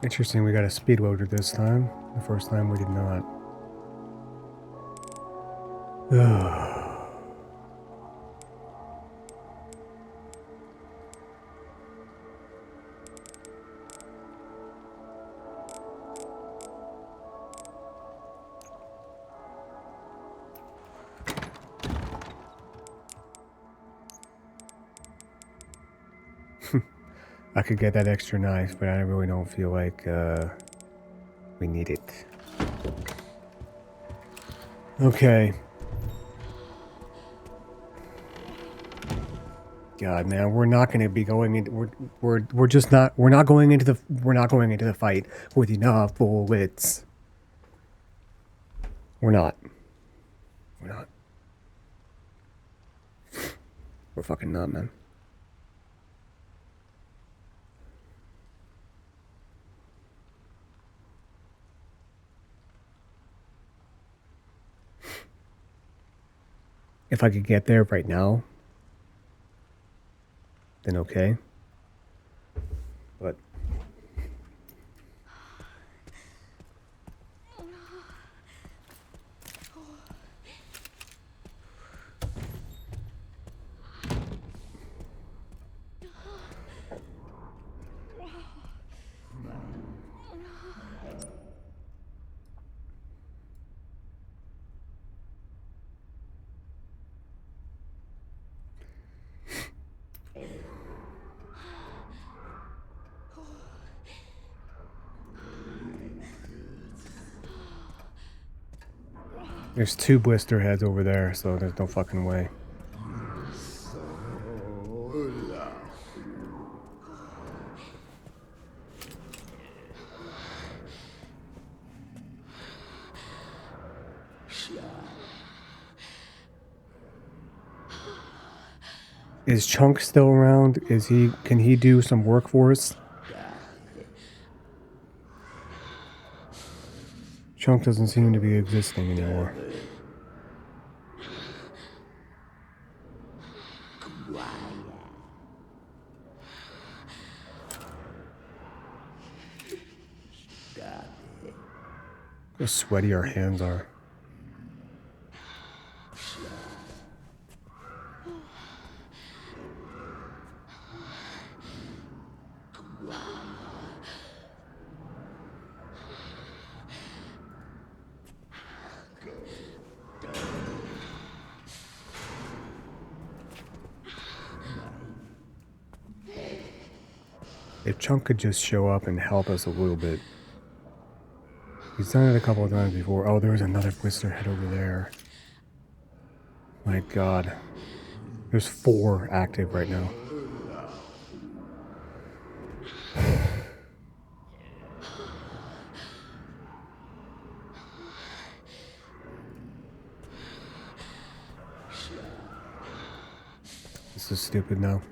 Interesting, we got a speed loader this time. The first time we did not. I could get that extra knife, but I really don't feel like we need it. Okay. God, man, we're not going to be going into we're just not we're not going into the fight with enough bullets. We're not. We're not. We're fucking not, man. If I could get there right now, then okay. But there's 2 blister heads over there, so there's no fucking way. Is Chunk still around? Can he do some work for us? Chunk doesn't seem to be existing anymore. How sweaty our hands are. If Chunk could just show up and help us a little bit. He's done it a couple of times before. Oh, there's another blister head over there. My God. There's 4 active right now. This is stupid now.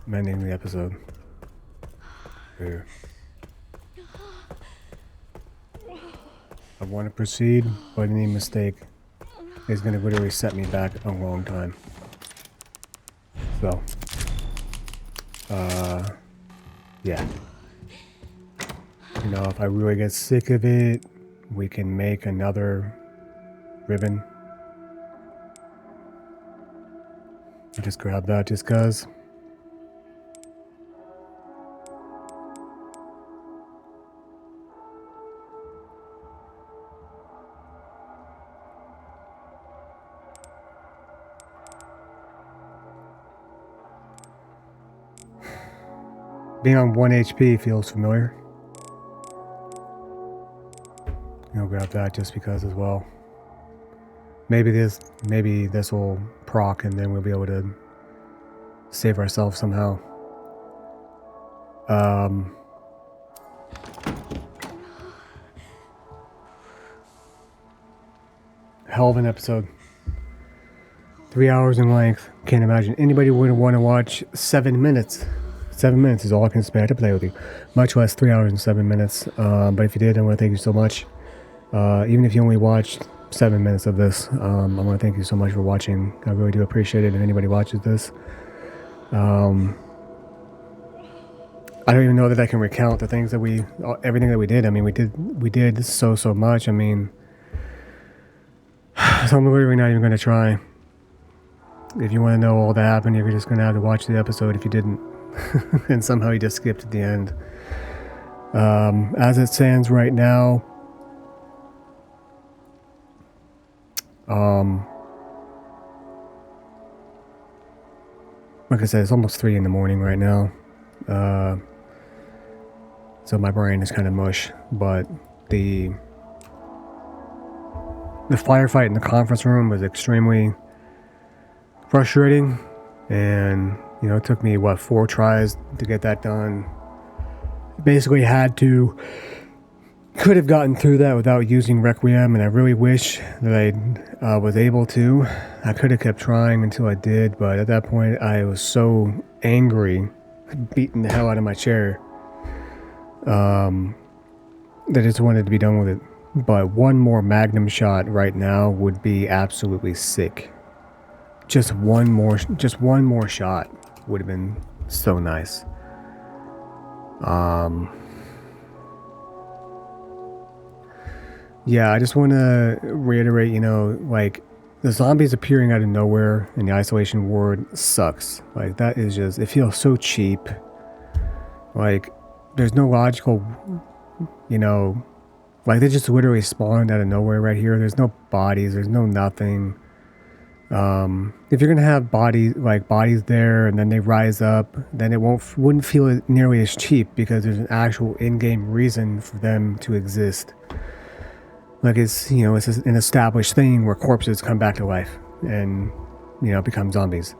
I'm ending the episode. Here. I want to proceed, but any mistake is going to literally set me back a long time. So, yeah. You know, if I really get sick of it, we can make another ribbon. I just grab that just cause. Being on 1 HP feels familiar. I'll grab that just because as well. Maybe this will proc and then we'll be able to save ourselves somehow. Hell of an episode. 3 hours in length. Can't imagine anybody would want to watch 7 minutes. 7 minutes is all I can spare to play with you. Much less 3 hours and 7 minutes. But if you did, I want to thank you so much. Even if you only watched 7 minutes of this, I want to thank you so much for watching. I really do appreciate it if anybody watches this. I don't even know that I can recount the things that everything that we did. I mean, we did so much. I mean, so I'm literally not even going to try. If you want to know all that happened, you're just going to have to watch the episode if you didn't. And somehow you just skipped at the end. As it stands right now, Like I said, it's almost 3 in the morning right now. So my brain is kind of mush, but the firefight in the conference room was extremely frustrating, and you know, it took me 4 tries to get that done. Basically could have gotten through that without using Requiem, and I really wish that I was able to. I could have kept trying until I did, but at that point I was so angry, beating the hell out of my chair, that I just wanted to be done with it. But one more Magnum shot right now would be absolutely sick. Just one more shot would have been so nice. Yeah, I just want to reiterate, you know, like, the zombies appearing out of nowhere in the isolation ward sucks. Like, that is just, it feels so cheap. Like, there's no logical, you know, like, they just literally spawned out of nowhere right here. There's no bodies, there's no nothing. If you're gonna have bodies there and then they rise up, then it wouldn't feel nearly as cheap, because there's an actual in-game reason for them to exist. Like, it's, you know, it's an established thing where corpses come back to life and, you know, become zombies.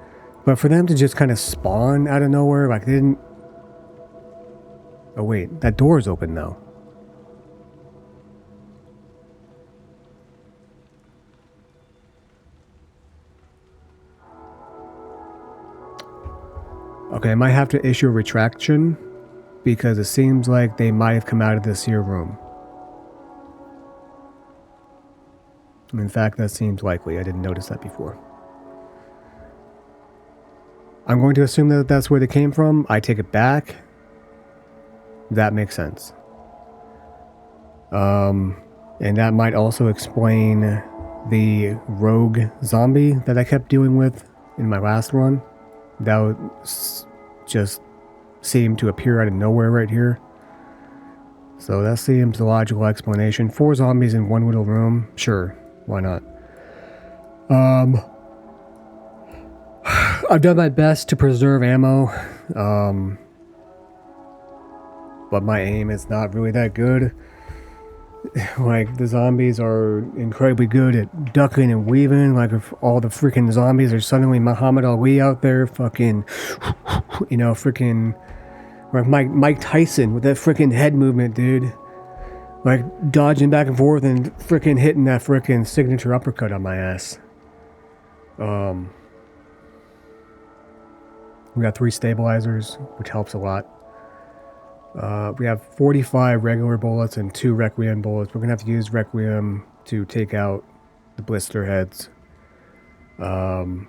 But for them to just kind of spawn out of nowhere, like, they didn't... Oh wait, that door is open now. Okay, I might have to issue a retraction, because it seems like they might have come out of this here room. In fact, that seems likely. I didn't notice that before. I'm going to assume that that's where they came from. I take it back. That makes sense. And that might also explain the rogue zombie that I kept dealing with in my last run. That would just seem to appear out of nowhere right here. So that seems the logical explanation. 4 zombies in one little room. Sure, why not? I've done my best to preserve ammo. But my aim is not really that good. Like, the zombies are incredibly good at ducking and weaving. Like, if all the freaking zombies are suddenly Muhammad Ali out there, fucking, you know, freaking, like Mike Tyson with that freaking head movement, dude. Like, dodging back and forth and freaking hitting that freaking signature uppercut on my ass. We got 3 stabilizers, which helps a lot. We have 45 regular bullets and 2 Requiem bullets. We're gonna have to use Requiem to take out the blister heads. And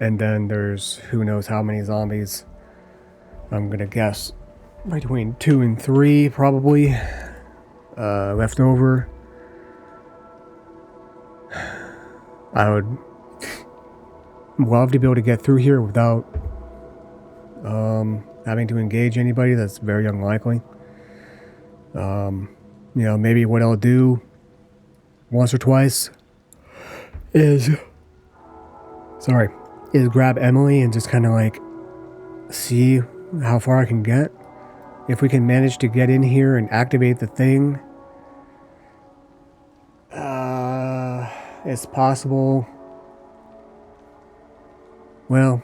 then there's who knows how many zombies. I'm gonna guess between 2 and 3 probably left over. I would love to be able to get through here without having to engage anybody. That's very unlikely. You know, maybe what I'll do once or twice is grab Emily and just kind of like see how far I can get. If we can manage to get in here and activate the thing, it's possible. Well,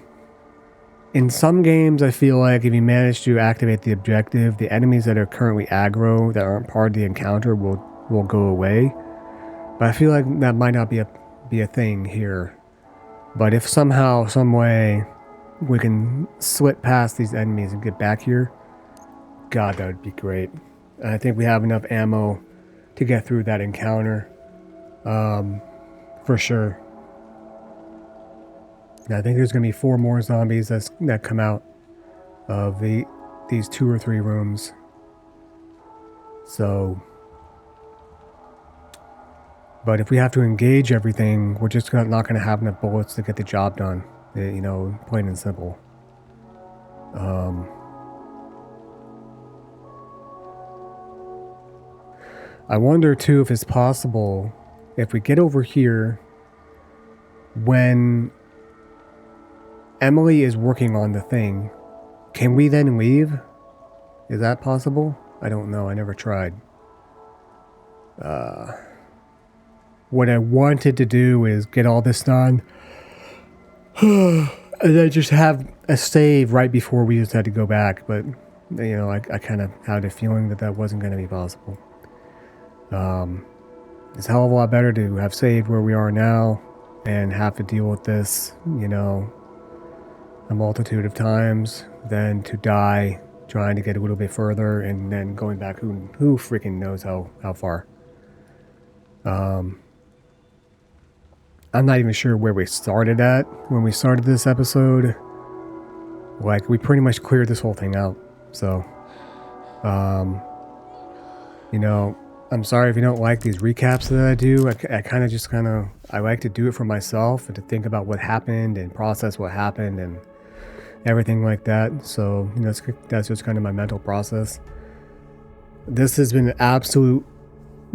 in some games, I feel like if you manage to activate the objective, the enemies that are currently aggro, that aren't part of the encounter, will go away. But I feel like that might not be a thing here. But if somehow, some way, we can slip past these enemies and get back here, God, that would be great. And I think we have enough ammo to get through that encounter, for sure. I think there's going to be 4 more zombies that come out of these 2 or 3 rooms. So, but if we have to engage everything, we're just not going to have enough bullets to get the job done. You know, plain and simple. I wonder too if it's possible if we get over here, when Emily is working on the thing, can we then leave? Is that possible? I don't know. I never tried. What I wanted to do is get all this done and then just have a save right before we just had to go back. But, you know, I kind of had a feeling that that wasn't going to be possible. It's a hell of a lot better to have saved where we are now and have to deal with this, you know, a multitude of times than to die trying to get a little bit further and then going back who freaking knows how far. I'm not even sure where we started at when we started this episode. Like, we pretty much cleared this whole thing out. So, you know, I'm sorry if you don't like these recaps that I do. I like to do it for myself and to think about what happened and process what happened and everything like that. So, you know, that's just kind of my mental process. This has been an absolute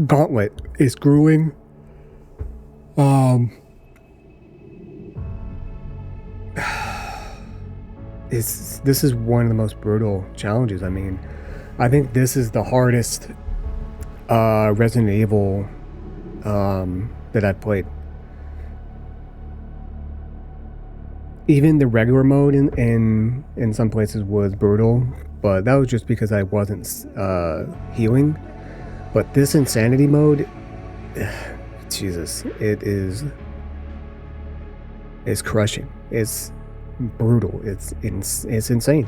gauntlet. It's grueling. This is one of the most brutal challenges. I mean, I think this is the hardest Resident Evil that I've played. Even the regular mode in some places was brutal, but that was just because I wasn't healing. But this insanity mode, Jesus, it's crushing. It's brutal. It's insane.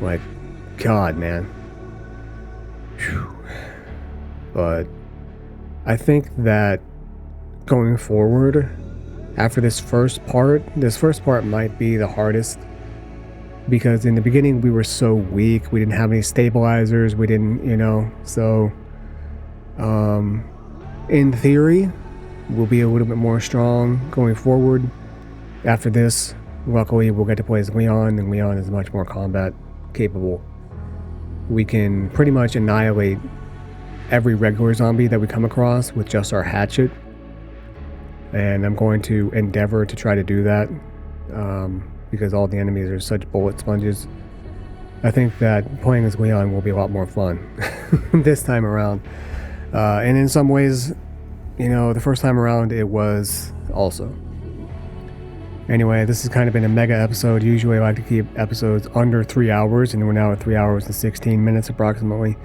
Like, God, man. Whew. But I think that going forward, after this first part might be the hardest, because in the beginning we were so weak. We didn't have any stabilizers. We didn't, you know, so in theory we'll be a little bit more strong going forward. After this, luckily we'll get to play as Leon, and Leon is much more combat capable. We can pretty much annihilate every regular zombie that we come across with just our hatchet. And I'm going to endeavor to try to do that because all the enemies are such bullet sponges. I think that playing as Leon will be a lot more fun this time around. And in some ways, you know, the first time around it was also. Anyway, this has kind of been a mega episode. Usually I like to keep episodes under 3 hours, and we're now at 3 hours and 16 minutes approximately.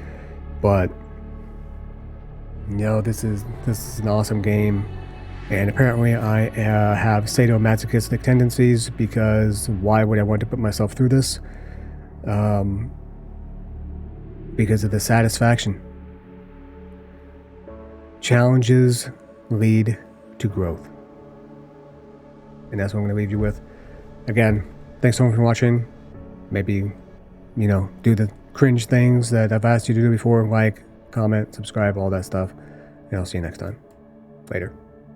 But, you know, this is an awesome game. And apparently I have sadomasochistic tendencies, because why would I want to put myself through this? Because of the satisfaction. Challenges lead to growth. And that's what I'm going to leave you with. Again, thanks so much for watching. Maybe, you know, do the cringe things that I've asked you to do before. Like, comment, subscribe, all that stuff. And I'll see you next time. Later.